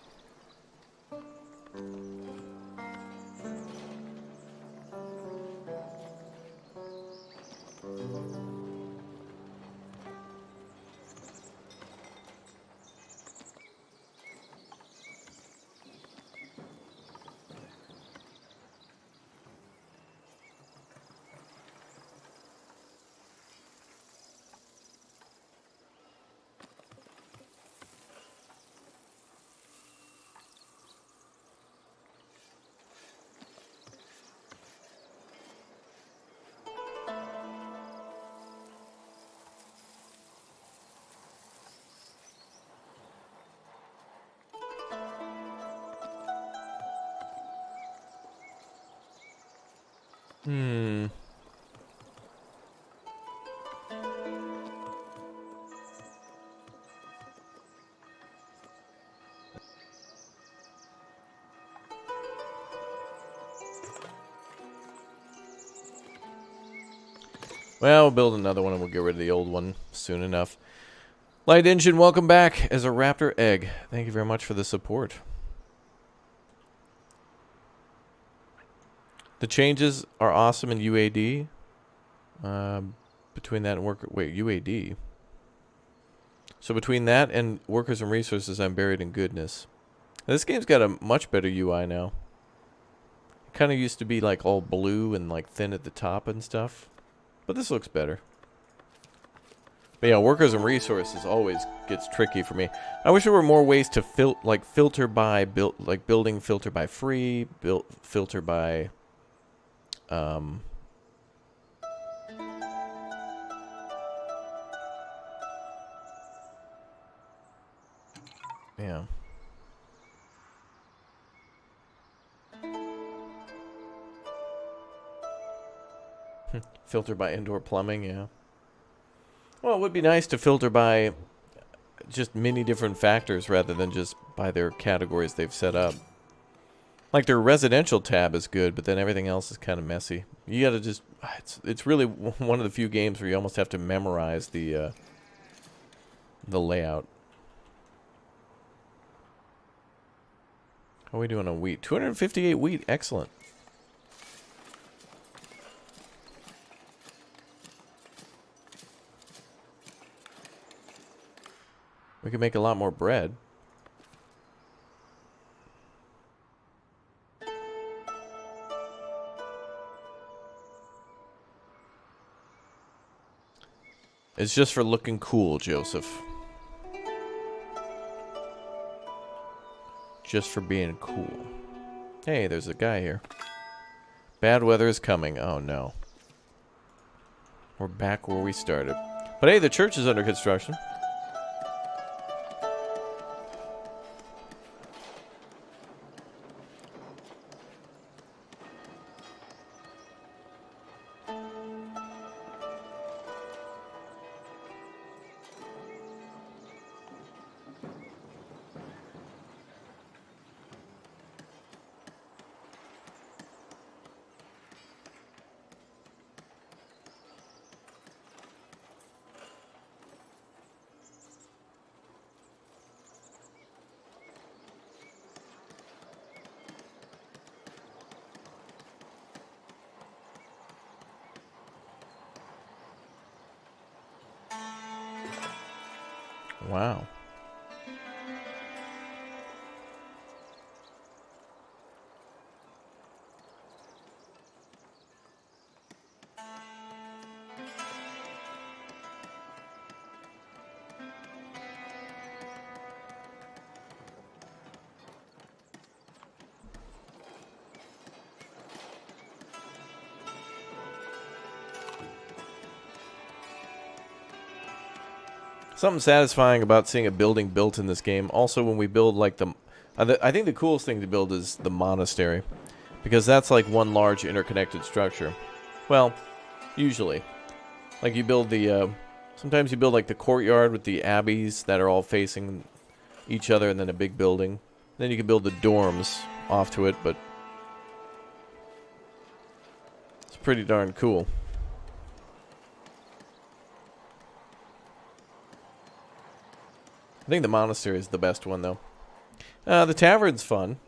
Well, we'll build another one and we'll get rid of the old one soon enough. Light Engine, welcome back as a Raptor Egg. Thank you very much for the support. The changes are awesome in UAD. Between that and UAD. So between that and workers and resources, I'm buried in goodness. This game's got a much better UI now. It kind of used to be like all blue and like thin at the top and stuff. But this looks better. But yeah, workers and resources always gets tricky for me. I wish there were more ways to filter by building filter by free, filter by Yeah. Filter by indoor plumbing, yeah. Well, it would be nice to filter by just many different factors rather than just by their categories they've set up. Like their residential tab is good, but then everything else is kind of messy. You gotta just, it's really one of the few games where you almost have to memorize the layout. How are we doing on wheat? 258 wheat, excellent. We could make a lot more bread. It's just for looking cool, Joseph. Just for being cool. Hey, there's a guy here. Bad weather is coming. Oh, no. We're back where we started. But hey, the church is under construction. Wow. Something satisfying about seeing a building built in this game. Also, when we build like I think the coolest thing to build is the monastery, because that's like one large interconnected structure. Well, usually, like you build the. Sometimes you build like the courtyard with the abbeys that are all facing each other, and then a big building. Then you can build the dorms off to it, but it's pretty darn cool. I think the monastery is the best one, though. The tavern's fun.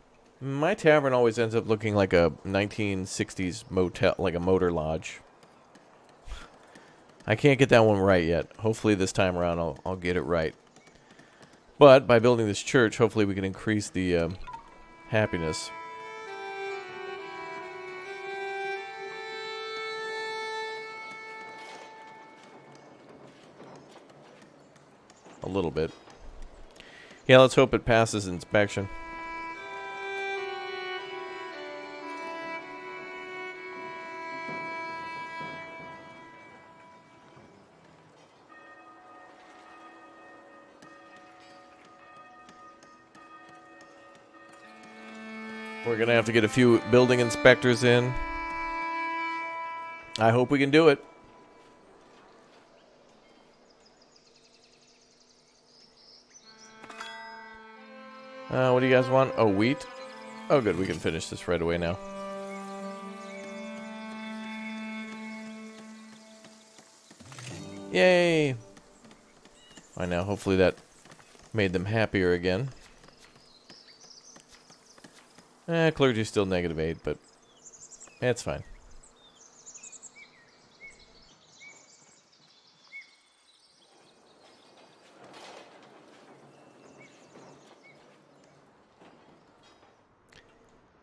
My tavern always ends up looking like a 1960s motel, like a motor lodge. I can't get that one right yet. Hopefully this time around I'll get it right. But by building this church, hopefully we can increase the happiness. A little bit. Yeah, let's hope it passes inspection. We're going to have to get a few building inspectors in. I hope we can do it. What do you guys want? Oh, wheat? Oh, good. We can finish this right away now. Yay! I know. Hopefully that made them happier again. Clergy's still -8, but it's fine.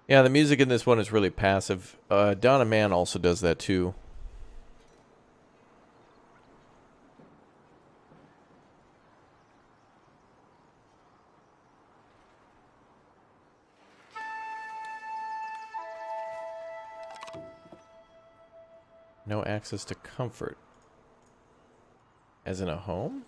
Yeah, the music in this one is really passive. Donna Man also does that too. No access to comfort. As in a home?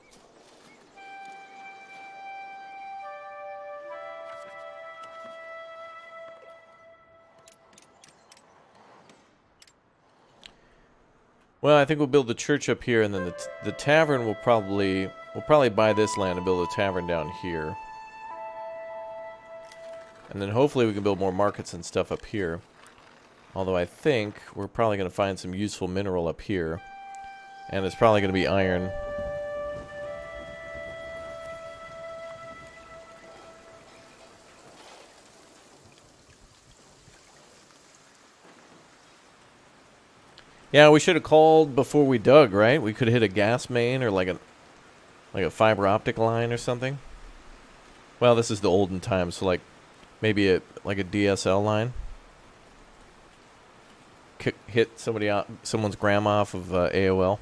Well, I think we'll build the church up here, and then the tavern will probably buy this land and build a tavern down here. And then hopefully we can build more markets and stuff up here. Although I think we're probably going to find some useful mineral up here. And it's probably going to be iron. Yeah, we should have called before we dug, right? We could have hit a gas main or like a fiber optic line or something. Well, this is the olden times, so like maybe like a DSL line. Hit somebody out, someone's grandma off of AOL.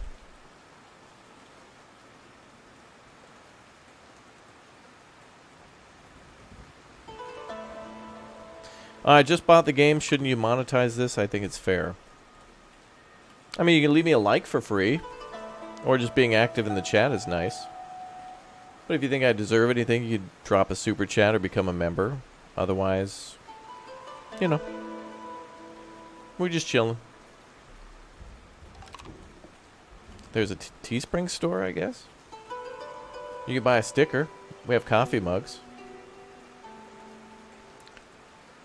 I just bought the game. Shouldn't you monetize this? I think it's fair. I mean, you can leave me a like for free, or just being active in the chat is nice. But if you think I deserve anything, you could drop a super chat or become a member. Otherwise, you know, we're just chilling. There's a Teespring store, I guess. You can buy a sticker. We have coffee mugs.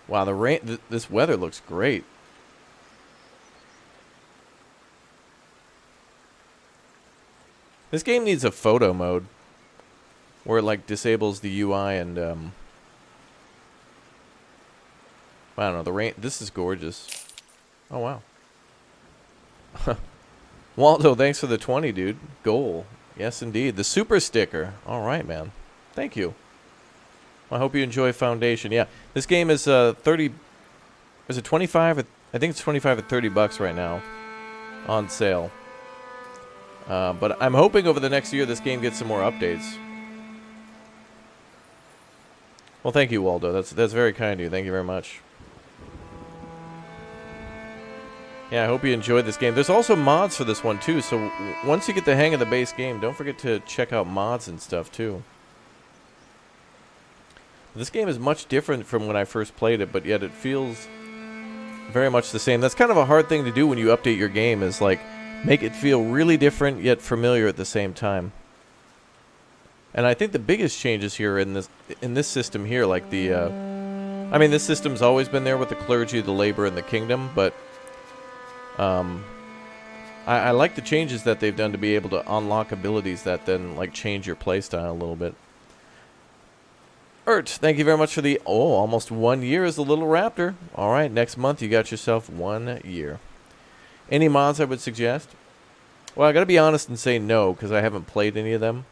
Wow, the rain. This weather looks great. This game needs a photo mode where it like disables the UI and I don't know, the rain. This is gorgeous. Oh wow. Waldo, thanks for the 20, dude. Goal. Yes indeed. The super sticker. All right, man. Thank you. I hope you enjoy Foundation. Yeah, this game is 30. Is it 25? I think it's 25 or 30 bucks right now on sale. But I'm hoping over the next year this game gets some more updates. Well, thank you, Waldo. That's very kind of you. Thank you very much. Yeah, I hope you enjoyed this game. There's also mods for this one, too. So once you get the hang of the base game, don't forget to check out mods and stuff, too. This game is much different from when I first played it, but yet it feels very much the same. That's kind of a hard thing to do when you update your game, is like make it feel really different yet familiar at the same time. And I think the biggest changes here in this system here, like the I mean, this system's always been there with the clergy, the labor, and the kingdom, but I like the changes that they've done to be able to unlock abilities that then like change your playstyle a little bit. Thank you very much for the almost 1 year as a little raptor. All right, next month you got yourself 1 year. Any mods I would suggest? Well, I got to be honest and say no, because I haven't played any of them.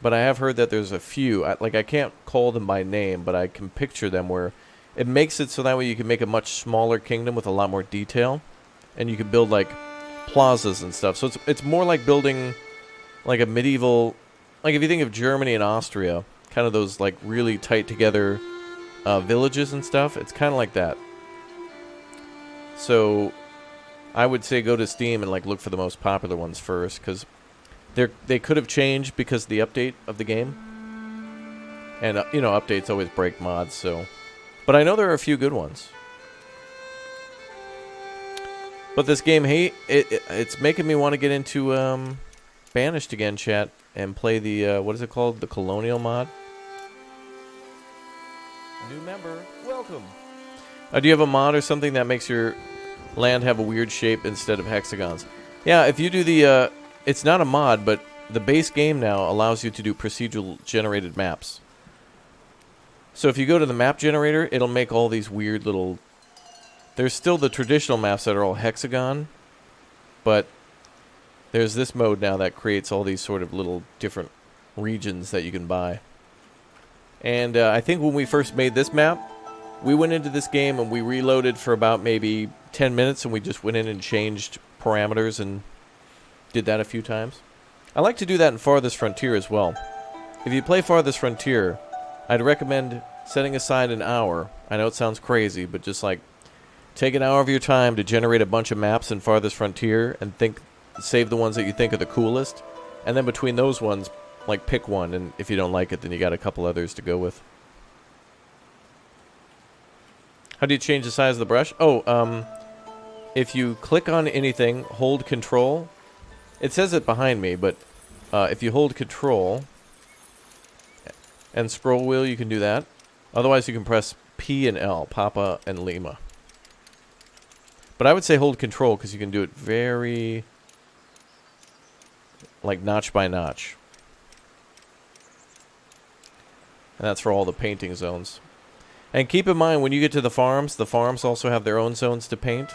But I have heard that there's a few. I can't call them by name, but I can picture them where it makes it so that way you can make a much smaller kingdom with a lot more detail. And you can build, like, plazas and stuff. So it's more like building, like, a medieval... Like, if you think of Germany and Austria, kind of those, like, really tight together villages and stuff, it's kind of like that. So I would say go to Steam and like look for the most popular ones first, because they could have changed because of the update of the game. And you know, updates always break mods, so. But I know there are a few good ones. But this game, hey, it's making me want to get into Banished again, chat, and play the what is it called? The Colonial mod. New member, welcome. Do you have a mod or something that makes your land have a weird shape instead of hexagons? Yeah, if you do the, it's not a mod, but the base game now allows you to do procedural generated maps. So if you go to the map generator, it'll make all these weird little... There's still the traditional maps that are all hexagon, but there's this mode now that creates all these sort of little different regions that you can buy. And I think when we first made this map, we went into this game and we reloaded for about maybe 10 minutes, and we just went in and changed parameters and did that a few times. I like to do that in Farthest Frontier as well. If you play Farthest Frontier, I'd recommend setting aside an hour. I know it sounds crazy, but just like Take an hour of your time to generate a bunch of maps in Farthest Frontier and save the ones that you think are the coolest. And then between those ones, like, pick one, and if you don't like it, then you got a couple others to go with. How do you change the size of the brush? Oh, if you click on anything, hold Control. It says it behind me, but if you hold Control and scroll wheel, you can do that. Otherwise, you can press P and L, Papa and Lima. But I would say hold Control because you can do it very, like, notch by notch. And that's for all the painting zones. And keep in mind, when you get to the farms also have their own zones to paint.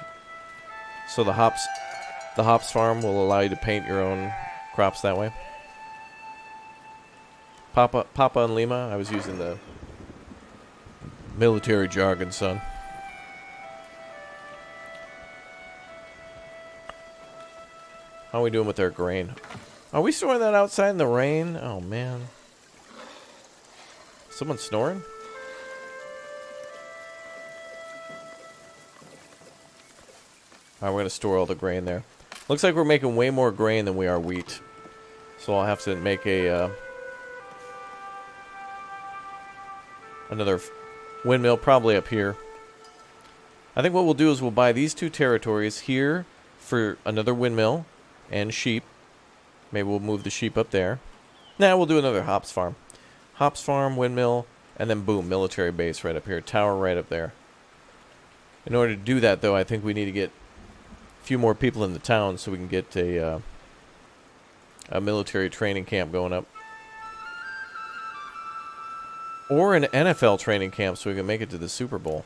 So the hops farm will allow you to paint your own crops that way. Papa and Lima, I was using the military jargon, son. How are we doing with our grain? Are we storing that outside in the rain? Oh, man. Someone snoring? Alright, we're going to store all the grain there. Looks like we're making way more grain than we are wheat. So I'll have to make a another windmill, probably up here. I think what we'll do is we'll buy these two territories here for another windmill and sheep. Maybe we'll move the sheep up there. Nah, we'll do another hops farm. Hops farm, windmill, and then boom, military base right up here. Tower right up there. In order to do that, though, I think we need to get a few more people in the town so we can get a military training camp going up. Or an NFL training camp so we can make it to the Super Bowl.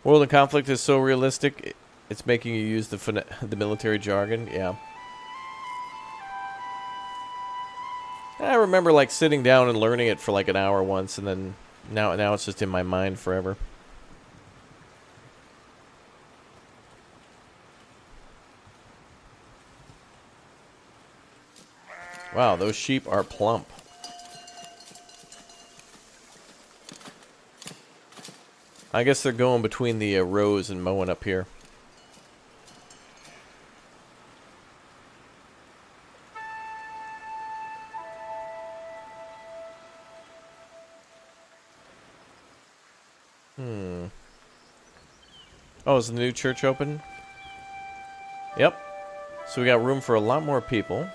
World in Conflict is so realistic, it's making you use the military jargon. Yeah. I remember, like, sitting down and learning it for like an hour once, and then now it's just in my mind forever. Wow, those sheep are plump. I guess they're going between the rows and mowing up here. Oh, is the new church open? Yep. So we got room for a lot more people.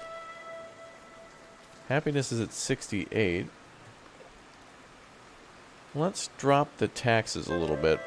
Happiness is at 68. Let's drop the taxes a little bit.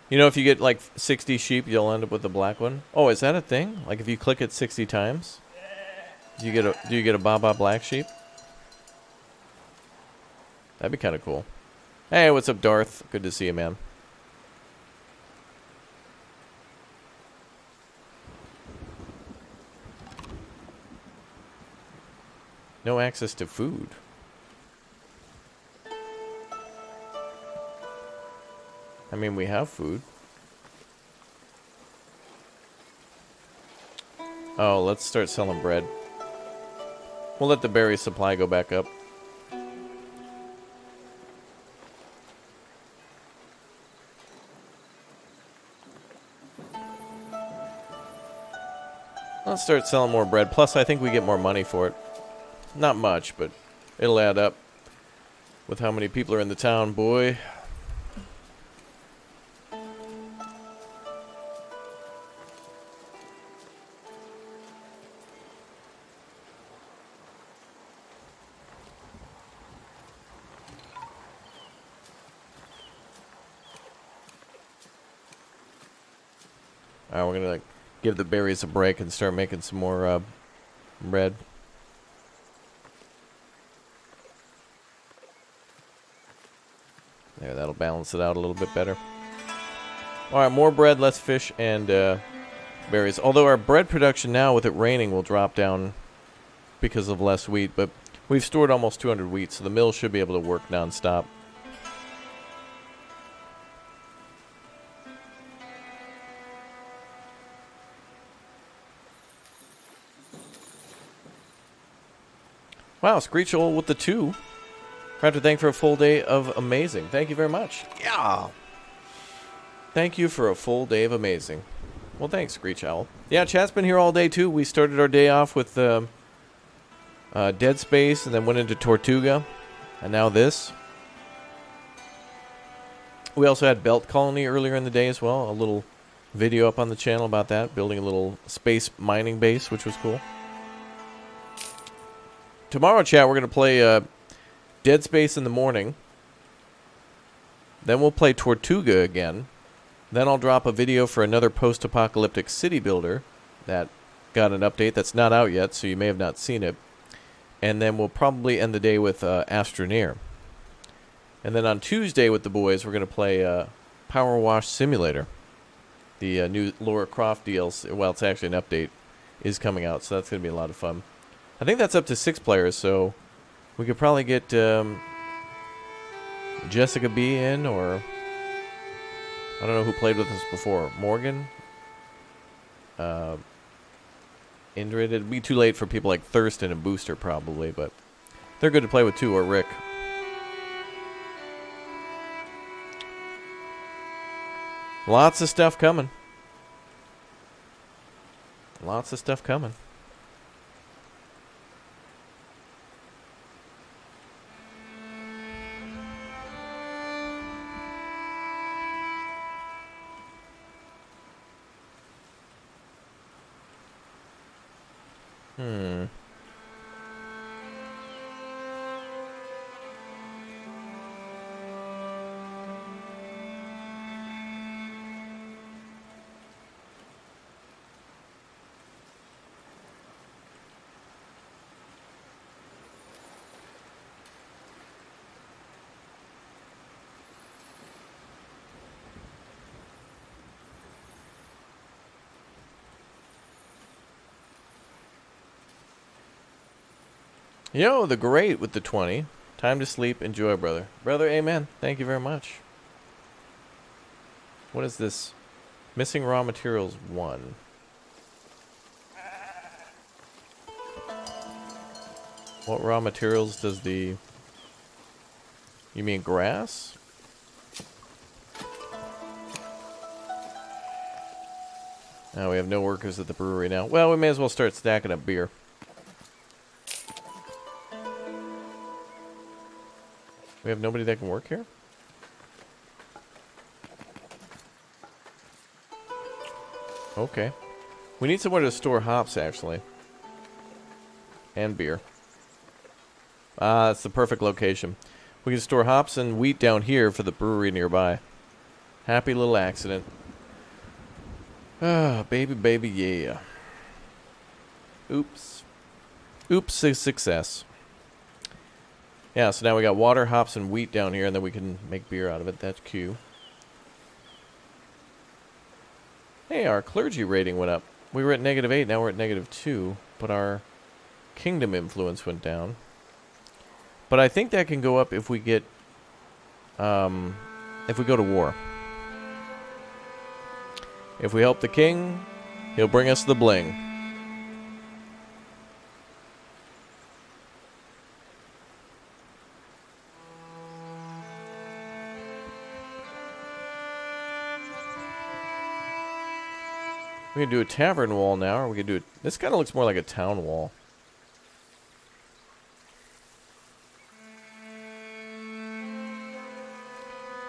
You know, if you get like 60 sheep, you'll end up with the black one. Oh, is that a thing? Like if you click it 60 times, do you get a Baba black sheep? That'd be kind of cool. Hey, what's up, Darth? Good to see you, man. No access to food. I mean, we have food. Oh, let's start selling bread. We'll let the berry supply go back up. Let's start selling more bread. Plus, I think we get more money for it. Not much, but it'll add up with how many people are in the town, boy. Alright, we're gonna give the berries a break and start making some more bread. There, that'll balance it out a little bit better. Alright, more bread, less fish, and berries. Although our bread production now, with it raining, will drop down because of less wheat. But we've stored almost 200 wheat, so the mill should be able to work non-stop. Wow, Screechel with the 2. Proud to thank for a full day of amazing. Thank you very much. Yeah. Thank you for a full day of amazing. Well, thanks, Screech Owl. Yeah, chat's been here all day, too. We started our day off with Dead Space and then went into Tortuga. And now this. We also had Belt Colony earlier in the day as well. A little video up on the channel about that. Building a little space mining base, which was cool. Tomorrow, chat, we're going to play Dead Space in the morning. Then we'll play Tortuga again. Then I'll drop a video for another post-apocalyptic city builder that got an update that's not out yet, so you may have not seen it. And then we'll probably end the day with Astroneer. And then on Tuesday with the boys, we're going to play Power Wash Simulator. The new Laura Croft DLC, well, it's actually an update, is coming out, so that's going to be a lot of fun. I think that's up to 6 players, so we could probably get Jessica B in, or I don't know who played with us before. Morgan? Indrid? It'd be too late for people like Thurston and Booster, probably, but they're good to play with too, or Rick. Lots of stuff coming. Lots of stuff coming. Yo, the great with the 20. Time to sleep. Enjoy, brother. Brother, amen. Thank you very much. What is this? Missing raw materials 1. What raw materials does the... You mean grass? Oh, we have no workers at the brewery now. Well, we may as well start stacking up beer. We have nobody that can work here? Okay. We need somewhere to store hops, actually. And beer. Ah, that's the perfect location. We can store hops and wheat down here for the brewery nearby. Happy little accident. Ah, baby, baby, yeah. Oops. Oops, a success. Yeah, so now we got water, hops, and wheat down here, and then we can make beer out of it. That's Q. Hey, our clergy rating went up. We were at -8, now we're at -2, but our kingdom influence went down. But I think that can go up if we get, if we go to war. If we help the king, he'll bring us the bling. We can do a tavern wall now, or we can do it. This kind of looks more like a town wall.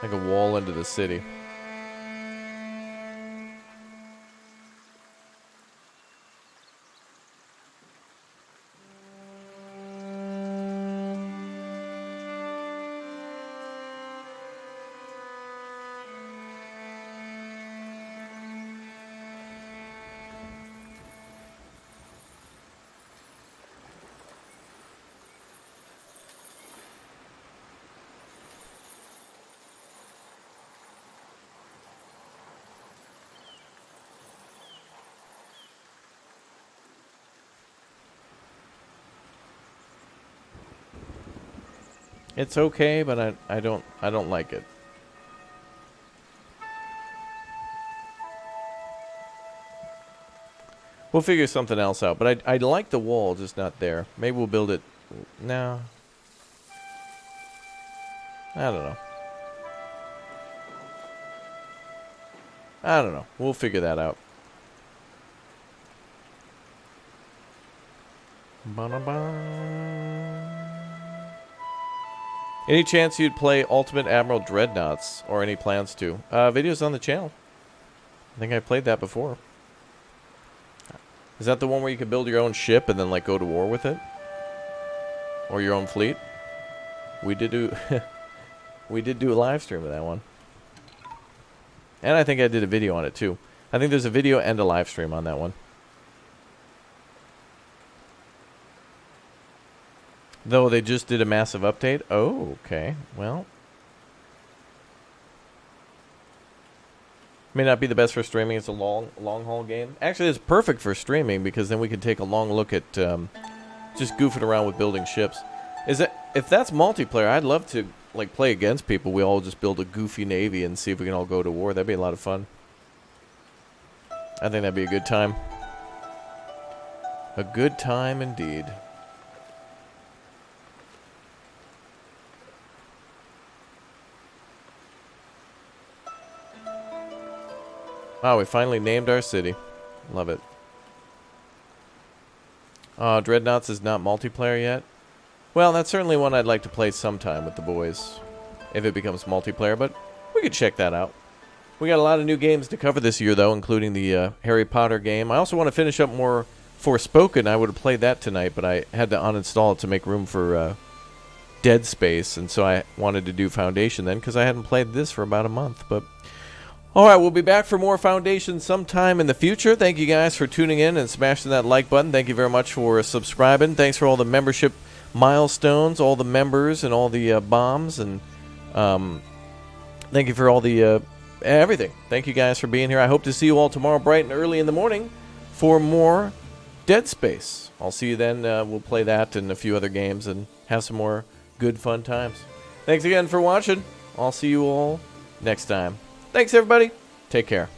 Like a wall into the city. It's okay, but I don't like it. We'll figure something else out. But I like the wall, just not there. Maybe we'll build it. No. I don't know. I don't know. We'll figure that out. Any chance you'd play Ultimate Admiral Dreadnoughts, or any plans to? Videos on the channel. I think I played that before. Is that the one where you can build your own ship and then like go to war with it? Or your own fleet? We did do we did do a live stream of that one. And I think I did a video on it too. I think there's a video and a live stream on that one. Though they just did a massive update. Oh, okay. Well, may not be the best for streaming. It's a long haul game. Actually, it's perfect for streaming because then we can take a long look at just goofing around with building ships. If that's multiplayer, I'd love to like play against people. We all just build a goofy navy and see if we can all go to war. That'd be a lot of fun. I think that'd be a good time. A good time indeed. Wow, we finally named our city. Love it. Dreadnoughts is not multiplayer yet. Well, that's certainly one I'd like to play sometime with the boys. If it becomes multiplayer, but we could check that out. We got a lot of new games to cover this year, though, including the Harry Potter game. I also want to finish up more Forspoken. I would have played that tonight, but I had to uninstall it to make room for Dead Space. And so I wanted to do Foundation then, because I hadn't played this for about a month, but... Alright, we'll be back for more Foundation sometime in the future. Thank you guys for tuning in and smashing that like button. Thank you very much for subscribing. Thanks for all the membership milestones, all the members, and all the bombs. And thank you for all the everything. Thank you guys for being here. I hope to see you all tomorrow bright and early in the morning for more Dead Space. I'll see you then. We'll play that and a few other games and have some more good fun times. Thanks again for watching. I'll see you all next time. Thanks, everybody. Take care.